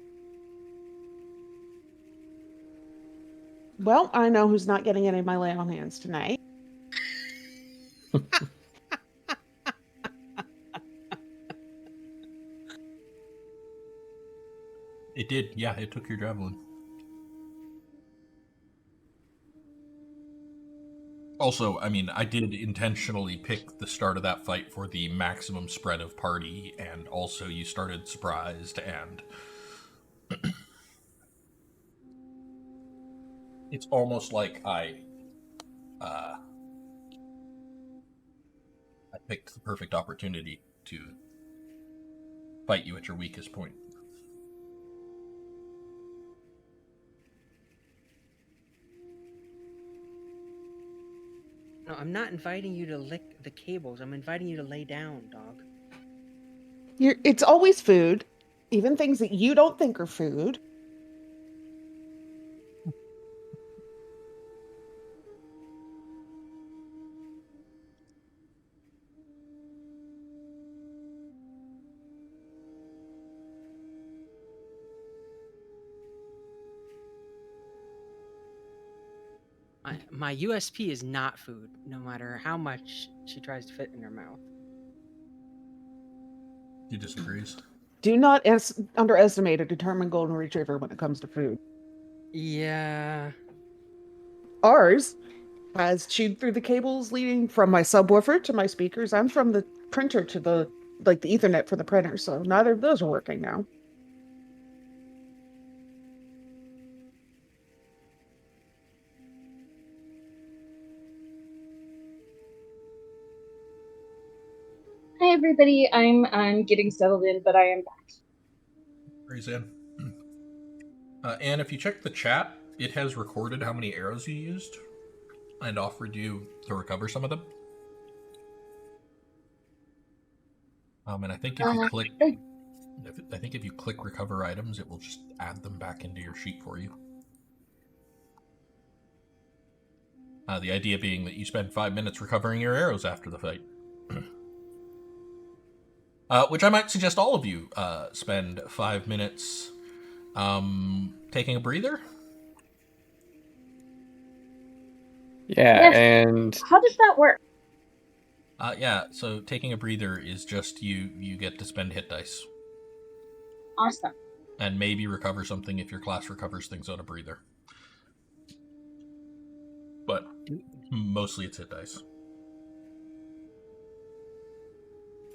Well, I know who's not getting any of my lay on hands tonight. It did, yeah, it took your javelin. Also, I mean, I did intentionally pick the start of that fight for the maximum spread of party, and also you started surprised, and it's almost like I picked the perfect opportunity to fight you at your weakest point. No, I'm not inviting you to lick the cables. I'm inviting you to lay down, dog. It's always food, even things that you don't think are food. My USP is not food, no matter how much she tries to fit in her mouth. He disagrees. Do not underestimate a determined golden retriever when it comes to food. Yeah. Ours has chewed through the cables leading from my subwoofer to my speakers and from the printer to the Ethernet for the printer, so neither of those are working now. Hi everybody, I'm getting settled in, but I am back. Raise in. And if you check the chat, it has recorded how many arrows you used and offered you to recover some of them. And I think if you click, if you click recover items, it will just add them back into your sheet for you. The idea being that you spend 5 minutes recovering your arrows after the fight. Which I might suggest all of you spend 5 minutes taking a breather. Yeah, Yes. and How does that work? Yeah, so taking a breather is just you get to spend hit dice. Awesome. And maybe recover something if your class recovers things on a breather. But mostly it's hit dice.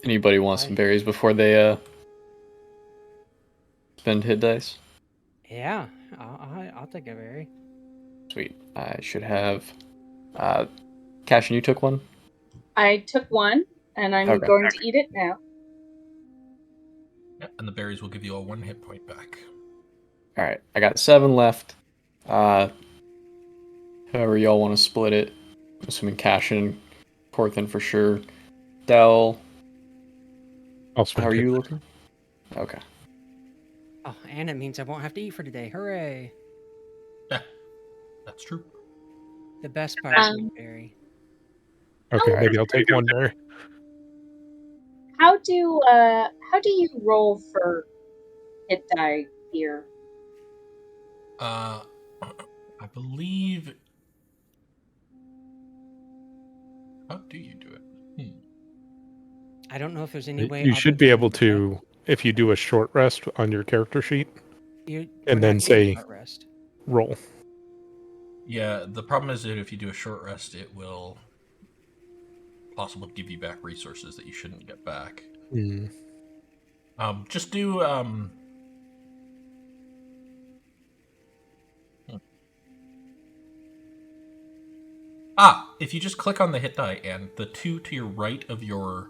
anybody wants some berries before they spend hit dice? Yeah, I'll take a berry. Sweet. I should have. Cassian, you took one? I took one, and I'm Okay. going to eat it now. Yeah, and the berries will give you a 1 hit point back. Alright, I got 7 left. However y'all want to split it. I'm assuming Cassian, Corthyndahast for sure. Del, I'll spend how are hit you die. looking? Okay. Oh, and it means I won't have to eat for today. Hooray! Yeah, that's true. The best part of Um, Berry. Okay, How- maybe I'll take one berry. how do you roll for hit die here? I believe. How do you do it? I don't know if there's any way. You other should be than able to, if you do a short rest on your character sheet, we're and not then getting say a short rest. roll. Yeah, the problem is that if you do a short rest, it will possibly give you back resources that you shouldn't get back. Hmm. Just do if you just click on the hit die and the 2 to your right of your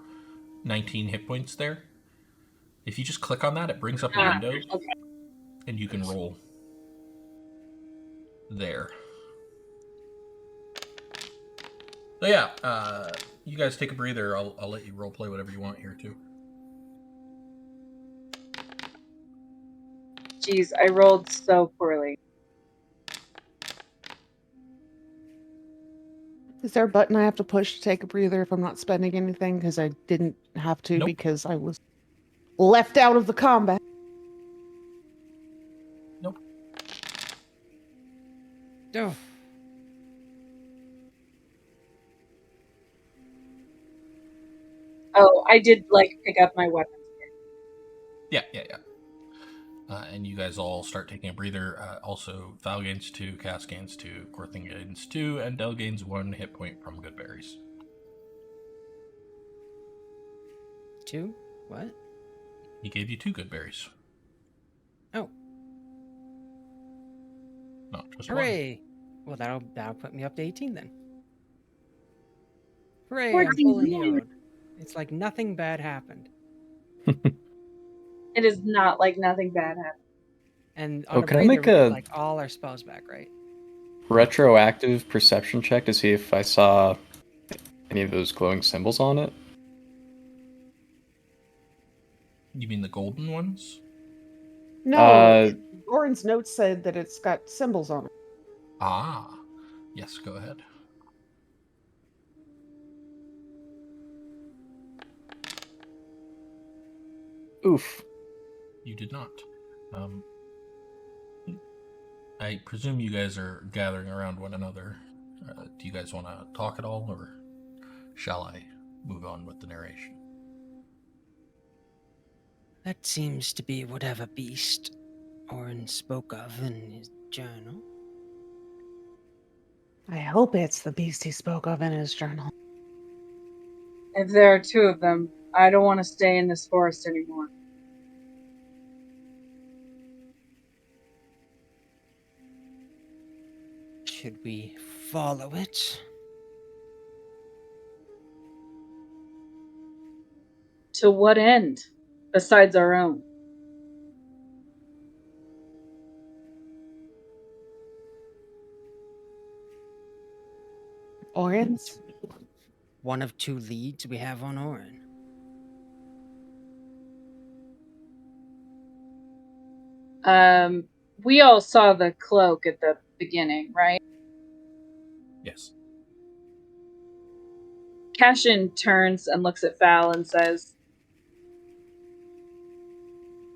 19 hit points there, if you just click on that, it brings up a window, Okay. and you can roll there. So yeah, you guys take a breather. I'll let you roleplay whatever you want here too. Jeez, I rolled so poorly. Is there a button I have to push to take a breather if I'm not spending anything? Because I didn't have to Nope. because I was left out of the combat. Nope. Oh, Oh, I did pick up my weapons. Yeah. And you guys all start taking a breather. Also, Val gains 2, Cass gains 2, Corthyndahast gains 2, and Del gains 1 hit point from good berries. 2? What? He gave you 2 good berries. Oh, Not just hooray! Well, that'll put me up to 18 then. Hooray! 14, I'm fully yay. healed. It's like nothing bad happened. It is not like nothing bad happened. And Oh, on a can I breather, make we get a- like all our spells back, right? Retroactive perception check to see if I saw any of those glowing symbols on it. You mean the golden ones? No, Orin's notes said that it's got symbols on it. Ah. Yes, go ahead. Oof. You did not. I presume you guys are gathering around one another. Do you guys want to talk at all, or shall I move on with the narration? That seems to be whatever beast Orin spoke of in his journal. I hope it's the beast he spoke of in his journal. If there are 2 of them, I don't want to stay in this forest anymore. Should we follow it? To what end? Besides our own. Orin's? One of 2 leads we have on Orin. We all saw the cloak at the beginning, right? Yes. Cassian turns and looks at Val and says,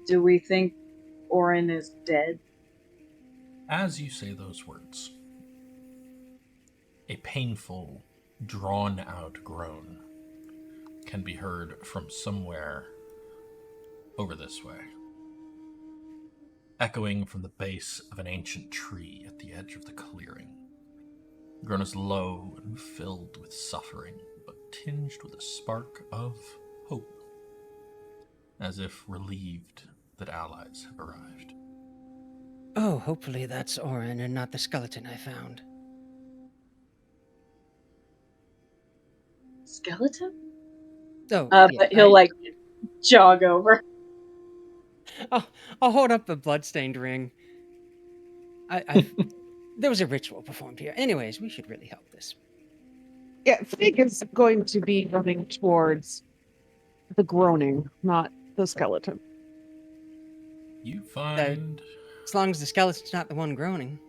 "Do we think Orin is dead?" As you say those words, a painful, drawn-out groan can be heard from somewhere over this way, echoing from the base of an ancient tree at the edge of the clearing. The groan is low and filled with suffering, but tinged with a spark of hope, as if relieved that allies have arrived. Oh, hopefully that's Orin and not the skeleton I found. Skeleton? Oh, yeah, But he'll jog over. I'll hold up the bloodstained ring. There was a ritual performed here. Anyways, we should really help this. Yeah, Fig is going to be running towards the groaning, not the skeleton. You find As long as the skeleton's not the one groaning.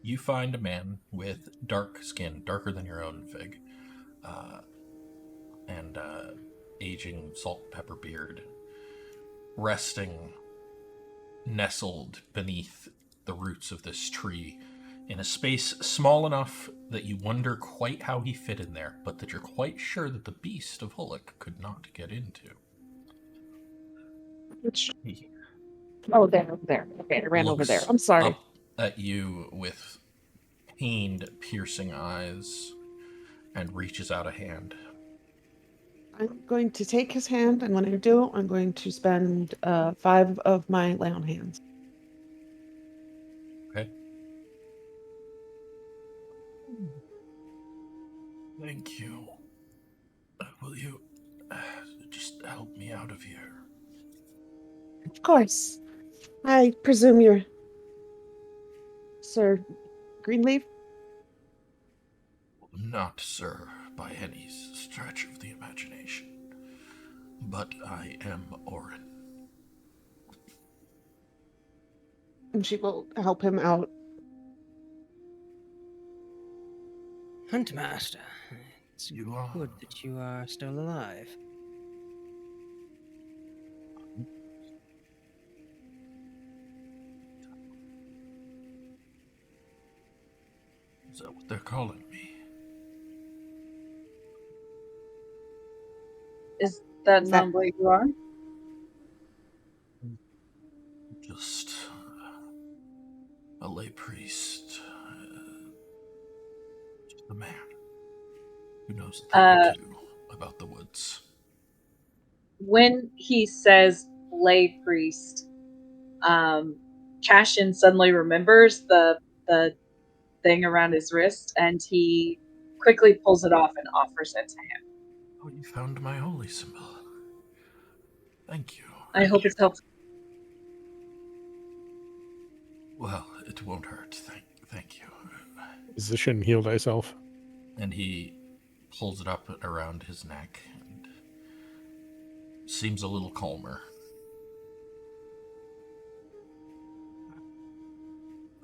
a man with dark skin, darker than your own, Fig, and aging salt and pepper beard, resting, nestled beneath the roots of this tree, in a space small enough that you wonder quite how he fit in there, but that you're quite sure that the beast of Hullack could not get into. Which, He oh, there. Okay, I ran over there. looks I'm sorry. up at you with pained, piercing eyes and reaches out a hand. I'm going to take his hand, and when I do, I'm going to spend 5 of my lay on hands. Okay. Thank you. Will you just help me out of here? Of course. I presume you're Sir Greenleaf? Not, sir, by any stretch of the imagination. But I am Orin. And she will help him out. Huntmaster, it's You are. good that you are still alive. Is that what they're calling me? Is that Is that- not what you are? Just a lay priest. Just a man who knows a thing or two about the woods. When he says lay priest, Cassian suddenly remembers the thing around his wrist, and he quickly pulls it off and offers it to him. Oh, you found my holy symbol. Thank you. I hope it's helpful. Well, it won't hurt. Thank you. Position, heal thyself. And he pulls it up around his neck and seems a little calmer.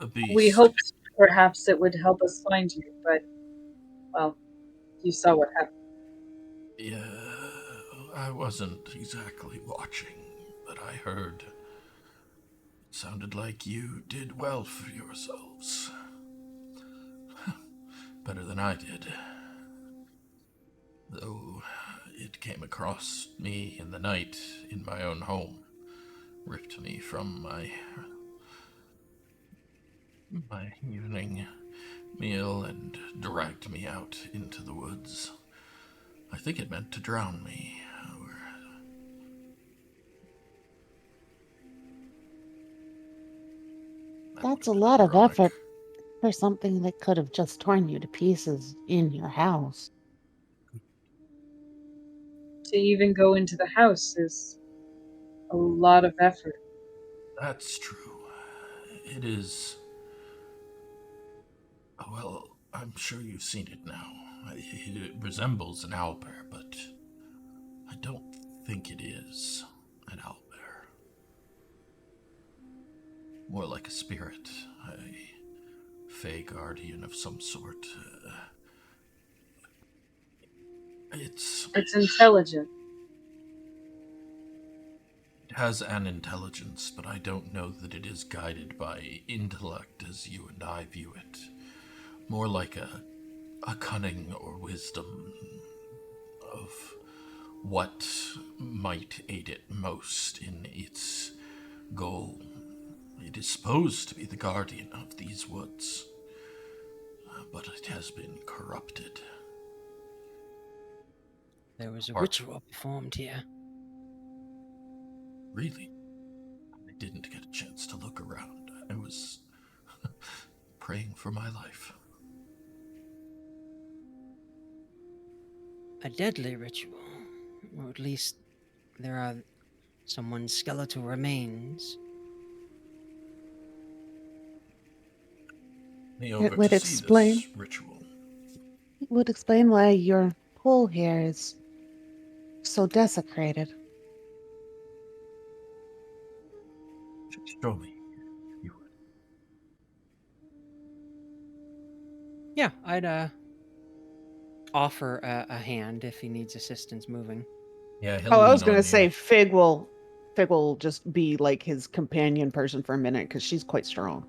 The beast. We hoped perhaps it would help us find you, but, well, you saw what happened. Yeah, I wasn't exactly watching, but I heard. It sounded like you did well for yourselves. Better than I did. Though it came across me in the night in my own home, ripped me from my evening meal and dragged me out into the woods. I think it meant to drown me. That's a lot of effort for something that could have just torn you to pieces in your house. To even go into the house is a lot of effort. That's true. It is. Well, I'm sure you've seen it now. It resembles an owlbear, but I don't think it is an owlbear. More like a spirit, a fey guardian of some sort. It's intelligent. It has an intelligence, but I don't know that it is guided by intellect as you and I view it. More like a cunning or wisdom of what might aid it most in its goal. It is supposed to be the guardian of these woods, but it has been corrupted. There was a ritual performed here. Really? I didn't get a chance to look around. I was praying for my life. A deadly ritual. Or at least there are someone's skeletal remains. Me It over would to explain. see this ritual. would explain why your pool here is so desecrated. Surely you would. Yeah, I'd offer a hand if he needs assistance moving. Yeah, he'll Oh, I lean was on gonna you. say Fig will just be like his companion person for a minute because she's quite strong.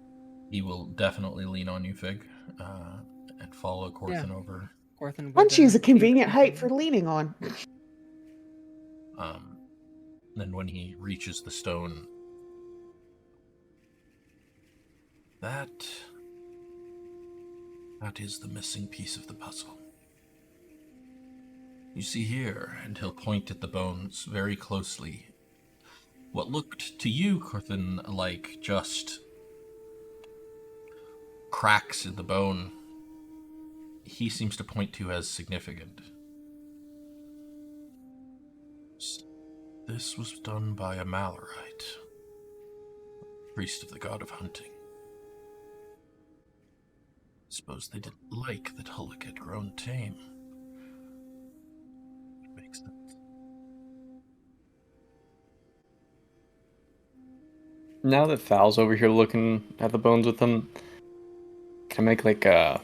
He will definitely lean on you, Fig, and follow Yeah. Corthin over. Corthin And would. she's a be convenient height companion. for leaning on. Then when he reaches the stone, that is the missing piece of the puzzle. You see here, and he'll point at the bones very closely. What looked to you, Corthin, like just cracks in the bone, he seems to point to as significant. This was done by a Malorite, priest of the god of hunting. Suppose they didn't like that Hullack had grown tame. It makes sense. Now that Fal's over here looking at the bones with them, can I make like a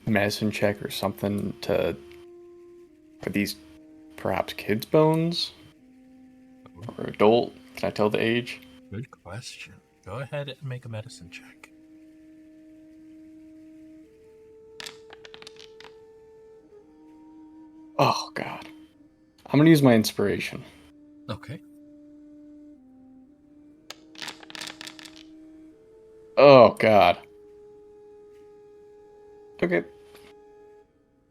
medicine check or something to... Are these perhaps kids' bones? Or adult? Can I tell the age? Good question. Go ahead and make a medicine check. Oh, God. I'm gonna use my inspiration. Okay. Oh, God. Okay.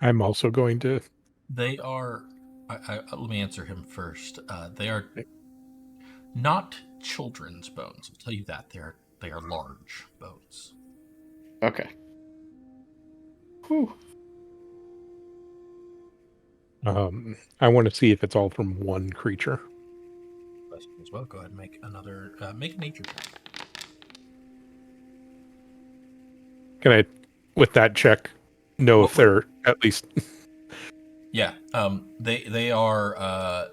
I'm also going to. They are. Let me answer him first. They are not children's bones. I'll tell you that. They are large bones. Okay. Whew. I want to see if it's all from one creature. Question as well. Go ahead and make another. Make a nature check. Can I, with that check, know if they're at least? Yeah. They are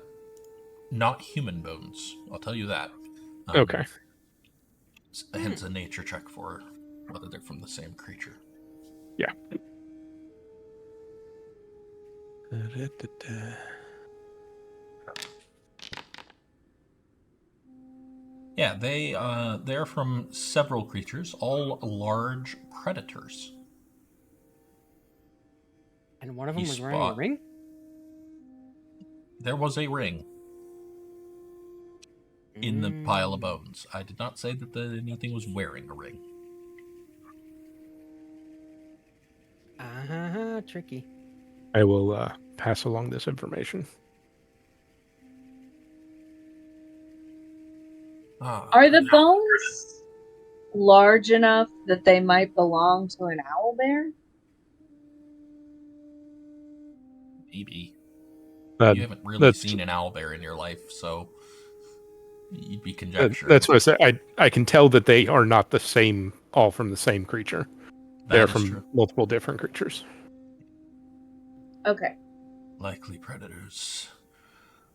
not human bones. I'll tell you that. Okay. Hence a nature check for whether they're from the same creature. Yeah. Yeah, they're from several creatures, all large predators. And one of You them was wearing a spot- ring? There was a ring in the pile of bones. I did not say that anything was wearing a ring. Tricky. I will pass along this information. Are the bones large enough that they might belong to an owlbear? Maybe. Uh, You haven't really that's seen an owlbear in your life, so you'd be conjecturing. that's what I said. I can tell that they are not the same, all from the same creature. They're That is from true. multiple different creatures. Okay. Likely predators.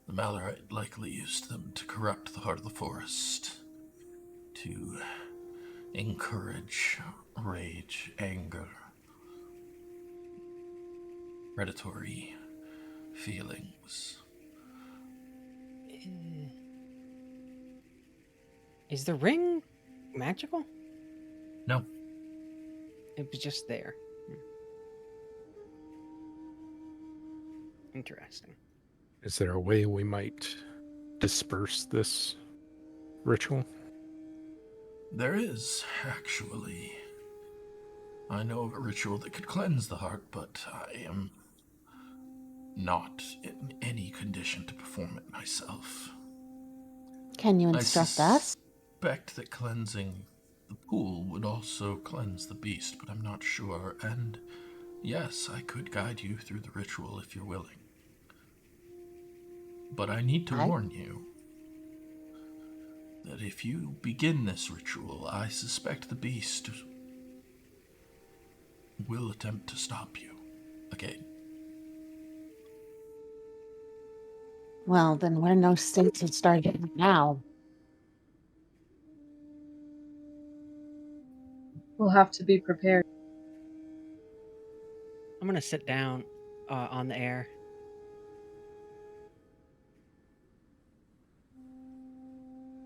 The Malorite likely used them to corrupt the heart of the forest, to encourage rage, anger, predatory feelings. Is the ring magical? No. It was just there. Interesting. Is there a way we might disperse this ritual? There is, actually. I know of a ritual that could cleanse the heart, but I am not in any condition to perform it myself. Can you I instruct us? suspect that cleansing the pool would also cleanse the beast, but I'm not sure. And yes, I could guide you through the ritual if you're willing. But I need to warn you that if you begin this ritual, I suspect the beast will attempt to stop you again. Well, then we're no state to start it now. We'll have to be prepared. I'm gonna sit down on the air.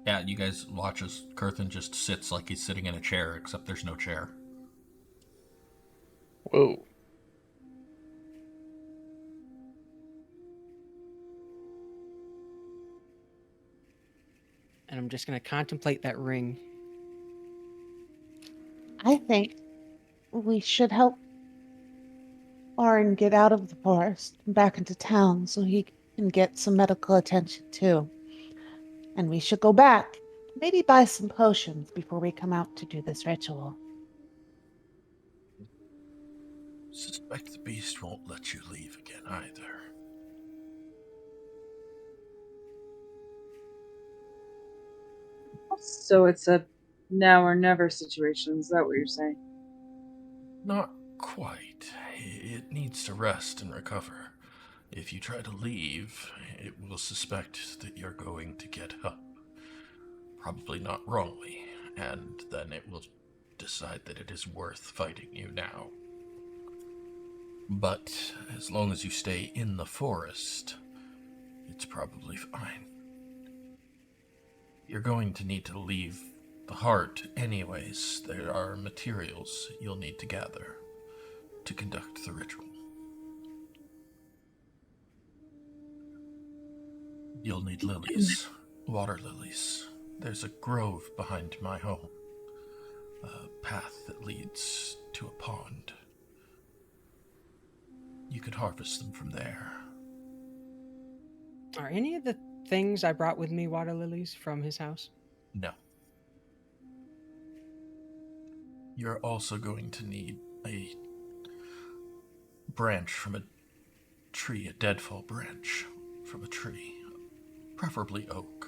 Yeah, you guys watch as Corthynd just sits like he's sitting in a chair, except there's no chair. Whoa. And I'm just gonna contemplate that ring. I think we should help Orin get out of the forest and back into town so he can get some medical attention too. And we should go back, maybe buy some potions before we come out to do this ritual. Suspect the beast won't let you leave again either. So it's a now or never situation. Is that what you're saying? Not quite. It needs to rest and recover. If you try to leave, it will suspect that you're going to get up. Probably not wrongly, and then it will decide that it is worth fighting you now. But as long as you stay in the forest, it's probably fine. You're going to need to leave the heart anyways. There are materials you'll need to gather to conduct the ritual. You'll need lilies, water lilies. There's a grove behind my home, a path that leads to a pond. You could harvest them from there. Are any of the things I brought with me water lilies from his house? No. You're also going to need a branch from a tree, a deadfall branch from a tree, preferably oak.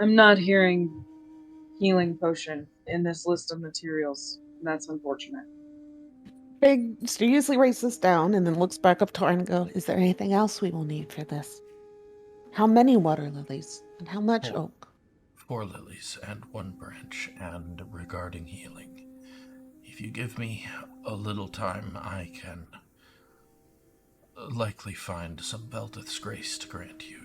I'm not hearing healing potion in this list of materials. That's unfortunate. Big studiously writes this down and then looks back up to Orin and goes, is there anything else we will need for this? How many water lilies? And how much 4. oak? 4 lilies and 1 branch. And regarding healing, if you give me a little time, I can likely find some Veldith's grace to grant you.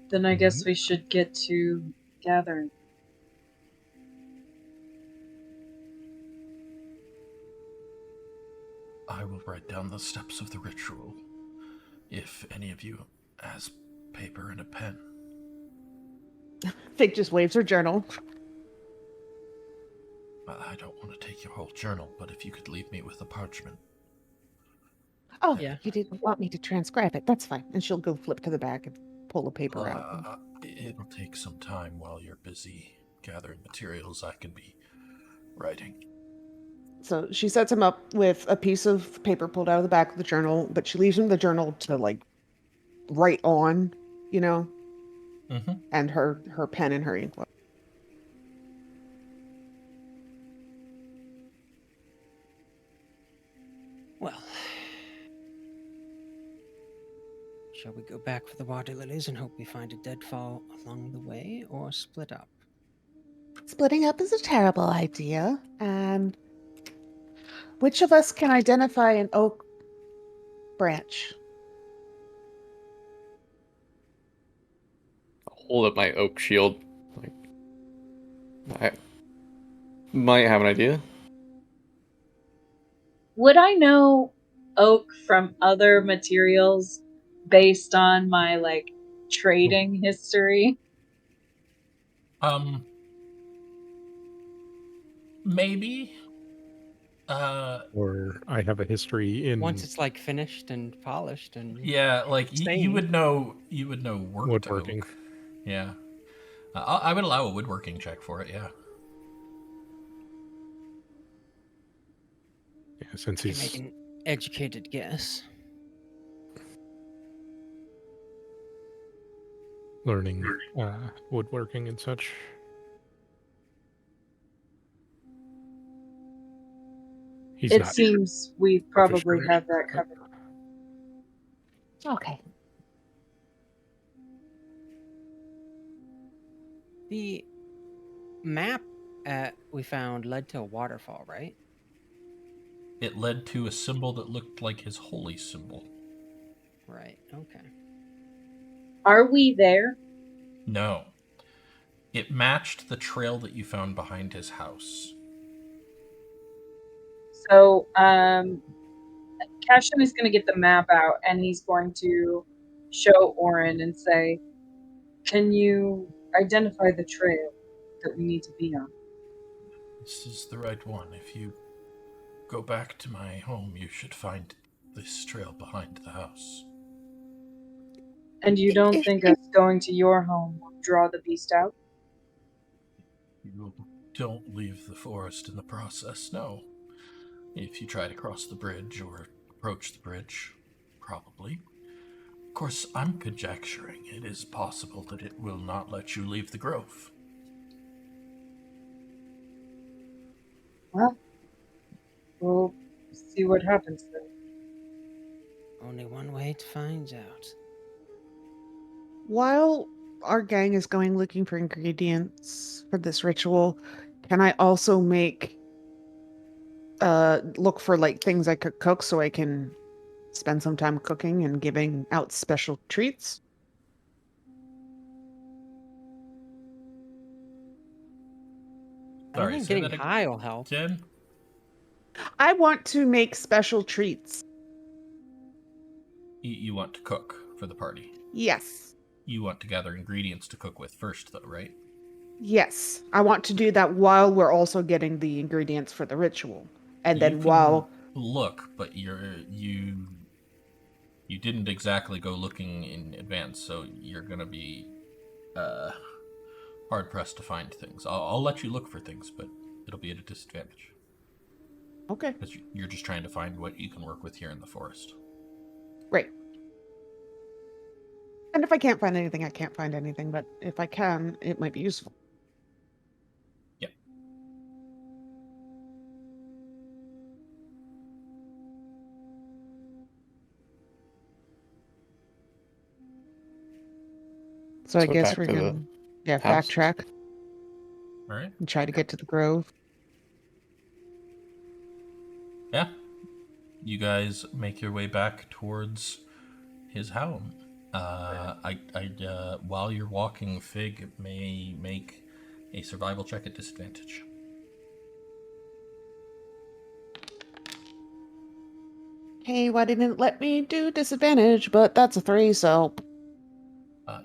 Then I guess we should get to gathering. I will write down the steps of the ritual, if any of you has paper and a pen. Fig just waves her journal. I don't want to take your whole journal, but if you could leave me with a parchment. Oh, Yeah. you didn't want me to transcribe it. That's fine. And she'll go flip to the back and pull a paper out. It'll take some time while you're busy gathering materials. I can be writing. So she sets him up with a piece of paper pulled out of the back of the journal, but she leaves him the journal to like write on, you know, and her pen and her ink. Well, shall we go back for the water lilies and hope we find a deadfall along the way, or split up? Splitting up is a terrible idea. And which of us can identify an oak branch? Hold up my oak shield. Like, I might have an idea. Would I know oak from other materials based on my trading history? Maybe. or I have a history in Once it's like finished and polished and Yeah, like you stained. would know. You would know worked woodworking. oak. Yeah, I would allow a woodworking check for it. Yeah. Yeah, since can make he's an educated guess. learning woodworking and such. He's It not seems we proficient probably in it, have that but- covered. Okay. The map we found led to a waterfall, right? It led to a symbol that looked like his holy symbol. Right. Okay. Are we there? No. It matched the trail that you found behind his house. So, Cassian is going to get the map out and he's going to show Orin and say, "Can you identify the trail that we need to be on?" This is the right one. If you go back to my home, you should find this trail behind the house. And you don't If think you- us going to your home will draw the beast out? You don't leave the forest in the process, no. If you try to cross the bridge or approach the bridge, probably. Of course, I'm conjecturing it is possible that it will not let you leave the grove. Well, we'll see what happens then. Only one way to find out. While our gang is going looking for ingredients for this ritual, can I also look for like things I could cook so I can spend some time cooking and giving out special treats? I don't Sorry, think say getting that high will help. again? I want to make special treats. You want to cook for the party. Yes. You want to gather ingredients to cook with first, though, right? Yes. I want to do that while we're also getting the ingredients for the ritual. And You then can while look, but you didn't exactly go looking in advance, so you're gonna be hard pressed to find things. I'll let you look for things, but it'll be at a disadvantage Okay. because you're just trying to find what you can work with here in the forest. Great. And if I can't find anything, I can't find anything, but if I can, it might be useful. Yep. So I So guess back we're to the gonna house. backtrack All right. and try to get to the grove. Yeah. You guys make your way back towards his home. While you're walking, Fig may make a survival check at disadvantage. Hey, why didn't it let me do disadvantage? But that's a 3, so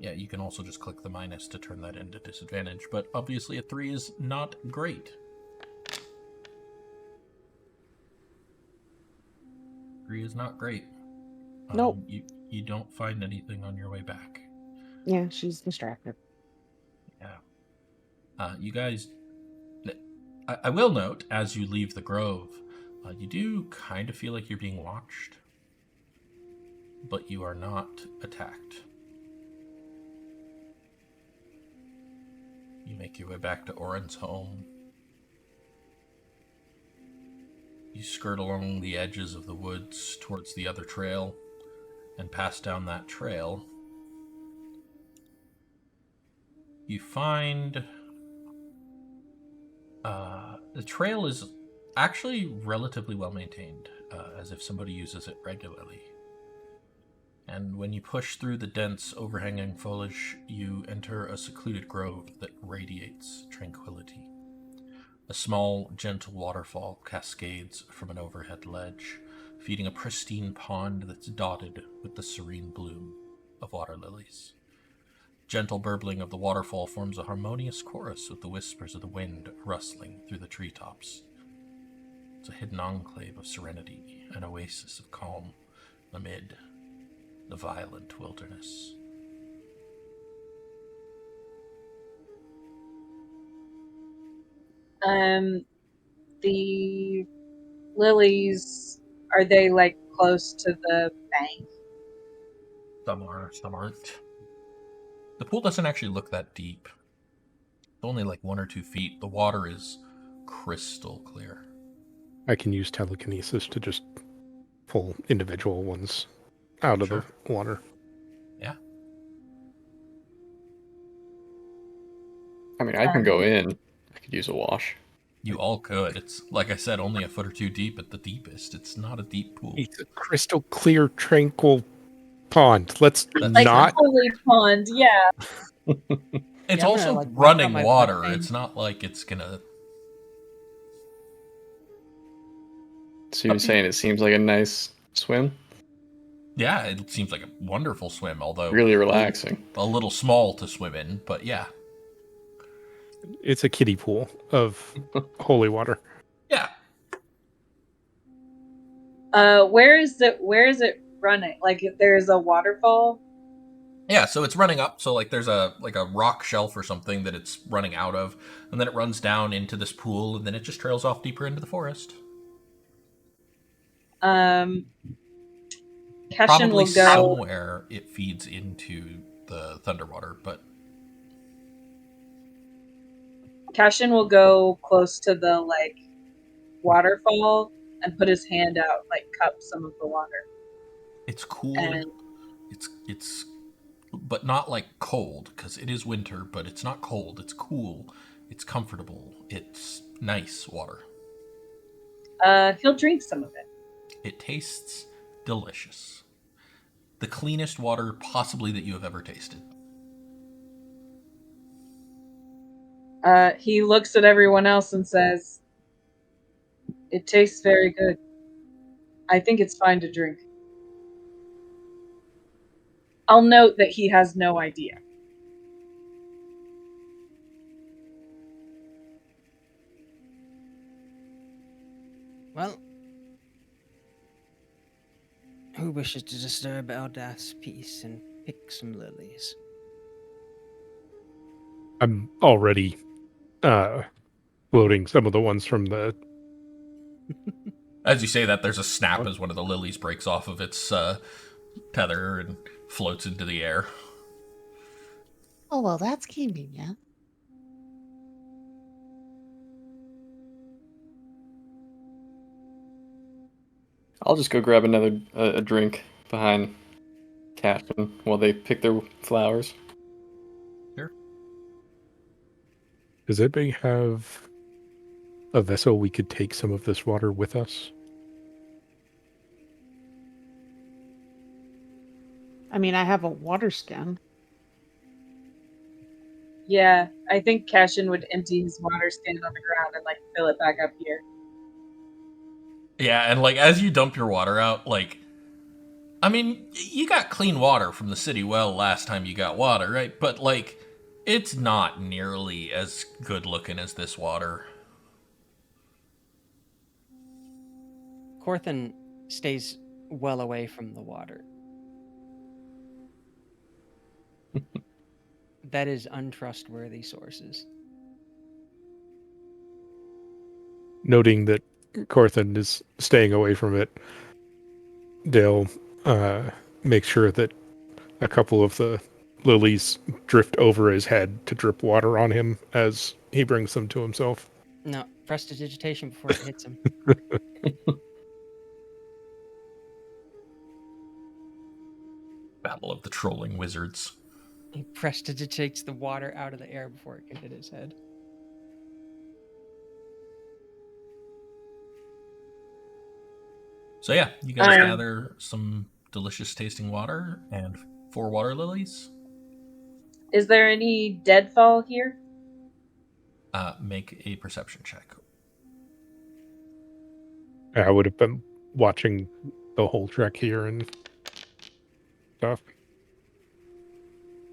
Yeah, you can also just click the minus to turn that into disadvantage, but obviously a 3 is not great. 3 is not great. Nope. You don't find anything on your way back. Yeah, she's distracted. Yeah. You guys, I will note, as you leave the grove, you do kind of feel like you're being watched, but you are not attacked. You make your way back to Orin's home. You skirt along the edges of the woods towards the other trail and pass down that trail. You find the trail is actually relatively well maintained, as if somebody uses it regularly. And when you push through the dense, overhanging foliage, you enter a secluded grove that radiates tranquility. A small, gentle waterfall cascades from an overhead ledge, feeding a pristine pond that's dotted with the serene bloom of water lilies. Gentle burbling of the waterfall forms a harmonious chorus with the whispers of the wind rustling through the treetops. It's a hidden enclave of serenity, an oasis of calm amid the violent wilderness. The lilies, are they like close to the bank? Some are, some aren't. The pool doesn't actually look that deep. It's only like 1 or 2 feet. The water is crystal clear. I can use telekinesis to just pull individual ones out of Sure. the water. Yeah. I mean, I can go in. I could use a wash. You all could. It's, like I said, only 1 foot or 2 deep at the deepest. It's not a deep pool. It's a crystal clear, tranquil pond. Let's That's Like not. holy pond, yeah. It's Yeah, I'm gonna, also like, whip out running my water. flame. It's not like it's gonna... So you're saying it seems like a nice swim? Yeah, it seems like a wonderful swim, although Really relaxing. a little small to swim in, but yeah. It's a kiddie pool of holy water. Yeah. Where is it running? Like there's a waterfall? Yeah, so it's running up, so like there's a rock shelf or something that it's running out of, and then it runs down into this pool, and then it just trails off deeper into the forest. Cassian Probably will go. somewhere it feeds into the Thunderwater, but Cassian will go close to the like waterfall and put his hand out, like cup some of the water. it's cool. And It's but not like cold, because it is winter, but it's not cold. It's cool. It's comfortable. It's nice water. he'll drink some of it. It tastes delicious. The cleanest water possibly that you have ever tasted. He looks at everyone else and says, "It tastes very good. I think it's fine to drink." I'll note that he has no idea. Well, who wishes to disturb Eldath's peace and pick some lilies? I'm already loading some of the ones from the. As you say that, there's a snap as one of the lilies breaks off of its tether and floats into the air. Oh, well, that's convenient. I'll just go grab another a drink behind Cassian while they pick their flowers. Sure. Does anybody have a vessel we could take some of this water with us? I mean, I have a water skin. Yeah, I think Cassian would empty his water skin on the ground and like fill it back up here. Yeah, and like as you dump your water out, like, I mean, you got clean water from the city well last time you got water, right? But like, it's not nearly as good looking as this water. Corthin stays well away from the water. That is untrustworthy sources. Noting that Corthin is staying away from it, Dale makes sure that a couple of the lilies drift over his head to drip water on him as he brings them to himself. No, prestidigitation before it hits him. Battle of the trolling wizards. He prestidigitates the water out of the air before it can hit his head. So yeah, you guys gather some delicious tasting water and 4 water lilies. Is there any deadfall here? Make a perception check. I would have been watching the whole trek here and stuff.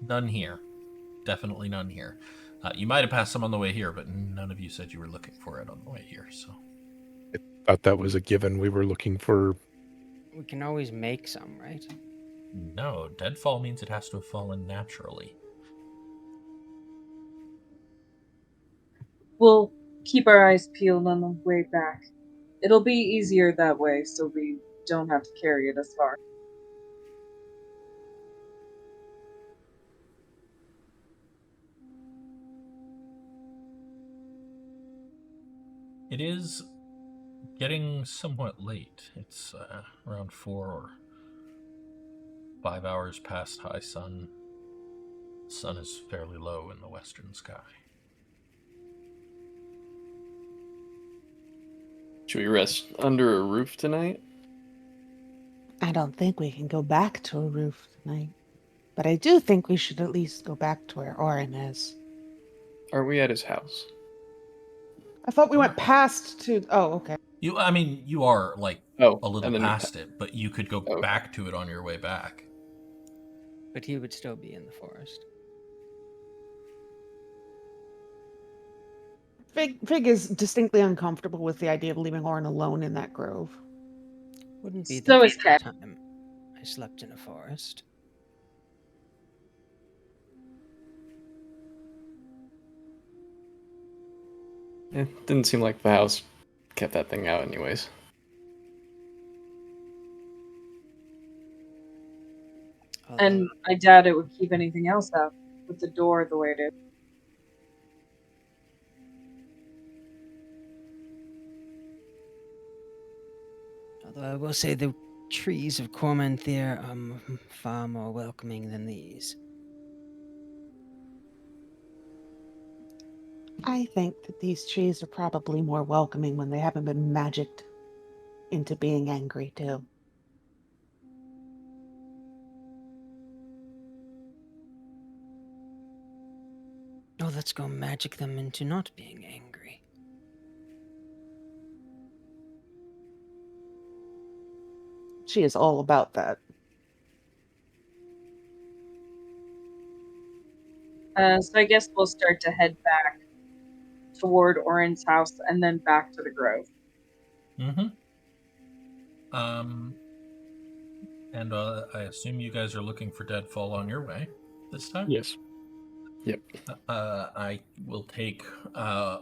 None here. Definitely none here. You might have passed some on the way here, but none of you said you were looking for it on the way here, so... thought that was a given. We were looking for. We can always make some, right? No, deadfall means it has to have fallen naturally. We'll keep our eyes peeled on the way back. It'll be easier that way, so we don't have to carry it as far. It is getting somewhat late. It's around 4 or 5 hours past high sun. The sun is fairly low in the western sky. Should we rest under a roof tonight? I don't think we can go back to a roof tonight. But I do think we should at least go back to where Orin is. Are we at his house? I thought we went past to... Oh, okay. You are like Oh, a little and then past it, but you could go Oh, okay. back to it on your way back. But he would still be in the forest. Fig is distinctly uncomfortable with the idea of leaving Orin alone in that grove. Wouldn't be So the is first Cat. time I slept in a forest. It didn't seem like the house kept that thing out anyways. And I doubt it would keep anything else out with the door the way it is. Although I will say the trees of Cormyr are far more welcoming than these. I think that these trees are probably more welcoming when they haven't been magicked into being angry, too. Oh, let's go magic them into not being angry. She is all about that. So I guess we'll start to head back toward Orin's house and then back to the grove. Mm-hmm. And I assume you guys are looking for deadfall on your way this time? Yes. Yep. I will take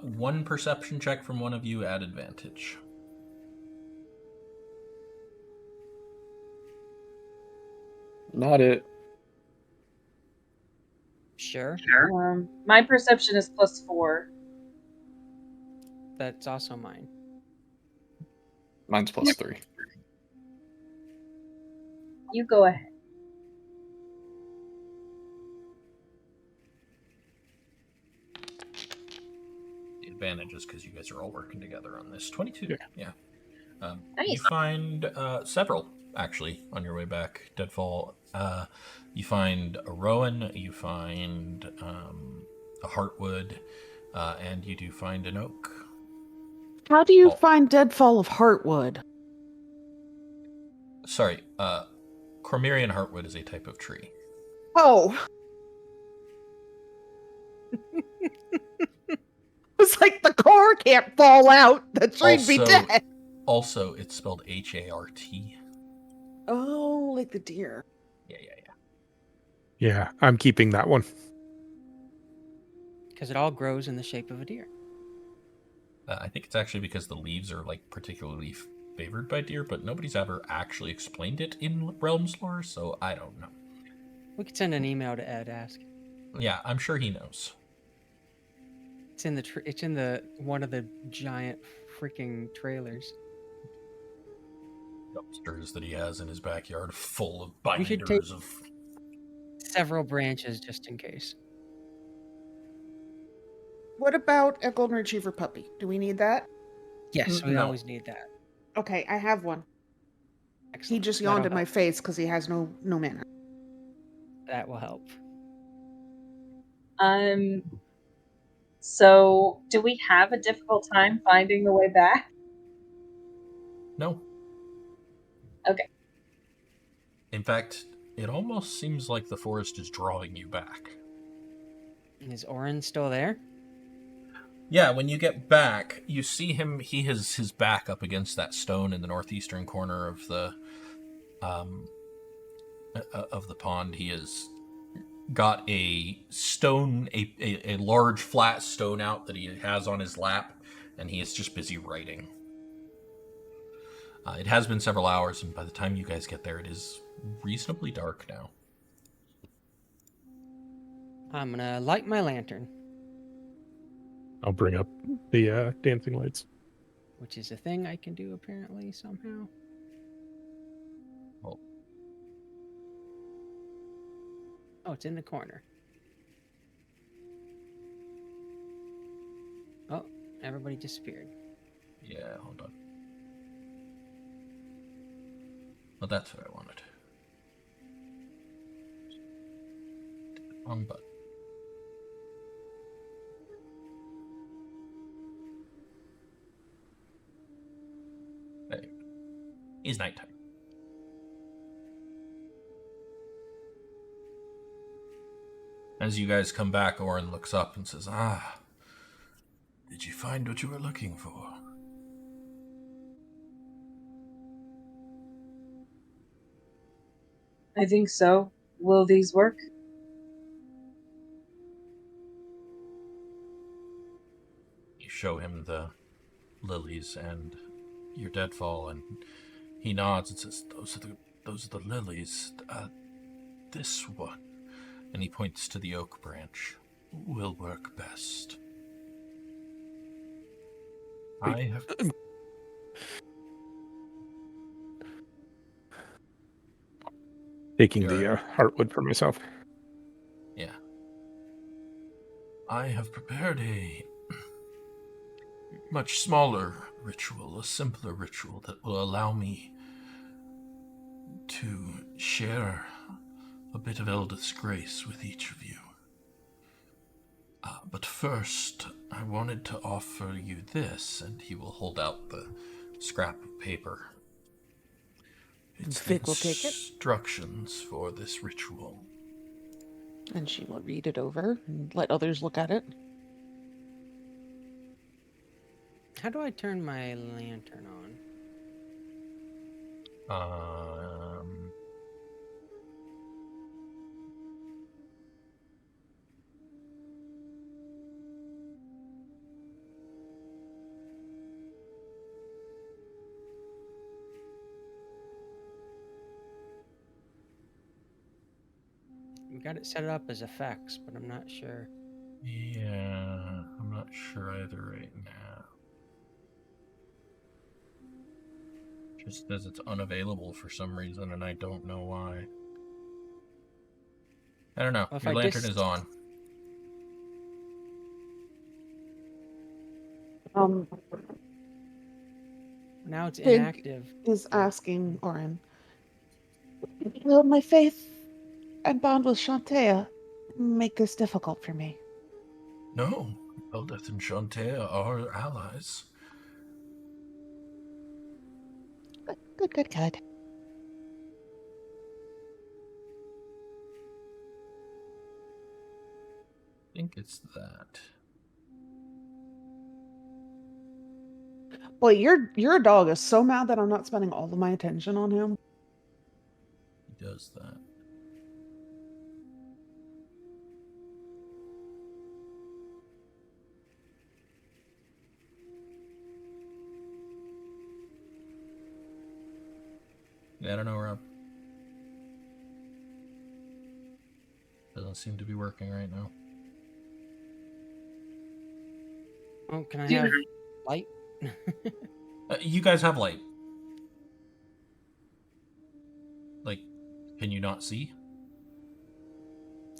one perception check from one of you at advantage. Not it. Sure. My perception is +4. That's also mine. Mine's +3. You go ahead. The advantage is because you guys are all working together on this. 22. Yeah. You Nice. find several, actually, on your way back. Deadfall. You find a rowan, you find a heartwood, and you do find an oak. How do you find Deadfall of Heartwood? Sorry, Cormyrian heartwood is a type of tree. Oh. It's like the core can't fall out. The tree'd be dead. Also, it's spelled H-A-R-T. Oh, like the deer. Yeah. Yeah, I'm keeping that one. Because it all grows in the shape of a deer. I think it's actually because the leaves are like particularly favored by deer, but nobody's ever actually explained it in Realms lore, so I don't know. We could send an email to Ed, ask. Yeah, I'm sure he knows. It's in the it's in the one of the giant freaking trailers. Dumpsters that he has in his backyard full of We should binders take- of... Several branches just in case. What about a golden retriever puppy? Do we need that? Yes, we No. always need that. Okay, I have one. Excellent. He just yawned That'll in my help. face because he has no mana. That will help. So do we have a difficult time finding the way back? No. Okay. In fact, it almost seems like the forest is drawing you back. Is Orin still there? Yeah, when you get back, you see him. He has his back up against that stone in the northeastern corner of the pond. He has got a stone, a large flat stone out that he has on his lap, and he is just busy writing. It has been several hours, and by the time you guys get there, it is reasonably dark now. I'm gonna light my lantern, I'll bring up the dancing lights. which is a thing I can do apparently somehow. Well, Oh, it's in the corner. Oh, everybody disappeared. yeah, hold on. Well, that's what I wanted. Wrong button. There. It's nighttime. As you guys come back, Orin looks up and says, did you find what you were looking for? I think so. Will these work? You show him the lilies and your deadfall, and he nods and says, those are the lilies. This one, and he points to the oak branch, will work best. I have... Taking You're the heartwood for myself. Yeah. I have prepared a much smaller ritual, a simpler ritual that will allow me to share a bit of Eldest Grace with each of you. But first, I wanted to offer you this, and he will hold out the scrap of paper. It's the Fig will take it. instructions for this ritual. And she will read it over and let others look at it. How do I turn my lantern on? We got it set up as effects, but I'm not sure. Yeah, I'm not sure either right now. Just says it's unavailable for some reason, and I don't know why. I don't know. Well, if Your I lantern just- is on. Now it's Fig inactive. is asking Orin, will my faith and bond with Shantea make this difficult for me? No, Eldeth and Shantea are allies. Good. I think it's that. Boy, your dog is so mad that I'm not spending all of my attention on him. He does that. Yeah, I don't know, Rob. Doesn't seem to be working right now. Oh, can I have light? You guys have light. Like, can you not see?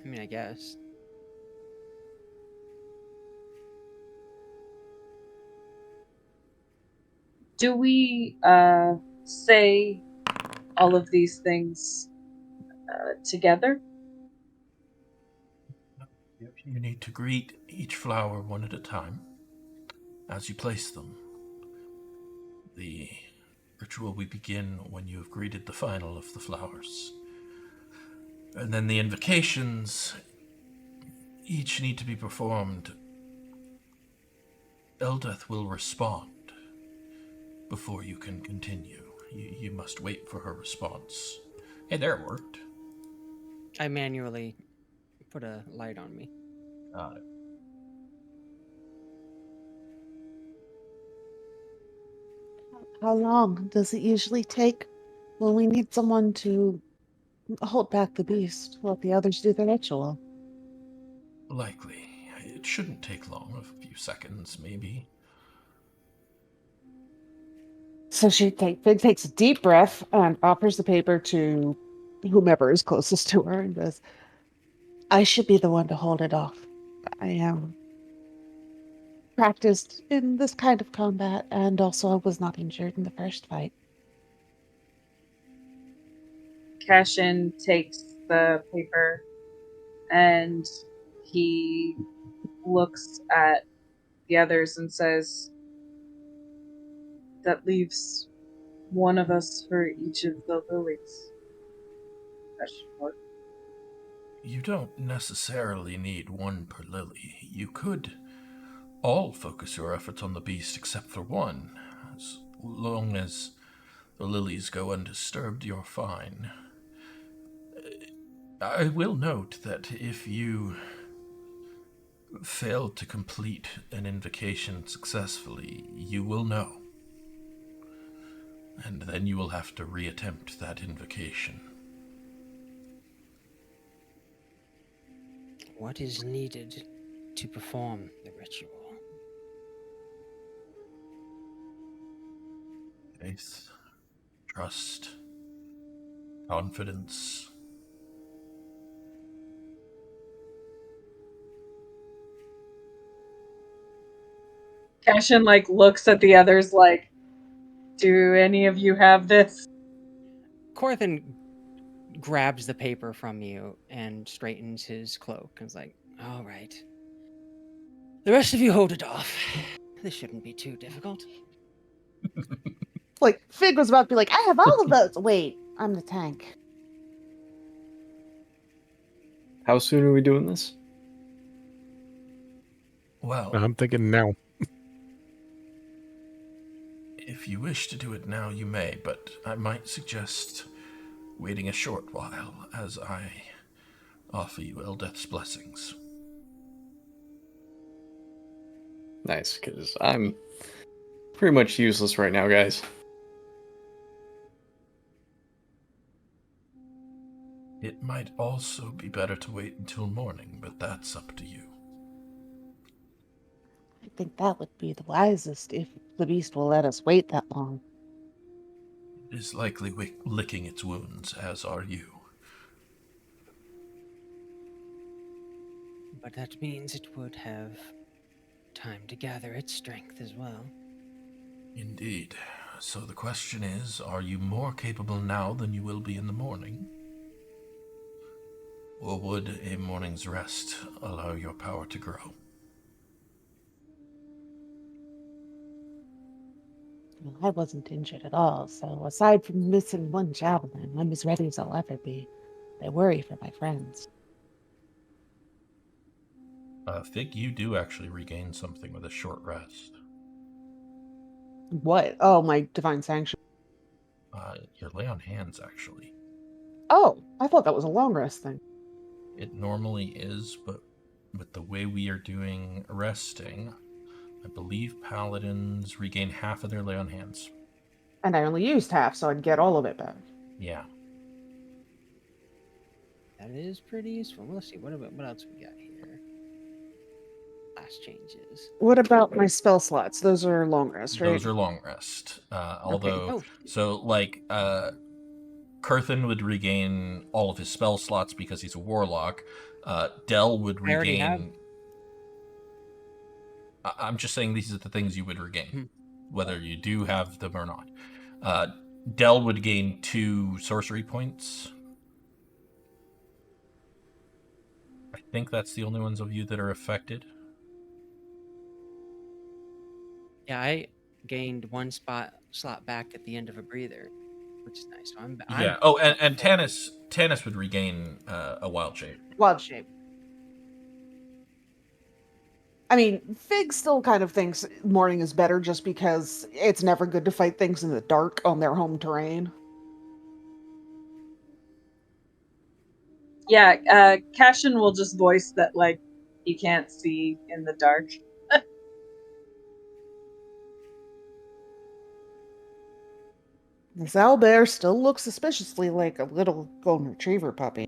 I mean, I guess. Do we say all of these things together? You need to greet each flower one at a time as you place them. The ritual will begin when you have greeted the final of the flowers. And then the invocations each need to be performed Eldeth will respond before you can continue. You must wait for her response. Hey, there, it worked. I manually put a light on me. How long does it usually take when we need someone to hold back the beast while the others do the ritual? Likely. It shouldn't take long, a few seconds, maybe. So Fig takes a deep breath and offers the paper to whomever is closest to her and goes, I should be the one to hold it off. I am practiced in this kind of combat, and also I was not injured in the first fight. Cassian takes the paper and he looks at the others and says, that leaves one of us for each of the lilies. That should work. You don't necessarily need one per lily. You could all focus your efforts on the beast except for one. As long as the lilies go undisturbed, you're fine. I will note that if you fail to complete an invocation successfully, you will know. And then you will have to reattempt that invocation. What is needed to perform the ritual? Faith, trust, confidence. Cassian looks at the others like, do any of you have this? Corthynd grabs the paper from you and straightens his cloak and is like, all right. The rest of you hold it off. This shouldn't be too difficult. Fig was about to be like, I have all of those. Wait, I'm the tank. How soon are we doing this? Well, I'm thinking now. if you wish to do it now, you may, but I might suggest waiting a short while as I offer you Eldeth's blessings. Nice, because I'm pretty much useless right now, guys. It might also be better to wait until morning, but that's up to you. I think that would be the wisest if the beast will let us wait that long. It is likely licking its wounds, as are you. But that means it would have time to gather its strength as well. Indeed. So the question is, are you more capable now than you will be in the morning? Or would a morning's rest allow your power to grow? Well, I wasn't injured at all, so aside from missing one javelin, I'm as ready as I'll ever be. I worry for my friends. Fig, you do actually regain something with a short rest. What? Oh, my divine sanction. Your lay on hands, actually. Oh, I thought that was a long rest thing. It normally is, but with the way we are doing resting, I believe paladins regain half of their lay on hands. And I only used half, so I'd get all of it back. Yeah. That is pretty useful. Let's see, what else we got here? Last changes. What about my spell slots? Those are long rest, right? Those are long rest. Although, Oh. so Corthynd would regain all of his spell slots because he's a warlock. Del would I already have. regain. I'm just saying these are the things you would regain, whether you do have them or not. Del would gain 2 sorcery points. I think that's the only ones of you that are affected. Yeah, I gained one slot back at the end of a breather, which is nice. So I'm and Tanis would regain a wild shape. Wild shape. I mean, Fig still kind of thinks morning is better just because it's never good to fight things in the dark on their home terrain. Yeah, Cassian will just voice that, like, he can't see in the dark. This owlbear still looks suspiciously like a little golden retriever puppy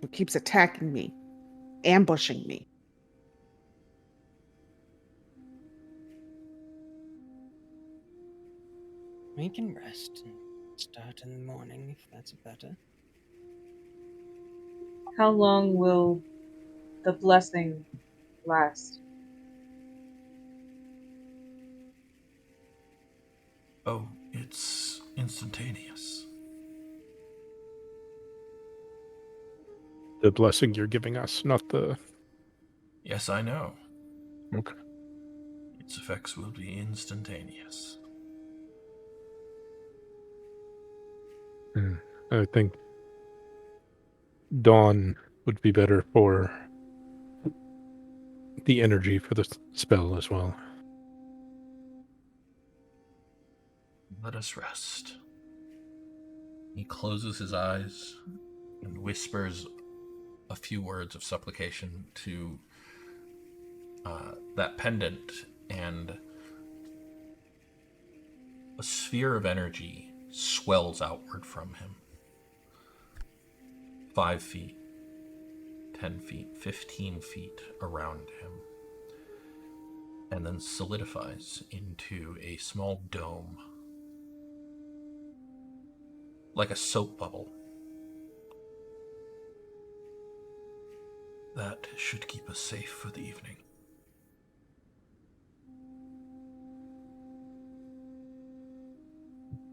who keeps attacking me, ambushing me. We can rest and start in the morning if that's better. How long will the blessing last? Oh, it's instantaneous. The blessing you're giving us, not the... Yes, I know. Okay. Its effects will be instantaneous. I think dawn would be better for the energy for the spell as well. Let us rest. He closes his eyes and whispers a few words of supplication to that pendant, and a sphere of energy swells outward from him. 5 feet, 10 feet, 15 feet around him, and then solidifies into a small dome, like a soap bubble. That should keep us safe for the evening.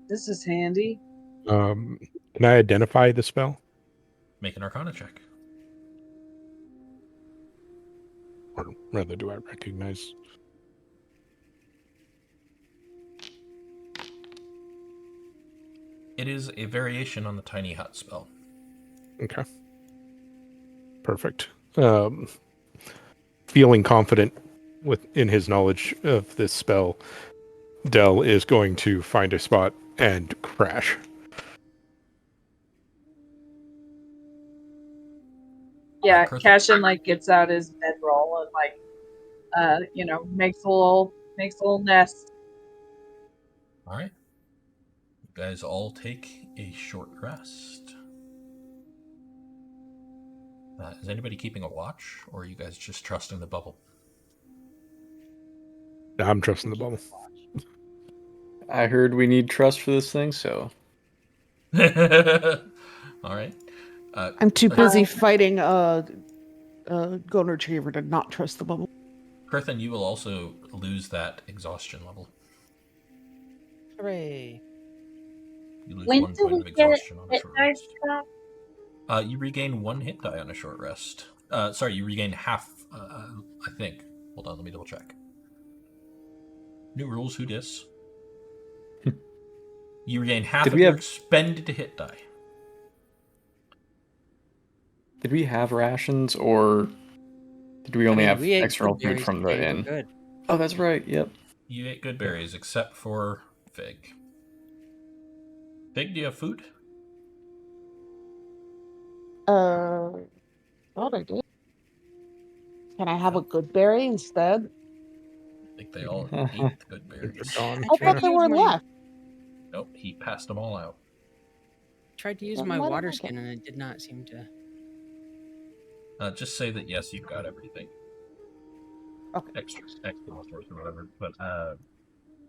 This is handy. Can I identify the spell? Make an Arcana check. Or rather, do I recognize? It is a variation on the tiny hut spell. Okay. Perfect. Feeling confident in his knowledge of this spell, Del is going to find a spot and crash. Yeah, Corthyndahast. Cassian like gets out his bedroll and makes a little nest. All right. You guys all take a short rest. Is anybody keeping a watch, or are you guys just trusting the bubble? I'm trusting the bubble. I heard we need trust for this thing, so All right. I'm too busy fighting a golden retriever to not trust the bubble. Kurthin, you will also lose that exhaustion level. Hooray! You lose When 1 do point we of get exhaustion on a hit short dice rest. back? You regain 1 hit die on a short rest. Sorry, you regain half, I think. Hold on, let me double check. New rules, who dis? You regain half of your expended hit die. did we have rations, or did we only have we ate external food berries from the today. We're inn? good. Oh, that's right. Yep. You ate good berries, except for Fig. Fig, do you have food? Thought I did. Can I have a good berry instead? I think they all ate the good berries. Dawn. I thought to there use were my- left. Nope, he passed them all out. Tried to use Then my why don't water I get- skin and it did not seem to. Just say that yes, you've got everything. Okay. Extra source or whatever. But I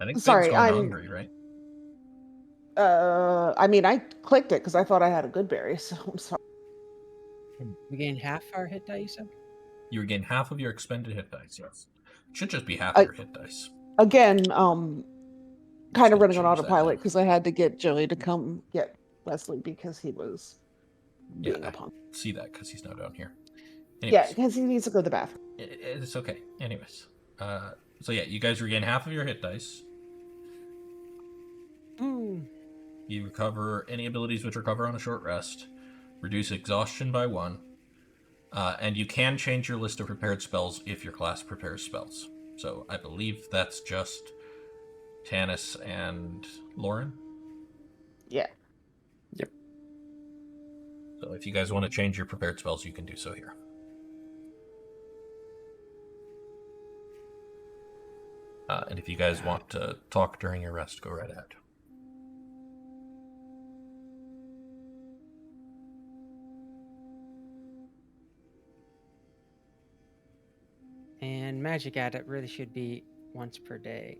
think Sorry, Fig's going I'm- hungry, right? I mean, I clicked it because I thought I had a good berry, so I'm sorry. We gained half our hit die, you said? You regain half of your expended hit dice, yes. Should just be half of your hit dice. Again, kind gonna of running on change that autopilot now. because I had to get Joey to come get Wesley because he was being Yeah, a punk. I see that because he's now down here. Yeah, Anyways, because he needs to go to the bathroom. it's okay. Anyways, so yeah, you guys regain half of your hit dice. You recover any abilities which recover on a short rest. Reduce exhaustion by 1. And you can change your list of prepared spells if your class prepares spells. So I believe that's just Tanis and Lauren. Yeah. Yep. So if you guys want to change your prepared spells, you can do so here. And if you guys want to talk during your rest, go right ahead. And magic at it really should be once per day.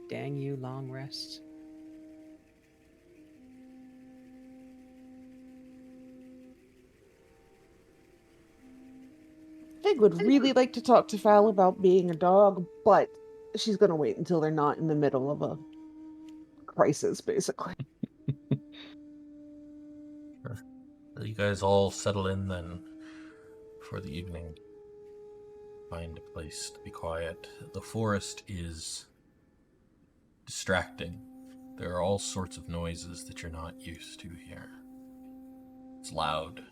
Dang you, long rests. Fig would really like to talk to Fal about being a dog, but she's gonna wait until they're not in the middle of a crisis, basically. Sure. So you guys all settle in then for the evening. Find a place to be quiet. The forest is distracting. There are all sorts of noises that you're not used to here. It's loud.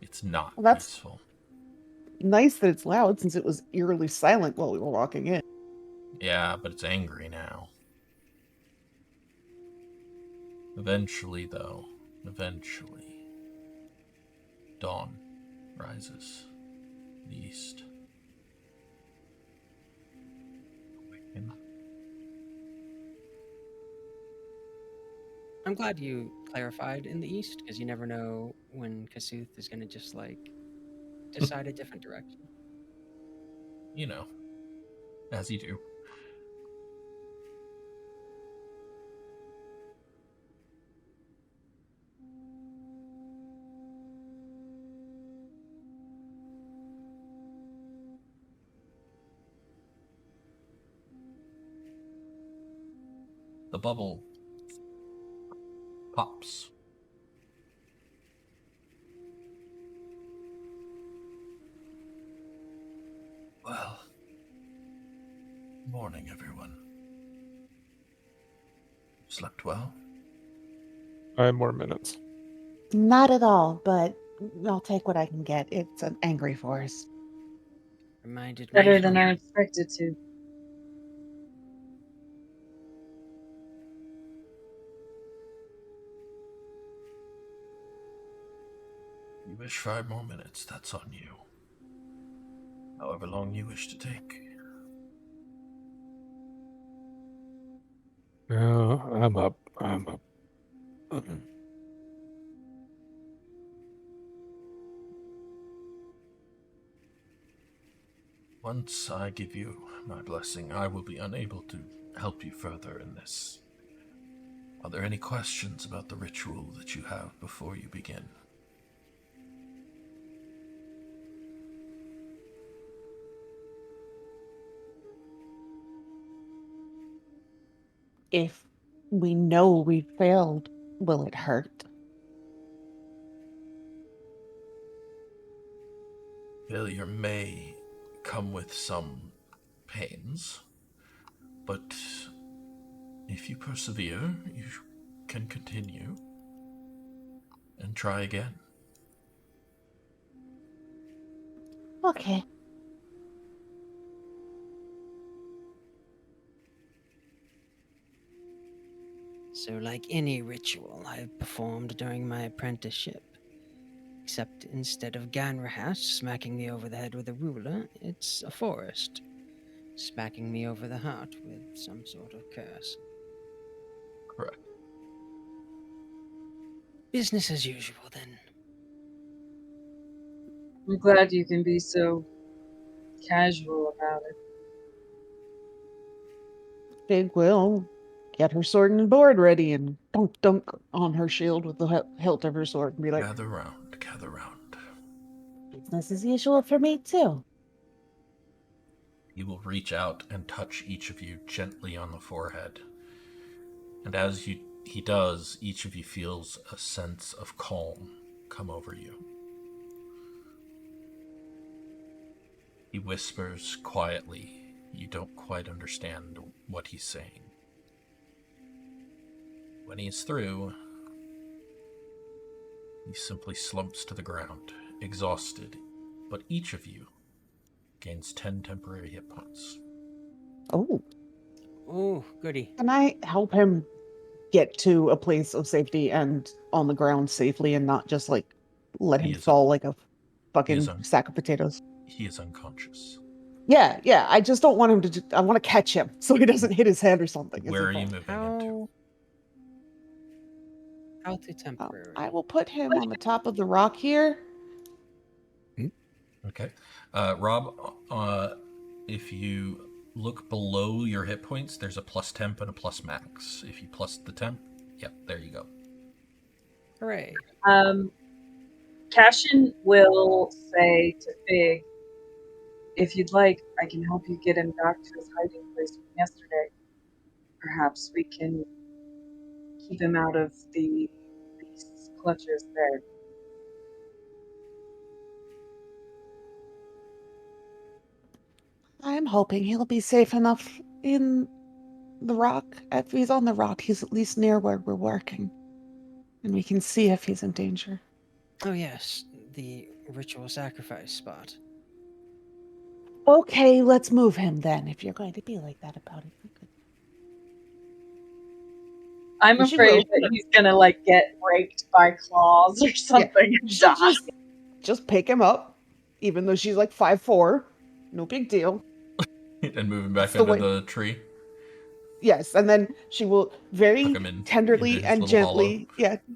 It's not Well, that's peaceful. nice that it's loud since it was eerily silent while we were walking in. Yeah, but it's angry now. Eventually, dawn rises in the east. Awaken. I'm glad you clarified in the east, because you never know when Kasuth is going to just, decide a different direction. You know, as you do. The bubble pops. Well, morning, everyone. Slept well? 5 more minutes. Not at all, but I'll take what I can get. It's an angry forest. Reminded me Better of than home. I expected to. You wish 5 more minutes, that's on you. However long you wish to take. I'm up. Once I give you my blessing, I will be unable to help you further in this. Are there any questions about the ritual that you have before you begin? If we know we failed, will it hurt? Failure may come with some pains, but if you persevere, you can continue and try again. Okay. So, like any ritual I've performed during my apprenticeship, except instead of Ganrahast smacking me over the head with a ruler, it's a forest smacking me over the heart with some sort of curse. Correct. Business as usual, then. I'm glad you can be so casual about it. Fig will get her sword and board ready and dunk dunk on her shield with the hilt of her sword and be like, Gather round, gather round. business as usual for me too. He will reach out and touch each of you gently on the forehead. And as he does, each of you feels a sense of calm come over you. He whispers quietly. You don't quite understand what he's saying. when he is through, he simply slumps to the ground, exhausted, but each of you gains 10 temporary hit points. Oh, Ooh, goody. can I help him get to a place of safety and on the ground safely and not just like let him He is fall like a He fucking is, un- sack of potatoes? he is unconscious. Yeah. I just don't want him to. I want to catch him so he doesn't hit his head or something. as Where he are you falls. moving into? How to temporary? I will put him on the top of the rock here. Okay. Rob, if you look below your hit points, there's a plus temp and a plus max. If you plus the temp, yep, there you go. Hooray. Cassian will say to Fig, if you'd like, I can help you get him back to his hiding place from yesterday. Perhaps we can keep him out of the beast's clutches there. I am hoping he'll be safe enough in the rock. If he's on the rock, he's at least near where we're working, and we can see if he's in danger. Oh, yes, the ritual sacrifice spot. Okay, let's move him then. If you're going to be like that about it. Okay. I'm And she afraid will. that he's gonna like get raked by claws or something and She'll die. just pick him up, even though she's like 5'4". No big deal. And move him back That's the into way- the tree. Yes, and then she will very Tuck him in tenderly into his and little gently,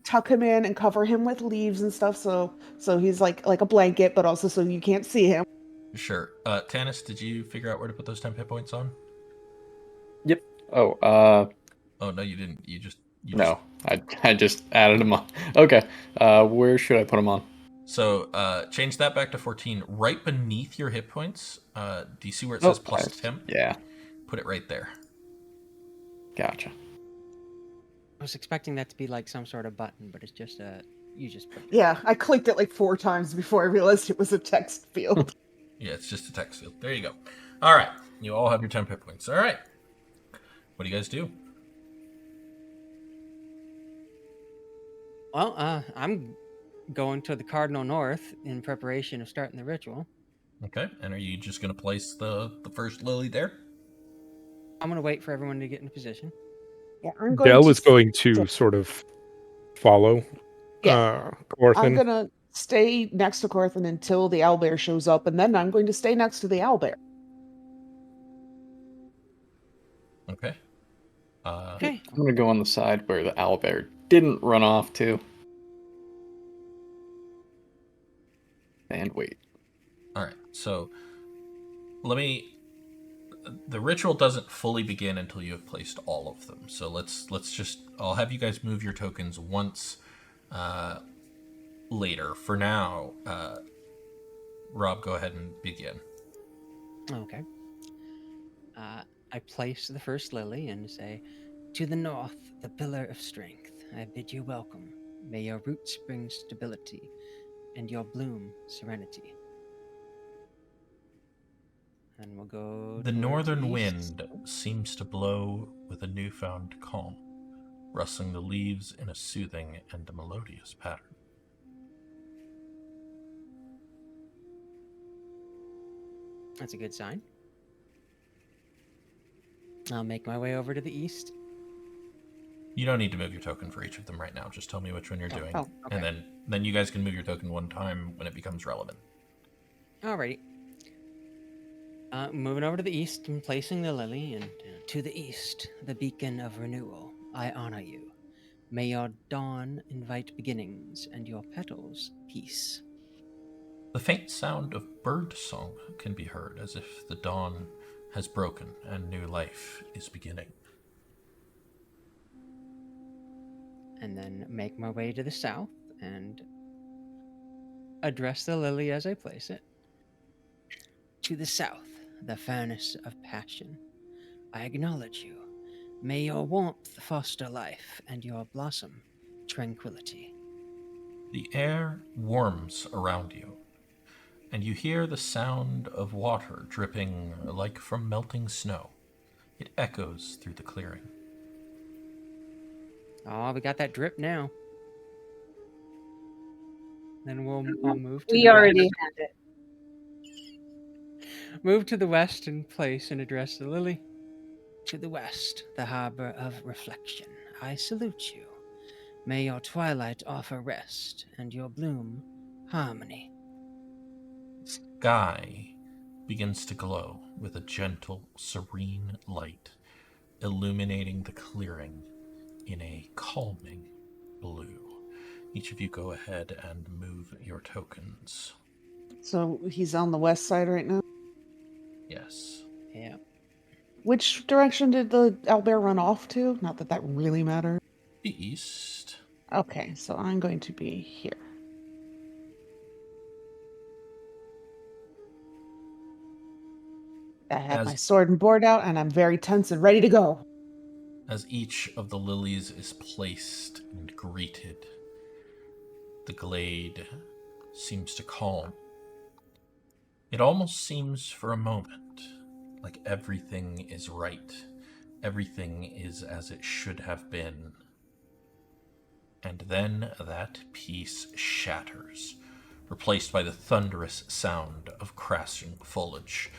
tuck him in and cover him with leaves and stuff, so he's like a blanket, but also so you can't see him. Sure. Tanis, did you figure out where to put those 10 hit points on? Yep. Oh, Oh, no, you didn't. You no. I just added them on. Okay. Where should I put them on? So, change that back to 14. Right beneath your hit points, do you see where it says plus temp? Yeah. Put it right there. Gotcha. I was expecting that to be like some sort of button, but it's just you just put it. Yeah, I clicked it like 4 times before I realized it was a text field. Yeah, it's just a text field. There you go. All right. You all have your 10 hit points. All right. What do you guys do? Well, I'm going to the Cardinal North in preparation of starting the ritual. Okay. And are you just going to place the first lily there? I'm going to wait for everyone to get in position. Yeah, I'm going Dell to is going to sort of follow I'm Corthynd. gonna stay next to Corthynd until the owlbear shows up, and then I'm going to stay next to the owlbear. Okay. Okay. I'm gonna go on the side where the owlbear didn't run off to. And wait. All right. So, the ritual doesn't fully begin until you have placed all of them. So let's just, I'll have you guys move your tokens once later. For now, Rob, go ahead and begin. Okay. I place the first lily and say, "To the north, the pillar of strength, I bid you welcome. May your roots bring stability, and your bloom serenity." And we'll go. The towards northern east. wind seems to blow with a newfound calm, rustling the leaves in a soothing and melodious pattern. That's a good sign. I'll make my way over to the east. You don't need to move your token for each of them right now. Just tell me which one you're doing, okay. and then you guys can move your token one time when it becomes relevant. Alrighty. Moving over to the east and placing the lily, and to the east, the beacon of renewal, I honor you. May your dawn invite beginnings, and your petals peace. The faint sound of bird song can be heard, as if the dawn has broken and new life is beginning. And then make my way to the south and address the lily as I place it. To the south, the furnace of passion, I acknowledge you. May your warmth foster life, and your blossom tranquility. The air warms around you, and you hear the sound of water dripping like from melting snow. It echoes through the clearing. Oh, we got that drip now. Then I'll move to We the already west. had it. Move to the west in place and address the lily. To the west, the harbor of reflection. I salute you. May your twilight offer rest, and your bloom harmony. Sky begins to glow with a gentle, serene light, illuminating the clearing in a calming blue. Each of you go ahead and move your tokens. So he's on the west side right now. Yes. Yeah. Which direction did the owlbear run off to? Not that that really matters. The east. Okay, so I'm going to be here. I have my As sword and board out, and I'm very tense and ready to go. As each of the lilies is placed and greeted, the glade seems to calm. It almost seems for a moment like everything is right. Everything is as it should have been. And then that peace shatters, replaced by the thunderous sound of crashing foliage.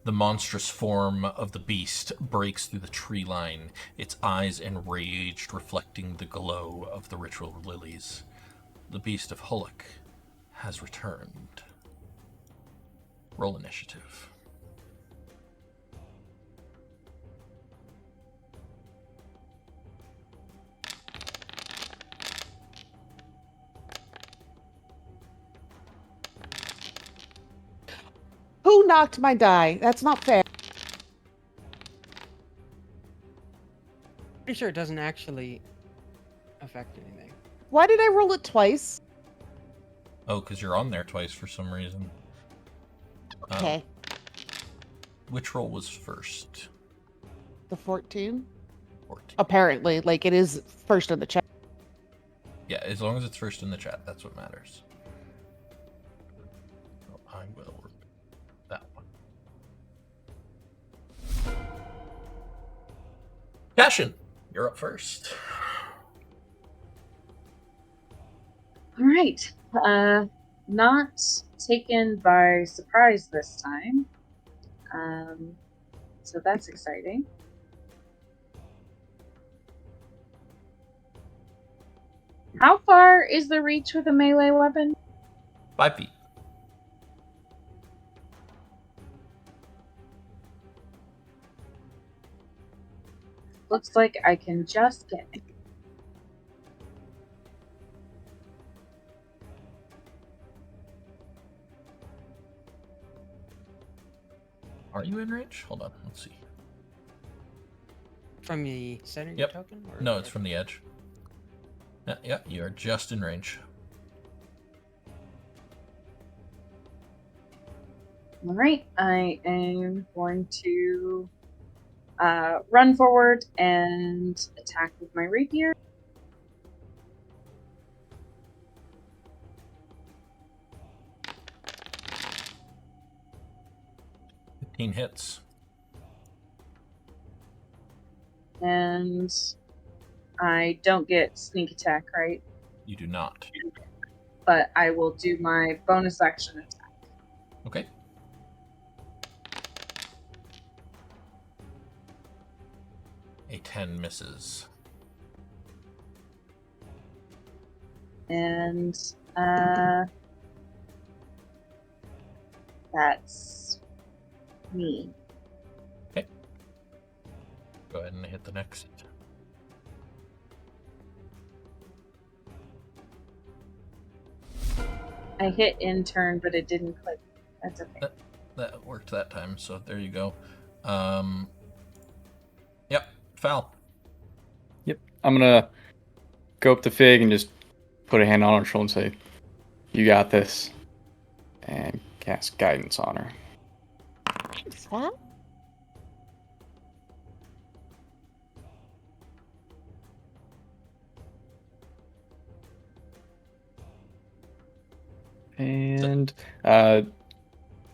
The monstrous form of the beast breaks through the tree line, its eyes enraged, reflecting the glow of the ritual lilies. The beast of Hullack has returned. Roll initiative. Who knocked my die? That's not fair. Pretty sure it doesn't actually affect anything. Why did I roll it twice? Oh, because you're on there twice for some reason. Okay. Which roll was first? The 14? 14. Apparently, like it is first in the chat. Yeah, as long as it's first in the chat, that's what matters. So I will repeat that one. Cassian, you're up first. All right. Not taken by surprise this time. So that's exciting. How far is the reach with a melee weapon? 5 feet. Looks like I can just get it. Are you in range? Hold on, let's see. From the center of Yep. your token? Or No, it's from the edge. Yeah, you are just in range. All right. I am going to run forward and attack with my rapier. Hits. And I don't get sneak attack, right? You do not. But I will do my bonus action attack. Okay. A 10 misses. And that's me. Go ahead and hit the next. I hit in turn, but it didn't click. That's okay. That worked that time, so there you go. Yep, foul. Yep. I'm gonna go up to Fig and just put a hand on her shoulder and say, "You got this," and cast guidance on her. Is that? And do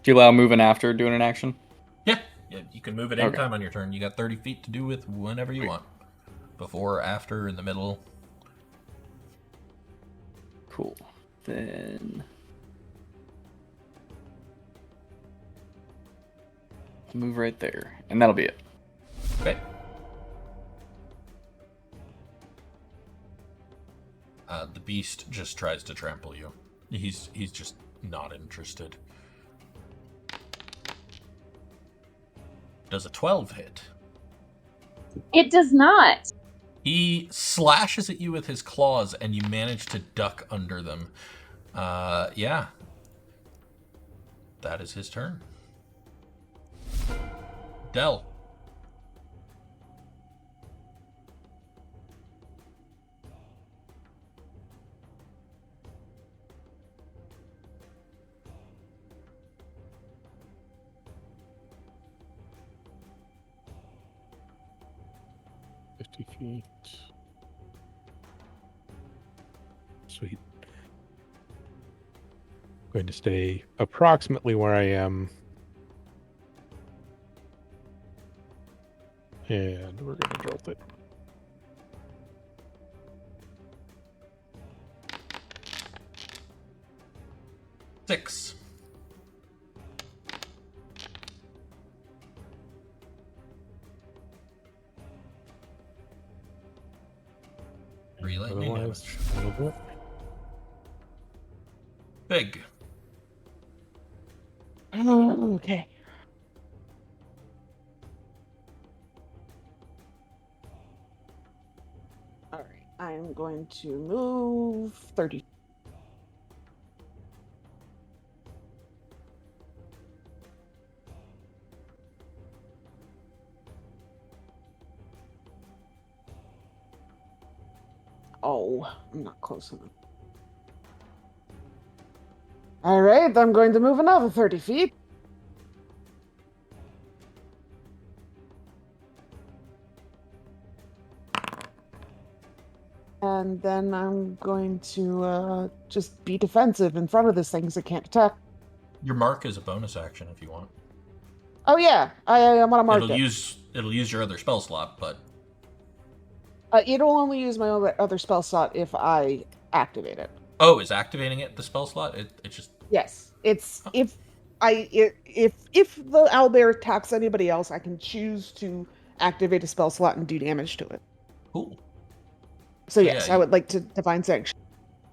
you allow moving after doing an action? Yeah, you can move it Okay. anytime on your turn. You got 30 feet to do with whenever you want. Before, after, in the middle. Cool. Then move right there, and that'll be it. Okay. The beast just tries to trample you. He's just not interested. Does a 12 hit? It does not. He slashes at you with his claws, and you manage to duck under them. Yeah. That is his turn. Del. Feet. Sweet. Going to stay approximately where I am. And we're going to jolt it. Six. Three lightning damage. Big. Okay. All right. I'm going to move 30. Oh, I'm not close enough. All right, I'm going to move another 30 feet. And then I'm going to just be defensive in front of this thing because it can't attack. Your mark is a bonus action if you want. Oh yeah, I want to mark it. It'll use your other spell slot, but It'll only use my other spell slot if I activate it. oh, is activating it the spell slot? It just Yes, it's if the owlbear attacks anybody else, I can choose to activate a spell slot and do damage to it. cool. So yes, I would like to divine sanction.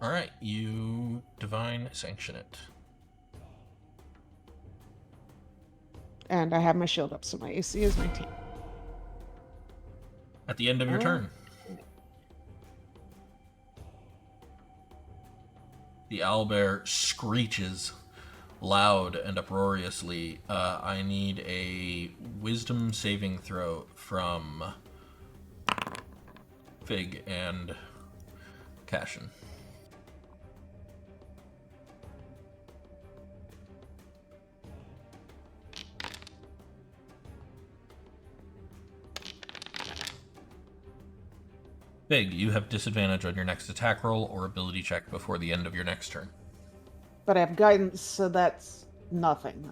All right, you divine sanction it. And I have my shield up, so my AC is 19. At the end of your turn. The owlbear screeches loud and uproariously. I need a wisdom saving throw from Fig and Cassian. Fig, you have disadvantage on your next attack roll or ability check before the end of your next turn. But I have guidance, so that's nothing.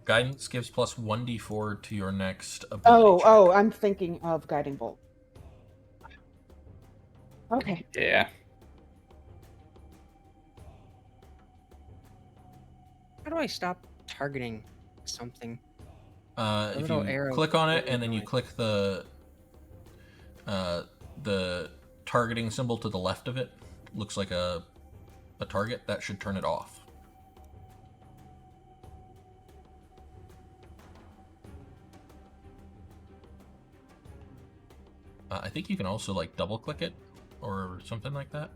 Guidance gives plus 1d4 to your next ability check. Oh, I'm thinking of guiding bolt. Okay. Yeah. How do I stop targeting something? If little you arrow click on it really and then you annoying. click the targeting symbol to the left of it, looks like a target, that should turn it off. I think you can also like double click it or something like that.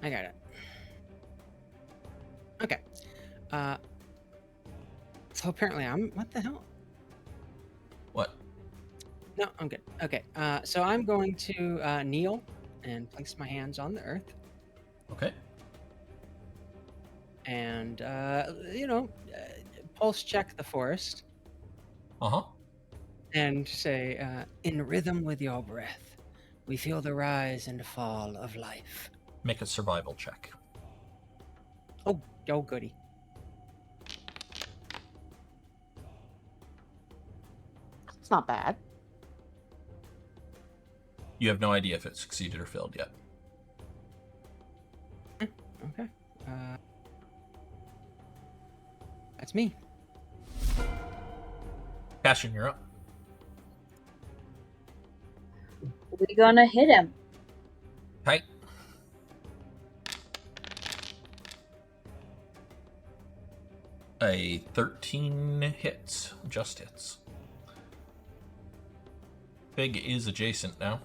I got it. Okay. So apparently what the hell? What? No, I'm good. Okay. So I'm going to kneel and place my hands on the earth Okay. and pulse check the forest Uh-huh. and say, in rhythm with your breath, we feel the rise and fall of life. Make a survival check. Oh, goody. It's not bad. You have no idea if it succeeded or failed yet. Okay. That's me. Cassian, you're up. We gonna hit him. Okay. A 13 hits. Just hits. Fig is adjacent now.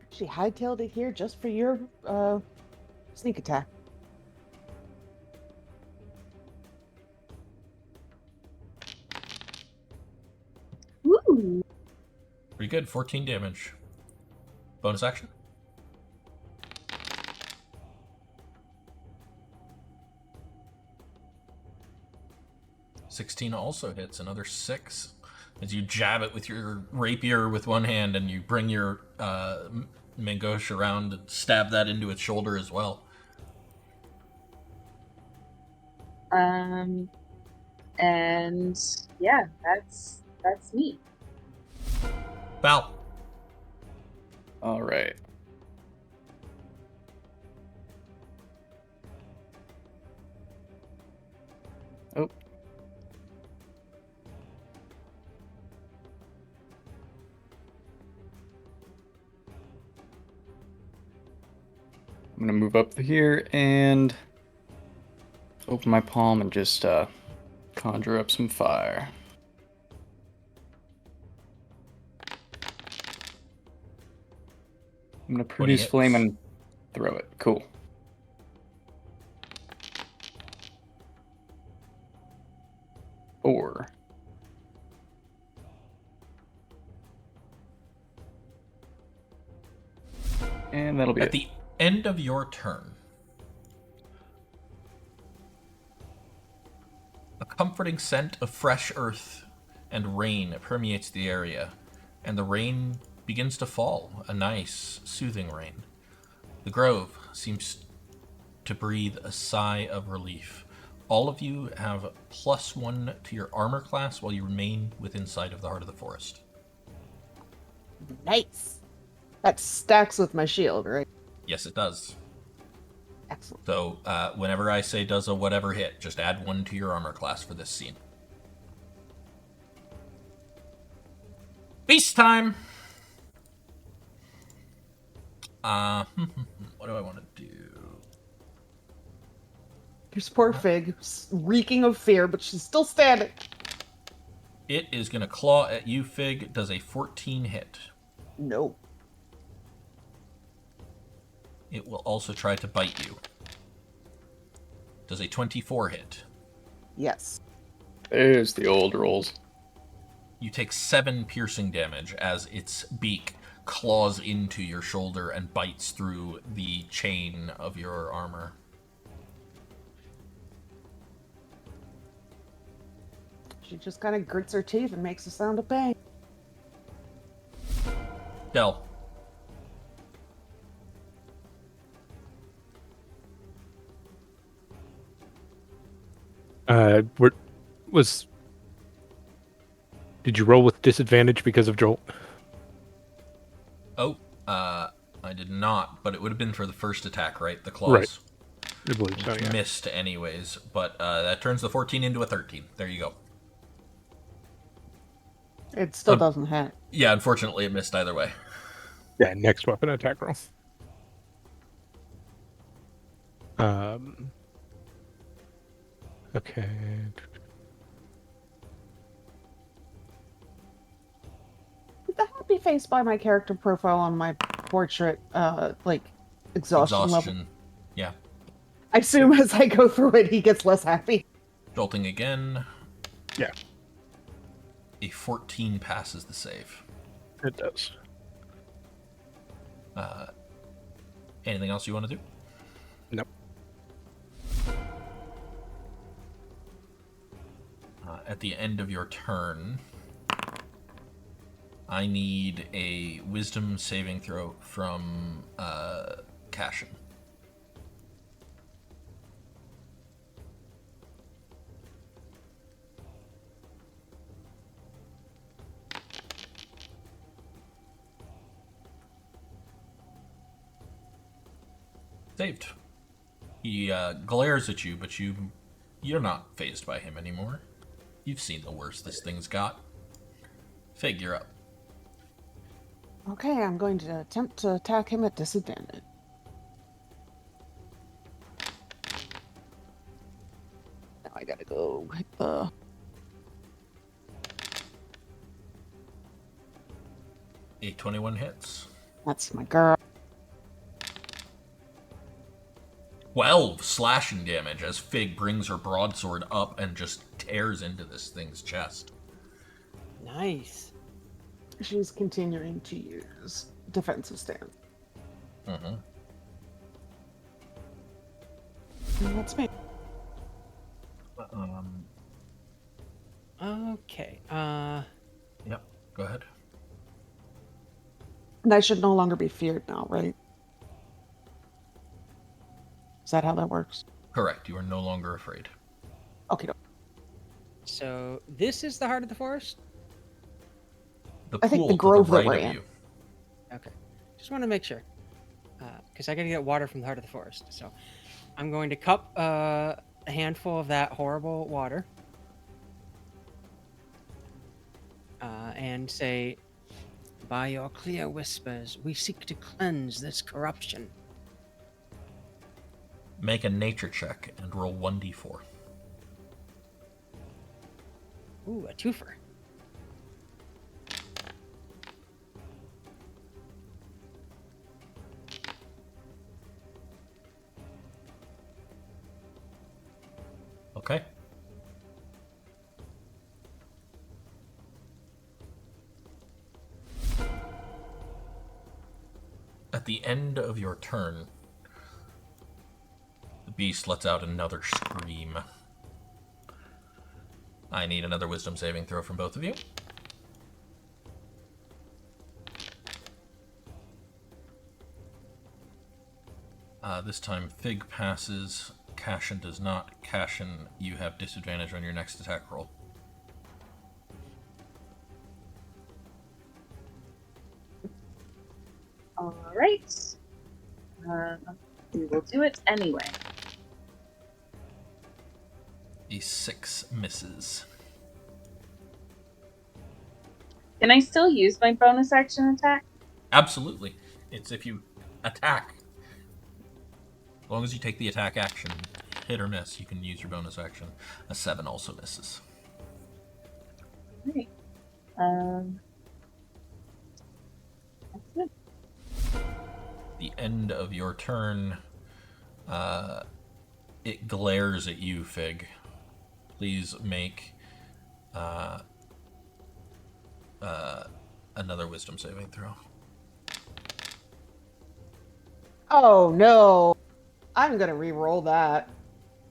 She hightailed it here just for your sneak attack. Woo! Pretty good. 14 damage. Bonus action. $16 also hits. Another 6. As you jab it with your rapier with one hand and you bring your mangosh around and stab that into its shoulder as well. And yeah, that's me. Val. All right. Oh. I'm gonna move up to here and open my palm and just conjure up some fire. I'm gonna produce hits. flame and throw it. Cool. Four. And that'll be At it. the end of your turn, a comforting scent of fresh earth and rain permeates the area, and the rain begins to fall, a nice, soothing rain. The grove seems to breathe a sigh of relief. All of you have +1 to your armor class while you remain within sight of the heart of the forest. Nice. That stacks with my shield, right? Yes, it does. Excellent. So whenever I say does a whatever hit, just add 1 to your armor class for this scene. Feast time! What do I want to do? Here's poor Fig, reeking of fear, but she's still standing. It is going to claw at you, Fig. Does a 14 hit. No. It will also try to bite you. Does a 24 hit. Yes. There's the old rolls. You take 7 piercing damage as its beak claws into your shoulder and bites through the chain of your armor. She just kind of grits her teeth and makes a sound of pain. Del. Did you roll with disadvantage because of Jolt? Oh, I did not, but it would have been for the first attack, right? The claws. Right. I believe so, yeah. Missed anyways, but that turns the 14 into a 13. There you go. It still doesn't hit. Yeah, unfortunately it missed either way. Yeah, next weapon attack roll. Okay. The happy face by my character profile on my portrait, exhaustion level. Yeah. I assume as I go through it, he gets less happy. Jolting again. Yeah. A 14 passes the save. It does. Anything else you want to do? Nope. At the end of your turn, I need a wisdom saving throw from Cassian. Saved. He glares at you, but you're not fazed by him anymore. You've seen the worst this thing's got. Fig, you're up. Okay, I'm going to attempt to attack him at disadvantage. Now I gotta go hit the... A 21 hits. That's my girl. 12 slashing damage as Fig brings her broadsword up and just tears into this thing's chest. Nice. She's continuing to use defensive stance. Mm-hmm. And that's me. Okay. Yep, go ahead. And I should no longer be feared now, right? Is that how that works? Correct, you are no longer afraid. Okay. So this is the heart of the forest? The I think pool the grove to the that right we're of in. you. Okay. Just want to make sure. Because I got to get water from the heart of the forest. So I'm going to cup a handful of that horrible water. And say, by your clear whispers, we seek to cleanse this corruption. Make a nature check and roll 1d4. Ooh, a twofer. Okay. At the end of your turn, the beast lets out another scream. I need another wisdom saving throw from both of you. This time Fig passes, Cassian does not. Cassian, you have disadvantage on your next attack roll. Alright. We will do it anyway. A 6 misses. Can I still use my bonus action attack? Absolutely. It's if you attack. As long as you take the attack action, hit or miss, you can use your bonus action. A 7 also misses. Alright. That's it. The end of your turn, it glares at you, Fig. Please make another wisdom saving throw. Oh, no. I'm going to re-roll that.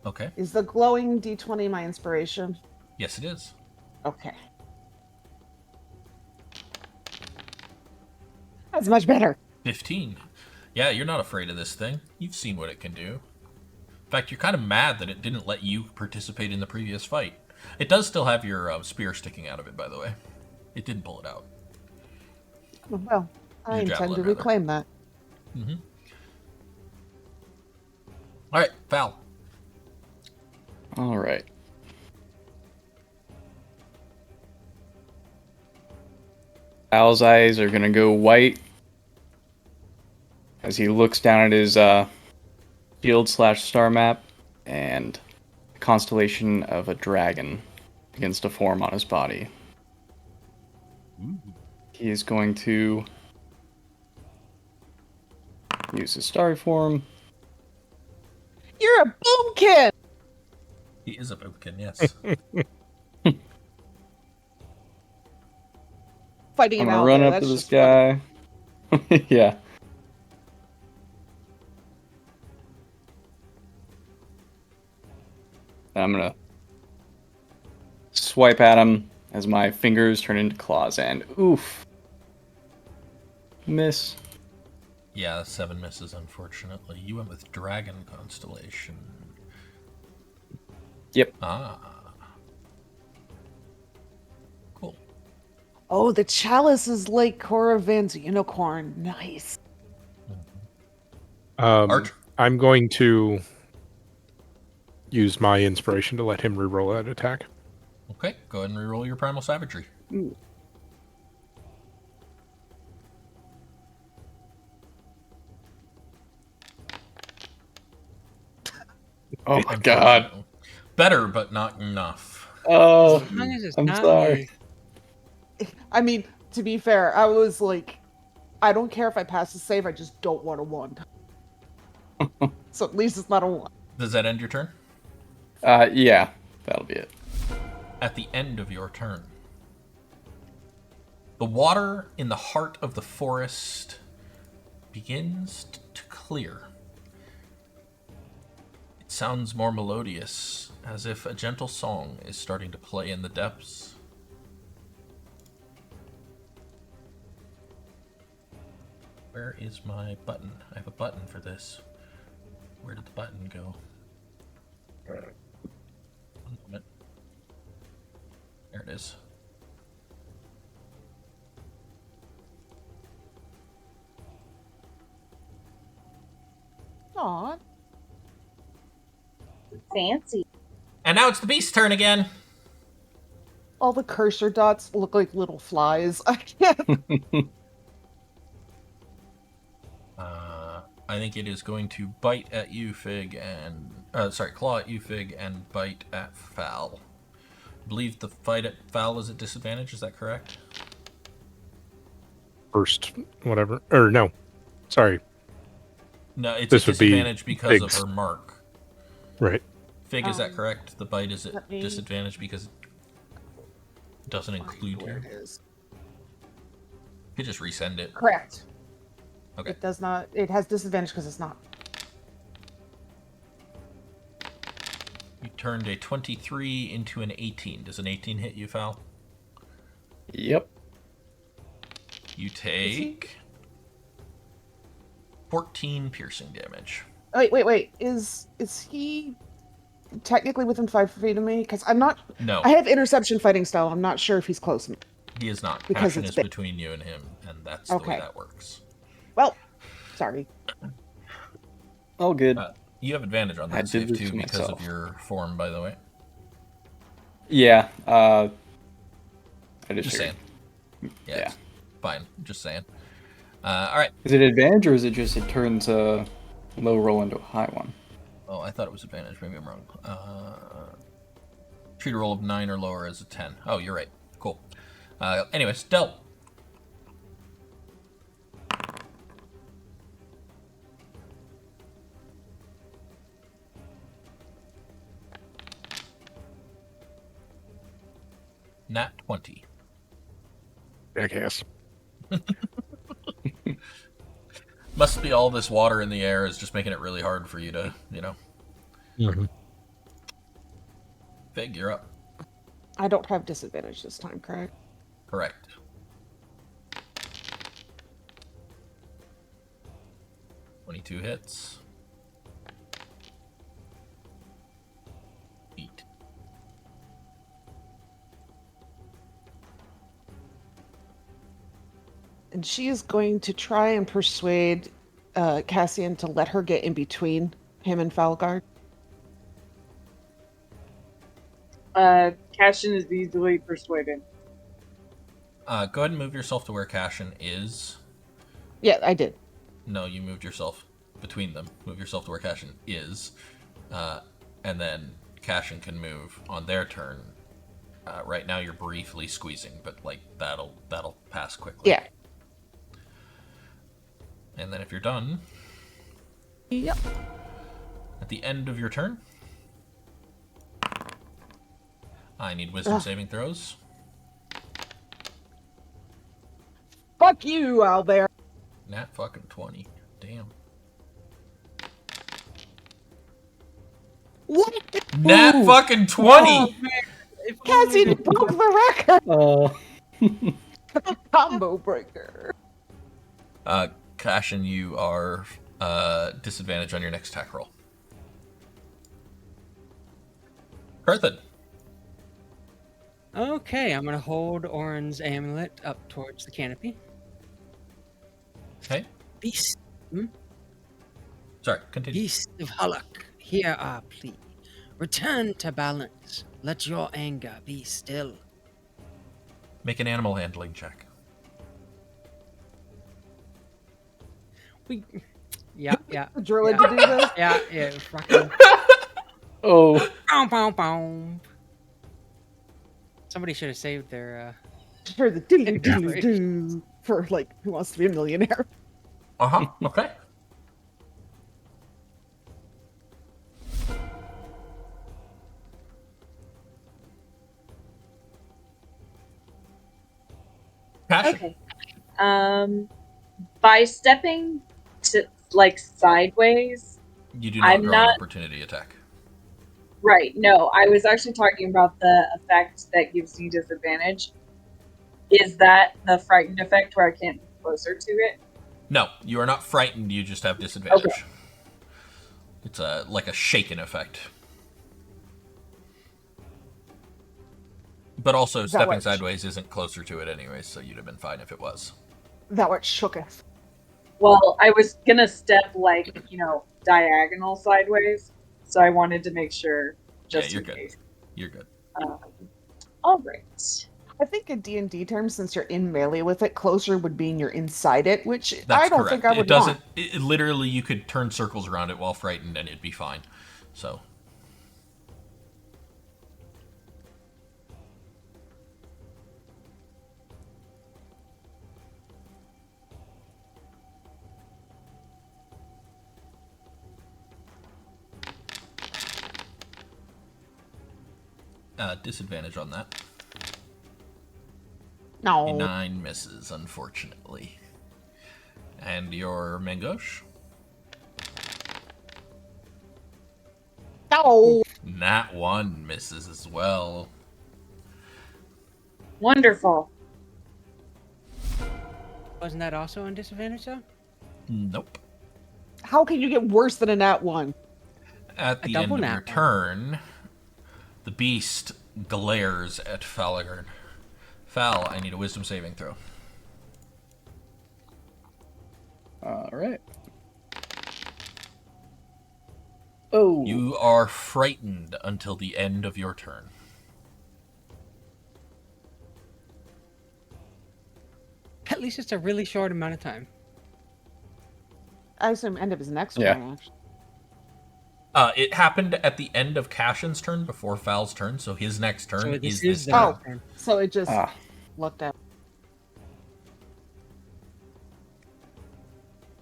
Okay. Is the glowing D20 my inspiration? Yes, it is. Okay. That's much better. 15. Yeah, you're not afraid of this thing. You've seen what it can do. In fact, you're kind of mad that it didn't let you participate in the previous fight. It does still have your spear sticking out of it, by the way. It didn't pull it out. Well, I Your intend javelin, to rather. reclaim that. Mm-hmm. All right, Val. All right. Al's eyes are gonna go white as he looks down at his shield/star map, and the constellation of a dragon begins to form on his body. He is going to use his starry form. You're a boomkin! He is a boomkin, yes. Fighting I'm him gonna out run there, up that's to this just funny. guy. Yeah. And I'm gonna swipe at him as my fingers turn into claws, and oof. Miss. Yeah, 7 misses, unfortunately. You went with Dragon Constellation. Yep. Ah. Cool. Oh, the chalice is like Cora Van's unicorn. Nice. Archer. I'm going to use my inspiration to let him reroll that attack. Okay, go ahead and reroll your primal savagery. Ooh. Oh my god. Unfortunately. Better, but not enough. Oh, As long as it's I'm not sorry. me. I mean, to be fair, I was like, I don't care if I pass the save, I just don't want a 1. So at least it's not a 1. Does that end your turn? Yeah, that'll be it. At the end of your turn, the water in the heart of the forest begins to clear. It sounds more melodious, as if a gentle song is starting to play in the depths. Where is my button? I have a button for this. Where did the button go? One moment. There it is. Aw. Fancy. And now it's the beast's turn again. All the cursor dots look like little flies. I can't. I think it is going to bite at you, Fig, and claw at you, Fig, and bite at Fal. I believe the fight at Fal is at disadvantage. Is that correct? First, whatever. Or no, sorry. No, it's This at would be disadvantage because Fig's. of her mark. Right. Fig, is that correct? The bite is at let me- disadvantage because it doesn't include Where you. it is. You could just resend it. Correct. Okay. It does not. It has disadvantage because it's not. You turned a 23 into an 18. Does an 18 hit you, Fal? Yep. You take 14 piercing damage. Wait. Is he technically within 5 feet of me? Because I'm not. No, I have interception fighting style. I'm not sure if he's close to me. he is not. Because Cassian it's is big. between you and him, and that's the way Okay. that works. Well, sorry. All good. You have advantage on I that did save this too to because of myself. your form, by the way. Yeah. I Just figured. saying. Yeah, Yeah. it's fine. Just saying. All right. Is it advantage or is it just it turns a low roll into a high one? Oh, I thought it was advantage. Maybe I'm wrong. Treat a roll of 9 or lower as a 10. Oh, you're right. Cool. Anyways, Del. Nat 20. Jackass. Must be all this water in the air is just making it really hard for you to, Mm-hmm. Fig, you're up. I don't have disadvantage this time, correct? Correct. $22 hits. 8. And she is going to try and persuade Cassian to let her get in between him and Falaghard. Cassian is easily persuaded. Go ahead and move yourself to where Cassian is. Yeah, I did. No, you moved yourself between them. Move yourself to where Cassian is. And then Cassian can move on their turn. Right now you're briefly squeezing, but like that'll pass quickly. Yeah. And then if you're done, Yep. at the end of your turn, I need wisdom saving throws. Fuck you, Albert. Nat fucking 20. Damn. What? Nat Ooh. fucking 20! Cassian broke the record. Oh. Combo breaker. Cassian, you are disadvantaged on your next attack roll. Corthynd. Okay, I'm gonna hold Orin's amulet up towards the canopy. Okay. Beast. Sorry, continue. Beast of Hullack, hear our plea. Return to balance. Let your anger be still. Make an animal handling check. Yeah. The druid to do this? Yeah, fucking. Oh, Boom, boom, boom. Somebody should have saved their. For the do for like Who Wants to Be a Millionaire? Okay. Cassian. Okay. By stepping to like sideways, You do not I'm draw an not- opportunity attack. right? No, I was actually talking about the effect that gives you disadvantage. Is that the frightened effect where I can't be closer to it? No, you are not frightened. You just have disadvantage. Okay. It's like a shaken effect. But also, That stepping works. sideways isn't closer to it anyway, so you'd have been fine if it was. That what shooketh. Well, I was gonna step like diagonal sideways, so I wanted to make sure just you're in good. case. You're good. All right. I think in D&D terms, since you're in melee with it, closer would mean you're inside it, which That's I don't correct. think I would It doesn't. want. It literally, you could turn circles around it while frightened, and it'd be fine. So. Disadvantage on that. No. A 9 misses, unfortunately. And your Mangosh? No. Nat 1 misses as well. Wonderful. Wasn't that also on disadvantage though? Nope. How can you get worse than a nat 1? At A the end double of nat your one. turn, the beast glares at Falaghard. Fal, I need a wisdom saving throw. all right. Oh, You are frightened until the end of your turn. At least it's a really short amount of time. I assume end of his next Yeah. turn, actually. It happened at the end of Cassian's turn before Fal's turn, so his next turn So this is is this the turn. Oh. turn. So it just ah, looked at.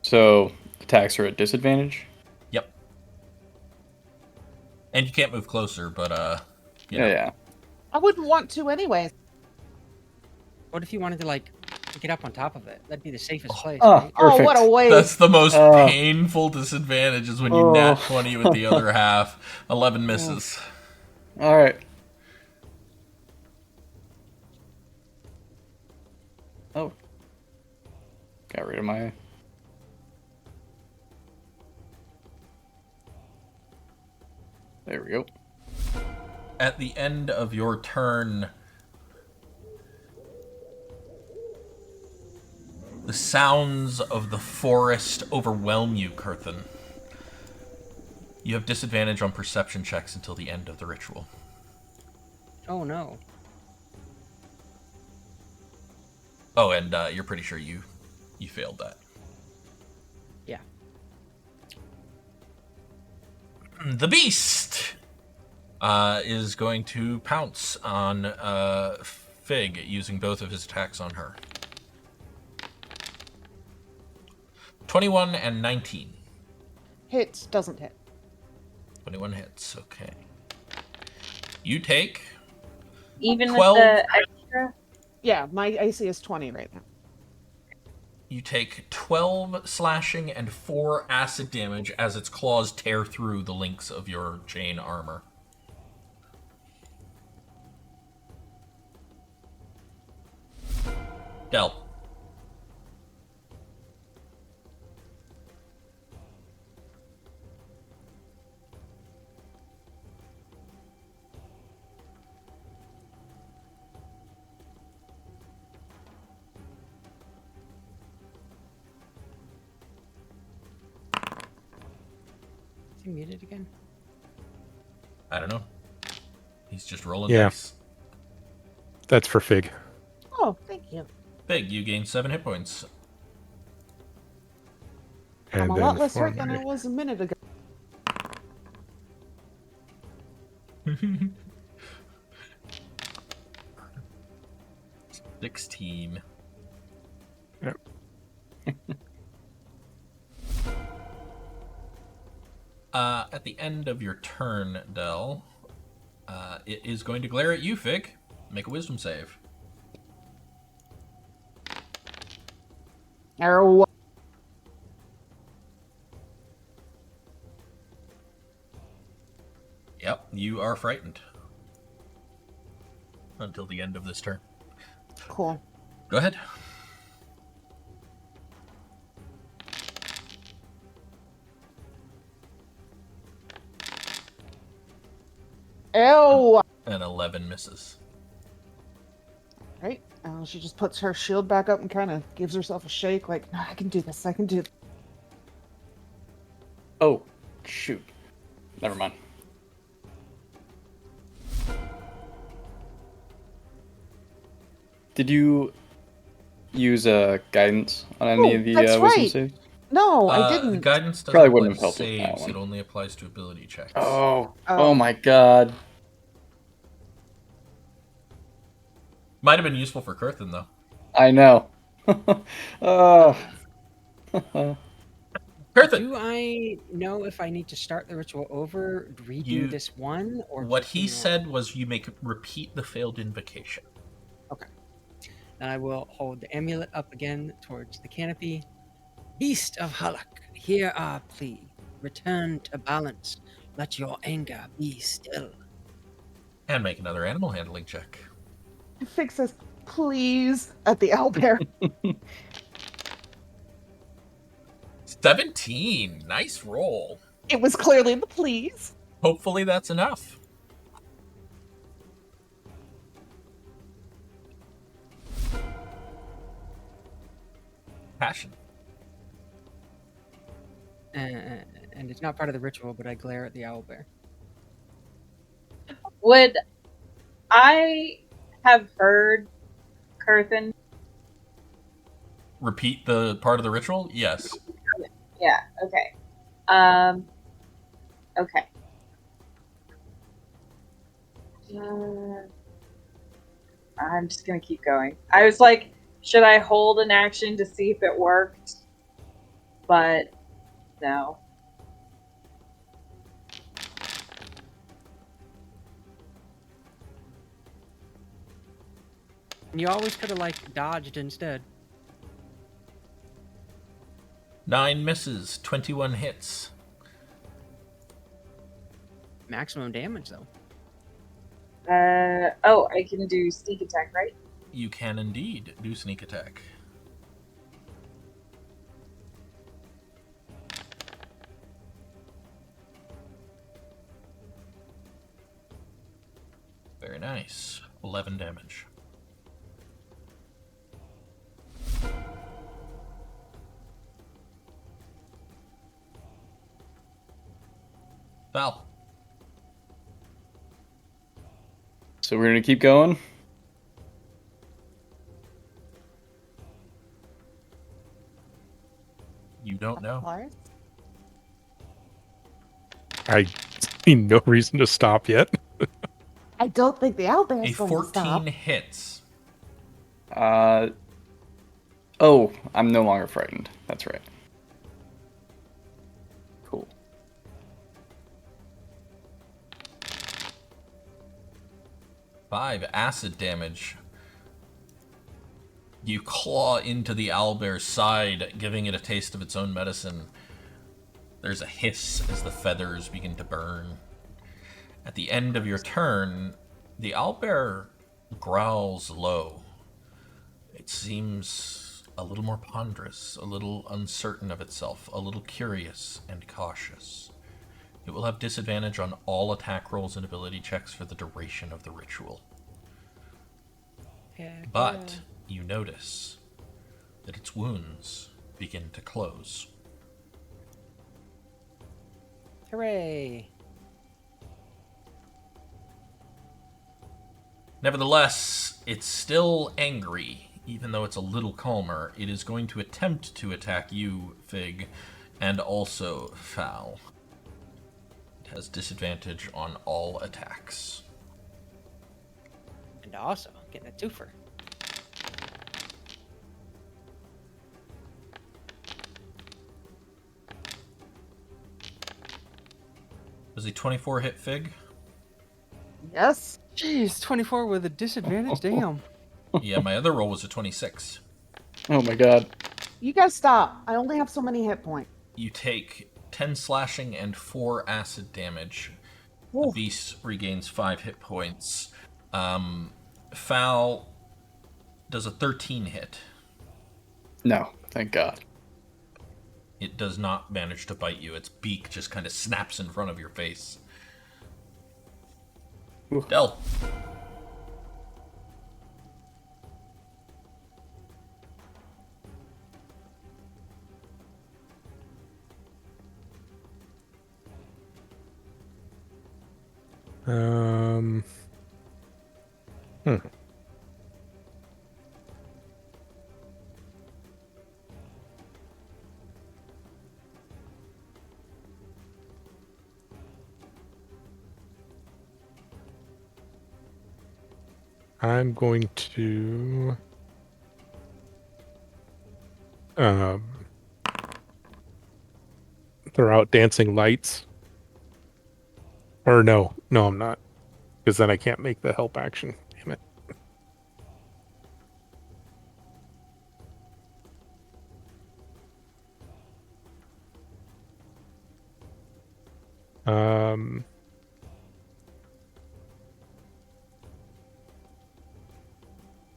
so attacks are at disadvantage. Yep. And you can't move closer, but you know. Yeah. I wouldn't want to anyway. What if you wanted to like get up on top of it? That'd be the safest place, Oh, right? Oh, what a perfect. waste. That's the most Oh. painful disadvantage is when you nat Oh. 20 with the other half. 11 misses. All right. Oh, got rid of my. There we go. At the end of your turn, the sounds of the forest overwhelm you, Corthyndahast. You have disadvantage on perception checks until the end of the ritual. Oh no. Oh, and you're pretty sure you failed that. Yeah. The beast is going to pounce on Fig, using both of his attacks on her. 21 and 19. Hits, doesn't hit. 21 hits, okay. You take Even 12. with the extra. Yeah, my AC is 20 right now. You take 12 slashing and 4 acid damage as its claws tear through the links of your chain armor. Del. everything muted again? I don't know. He's just rolling Yeah. dice. That's for Fig. Oh, thank you. Big, you gain 7 hit points. And I'm a then lot less for hurt than I me- was a minute ago. 16. Yep. At the end of your turn, Del, it is going to glare at you, Fig. Make a wisdom save. Arrow. Yep, you are frightened. Until the end of this turn. Cool. Go ahead. Ew. And 11 misses. Right. She just puts her shield back up and kind of gives herself a shake, like, no, I can do this. I can do this. Oh, shoot. Never mind. Did you use guidance on any Oh, of the that's wisdom right. saves? No, I The didn't. guidance doesn't Probably apply wouldn't to have helped with that saves. one. It only applies to ability checks. Oh, Oh. oh my god. Might have been useful for Kurthin, though. I know. Oh. Kurthin! Do I know if I need to start the ritual over, redo You- this one, or What he continue on? said was you make repeat the failed invocation. Then I will hold the amulet up again towards the canopy. Beast of Hullack, hear our plea. Return to balance. Let your anger be still. And make another animal handling check. Fig says, please, at the owlbear. 17! Nice roll. It was clearly the please. Hopefully that's enough. Passion. And it's not part of the ritual, but I glare at the owlbear. Would I have heard Kurthin? Repeat the part of the ritual? Yes. Yeah, okay. Okay. I'm just gonna keep going. I was like, should I hold an action to see if it worked? But no. You always could have, like, dodged instead. 9 misses, 21 hits. Maximum damage, though. Oh, I can do sneak attack, right? You can indeed do sneak attack. Very nice. 11 damage. Val. So we're gonna keep going? You don't know. Lars? I see no reason to stop yet. I don't think the owlbear A is going to stop. 14 hits. Oh, I'm no longer frightened. That's right. Cool. Five acid damage. You claw into the owlbear's side, giving it a taste of its own medicine. There's a hiss as the feathers begin to burn. At the end of your turn, the owlbear growls low. It seems a little more ponderous, a little uncertain of itself, a little curious and cautious. It will have disadvantage on all attack rolls and ability checks for the duration of the ritual. Heck But you notice that its wounds begin to close. Hooray! Nevertheless, it's still angry, even though it's a little calmer. It is going to attempt to attack you, Fig, and also Foul. It has disadvantage on all attacks. And also, getting a twofer. Does a 24 hit Fig? Yes. Jeez, 24 with a disadvantage? Damn. Yeah, my other roll was a 26. Oh my god. You guys stop. I only have so many hit points. You take 10 slashing and 4 acid damage. The Oof. beast regains 5 hit points. Foul does a 13 hit. No, thank god. It does not manage to bite you. Its beak just kind of snaps in front of your face. Ooh. Del. Hmm. I'm going to throw out dancing lights. Or no, I'm not, because then I can't make the help action. Damn it.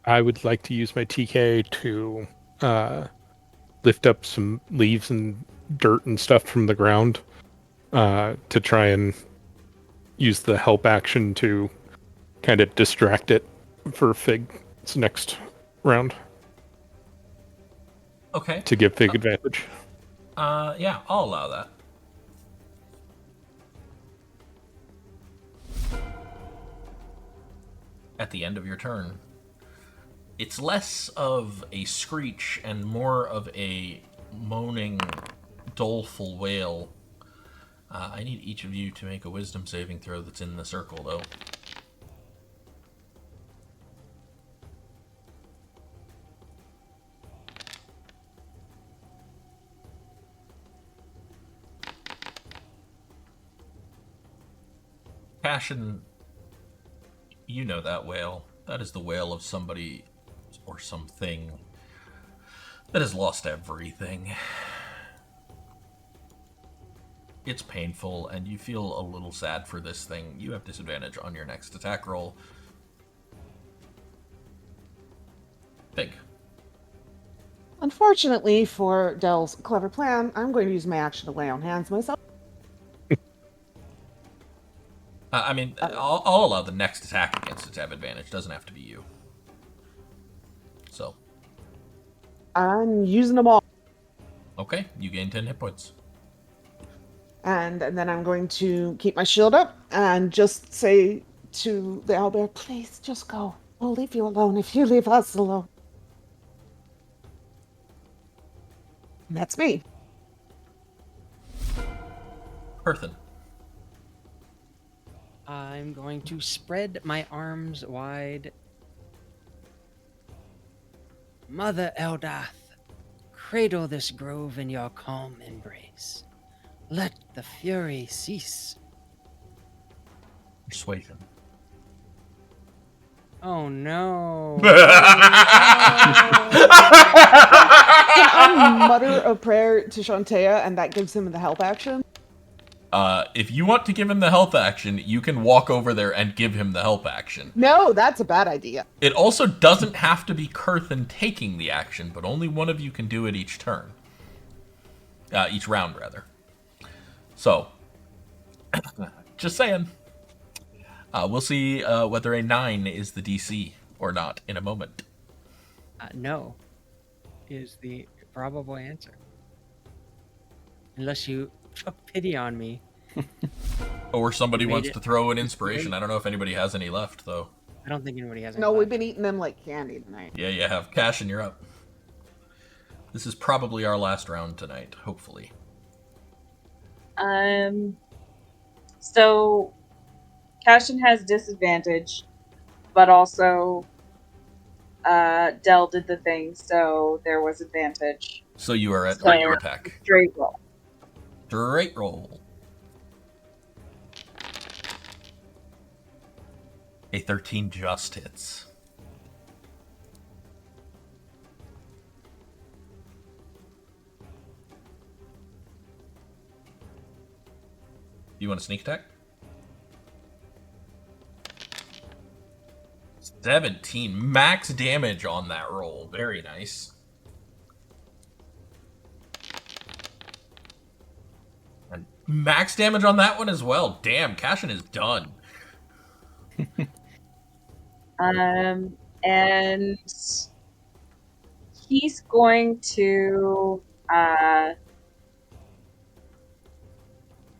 I would like to use my TK to lift up some leaves and dirt and stuff from the ground to try and use the help action to kind of distract it for Fig's next round Okay. to give Fig advantage. Yeah, I'll allow that. At the end of your turn, it's less of a screech and more of a moaning, doleful wail. I need each of you to make a wisdom saving throw that's in the circle, though. Cassian, you know that wail. That is the wail of somebody or something that has lost everything. It's painful, and you feel a little sad for this thing. You have disadvantage on your next attack roll. Big. Unfortunately for Del's clever plan, I'm going to use my action to lay on hands myself. I'll allow the next attack against it to have advantage. Doesn't have to be you. So. I'm using them all. Okay, you gain 10 hit points. And then I'm going to keep my shield up and just say to the owlbear, please just go. We'll leave you alone if you leave us alone. And that's me. Earthen. I'm going to spread my arms wide. Mother Eldath, cradle this grove in your calm embrace. Let the fury cease. Persuasion. Oh no. Can I mutter a prayer to Shantea and that gives him the help action? If you want to give him the health action, you can walk over there and give him the help action. No, that's a bad idea. It also doesn't have to be Kurthen taking the action, but only one of you can do it each turn. Each round, rather. So, just saying. We'll see whether a 9 is the DC or not in a moment. No, is the probable answer. Unless you took pity on me Or somebody Made wants it. to throw an inspiration. I don't know if anybody has any left, though. I don't think anybody has any No, we've left. been eating them like candy tonight. Yeah, you have. Cassian, you're up. This is probably our last round tonight, hopefully. So Cassian has disadvantage, but also Del did the thing, so there was advantage. So you are at So- regular attack. Straight roll. Straight roll. A 13 just hits. You want a sneak attack? 17. Max damage on that roll. Very nice. And max damage on that one as well. Damn, Cassian is done. And he's going to.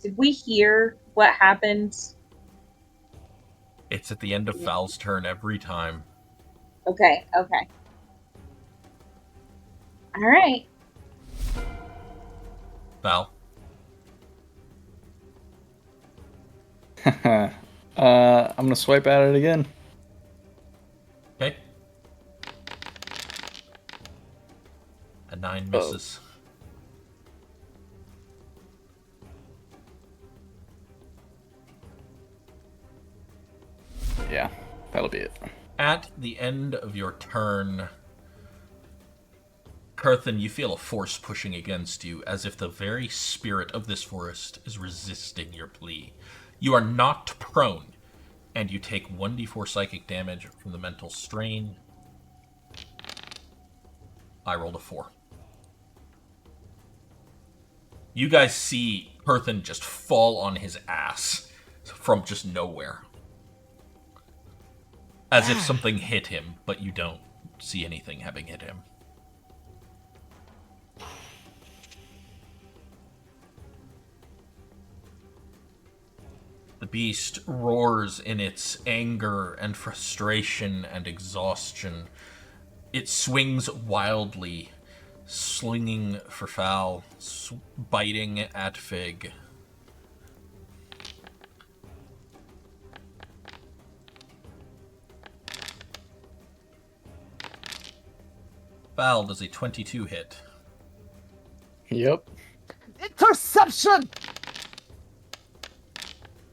Did we hear what happened? It's at the end of Val's turn every time. Okay. All right. Val. I'm gonna swipe at it again. Okay. A 9 misses. Yeah, that'll be it. At the end of your turn, Corthyndahast, you feel a force pushing against you, as if the very spirit of this forest is resisting your plea. You are knocked prone, and you take 1d4 psychic damage from the mental strain. I rolled a 4. You guys see Corthyndahast just fall on his ass from just nowhere. As if something hit him, but you don't see anything having hit him. The beast roars in its anger and frustration and exhaustion. It swings wildly, slinging for Fal, biting at Fig. Fal does a 22 hit. Yep. Interception!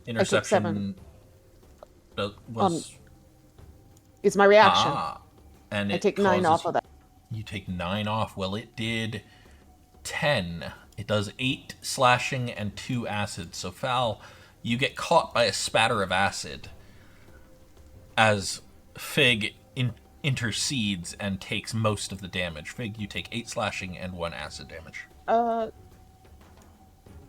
Interception was Is my reaction. and I it take 9 off of that. You take 9 off. Well, it did 10. It does 8 slashing and 2 acid. So, Fal, you get caught by a spatter of acid as Fig intercedes and takes most of the damage. Fig, you take 8 slashing and 1 acid damage.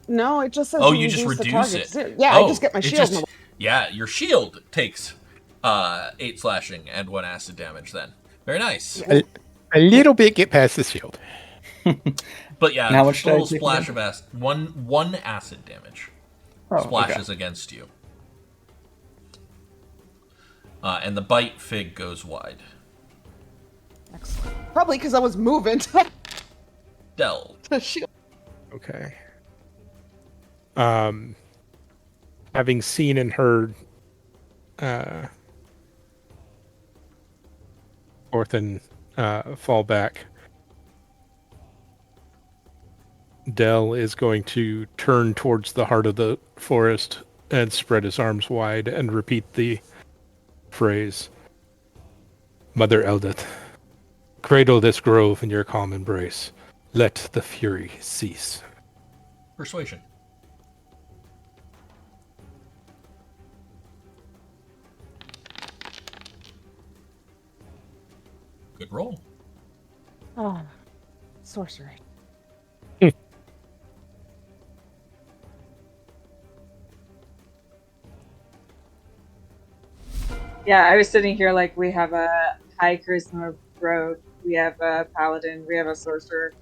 No, it just says You just reduce it. Yeah, I just get my shield. Yeah, your shield takes 8 slashing and 1 acid damage then. Very nice. A little bit get past the shield. But yeah, And how much did I total take splash again? of acid. One acid damage splashes against you. And the bite Fig goes wide. Excellent. Probably because I was moving Del. to shield. Okay. Having seen and heard Orthan fall back, Del is going to turn towards the heart of the forest and spread his arms wide and repeat the phrase, Mother Eldith, cradle this grove in your calm embrace. Let the fury cease. Persuasion. Good roll. Oh, sorcery. Yeah, I was sitting here like we have a high charisma rogue, we have a paladin, we have a sorcerer.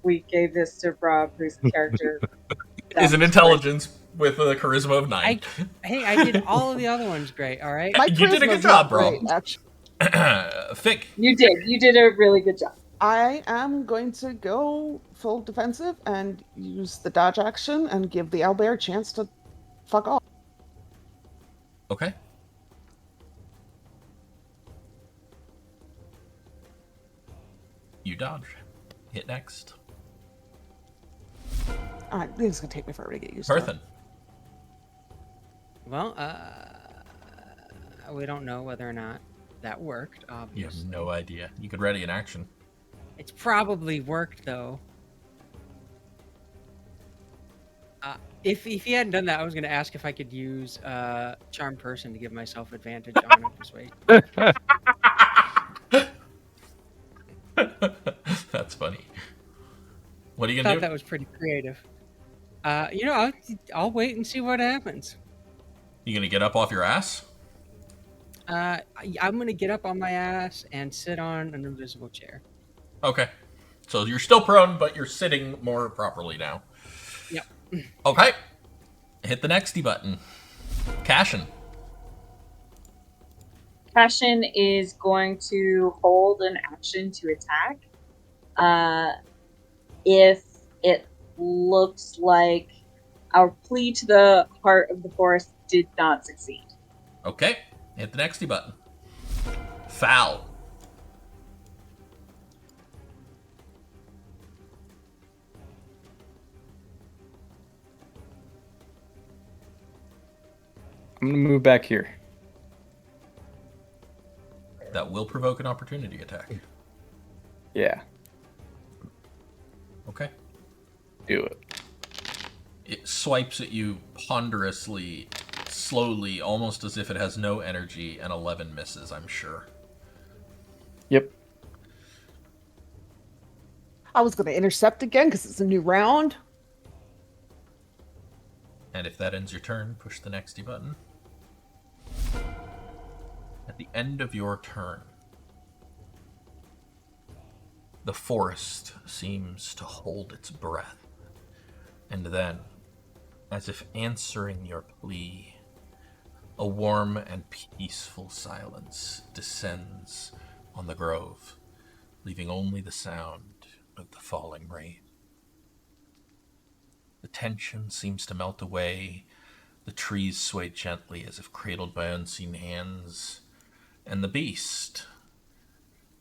We gave this to Rob, whose character Is an intelligence with a charisma of 9. I did all of the other ones great. All right. My You did a charisma's good job, not bro. great, actually. Fig. You did a really good job. I am going to go full defensive and use the dodge action and give the owlbear a chance to fuck off. Okay. You dodge. Hit next. Alright, it's gonna take me forever to get used to it. Perthen. Well, we don't know whether or not that worked. You have Obviously, no idea. You could ready an action. it's probably worked though. If he hadn't done that, I was going to ask if I could use Charm Person to give myself advantage on a persuasion. That's funny. What are you I gonna thought do? that was pretty creative. I'll wait and see what happens. You gonna get up off your ass? I'm going to get up on my ass and sit on an invisible chair. Okay. So you're still prone, but you're sitting more properly now. Yep. Okay. Hit the nexty button. Cassian. Cassian is going to hold an action to attack. If it looks like our plea to the heart of the forest did not succeed. Okay. Hit the nexty button. Foul. I'm gonna move back here. That will provoke an opportunity attack. Yeah, Okay. do it. It swipes at you ponderously, slowly, almost as if it has no energy, and 11 misses, I'm sure. Yep. I was gonna intercept again because it's a new round. And if that ends your turn, push the nexty button. At the end of your turn, the forest seems to hold its breath. And then, as if answering your plea, a warm and peaceful silence descends on the grove, leaving only the sound of the falling rain. The tension seems to melt away, the trees sway gently as if cradled by unseen hands, and the beast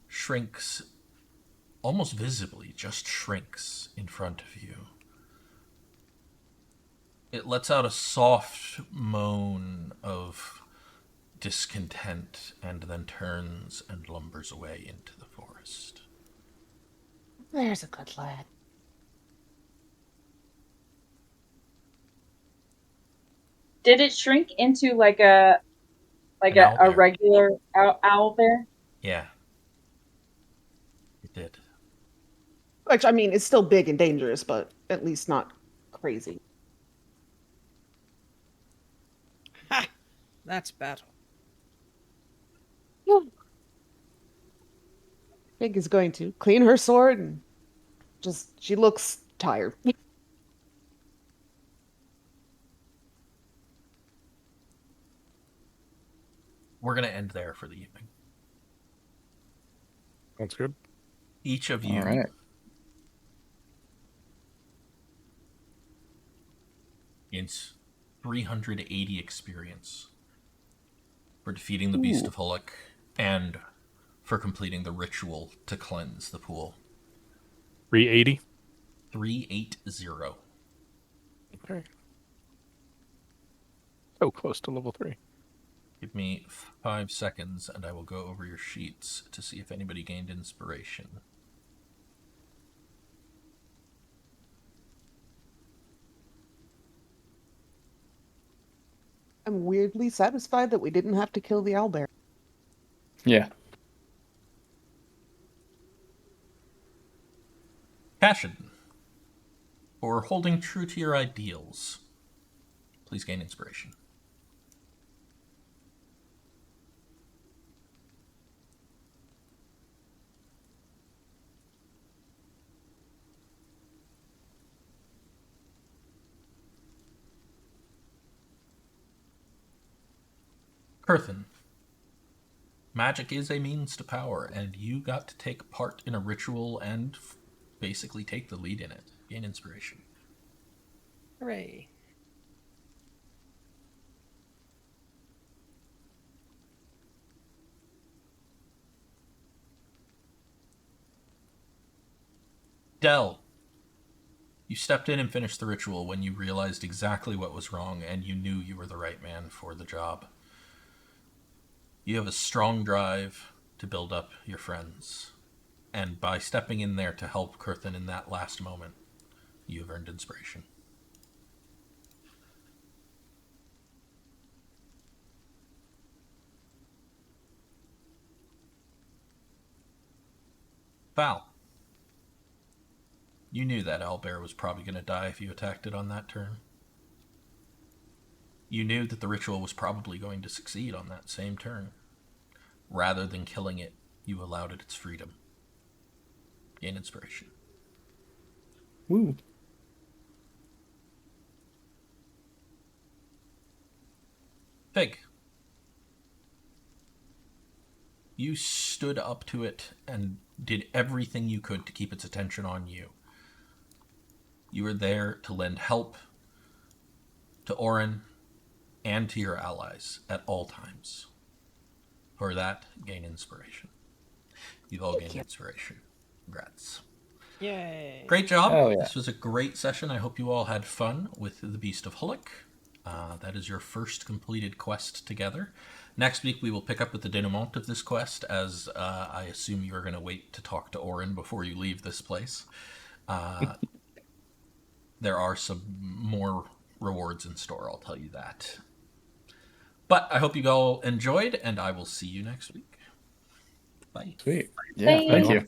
shrinks, almost visibly, just shrinks in front of you. It lets out a soft moan of discontent and then turns and lumbers away into the forest. There's a good lad. Did it shrink into like a An owlbear. regular owl bear? Yeah. It did. Which, I mean, it's still big and dangerous, but at least not crazy. Ha! That's battle. Fig is going to clean her sword and she looks tired. We're going to end there for the evening. Sounds good. Each of you All right. gains 380 experience for defeating the Beast of Hullack and for completing the ritual to cleanse the pool. 380. 380. Okay. So close to level 3. Give me 5 seconds and I will go over your sheets to see if anybody gained inspiration. I'm weirdly satisfied that we didn't have to kill the owlbear. Yeah. Cassian, for holding true to your ideals, please gain inspiration. Corthynd, magic is a means to power, and you got to take part in a ritual and basically take the lead in it. Gain inspiration. Hooray. Del, you stepped in and finished the ritual when you realized exactly what was wrong and you knew you were the right man for the job. You have a strong drive to build up your friends, and by stepping in there to help Corthynd in that last moment, you have earned inspiration. Val, you knew that owlbear was probably going to die if you attacked it on that turn. You knew that the ritual was probably going to succeed on that same turn. Rather than killing it, you allowed it its freedom. Gain inspiration. Woo. Fig, you stood up to it and did everything you could to keep its attention on you. You were there to lend help to Orin and to your allies at all times. For that, gain inspiration. You've all gained inspiration. Congrats. Yay. Great job. Oh, yeah. This was a great session. I hope you all had fun with the Beast of Hullack. That is your first completed quest together. Next week, we will pick up with the denouement of this quest, as I assume you are going to wait to talk to Orin before you leave this place. There are some more rewards in store, I'll tell you that. But I hope you all enjoyed, and I will see you next week. Bye. Sweet. Yeah, Bye. thank you.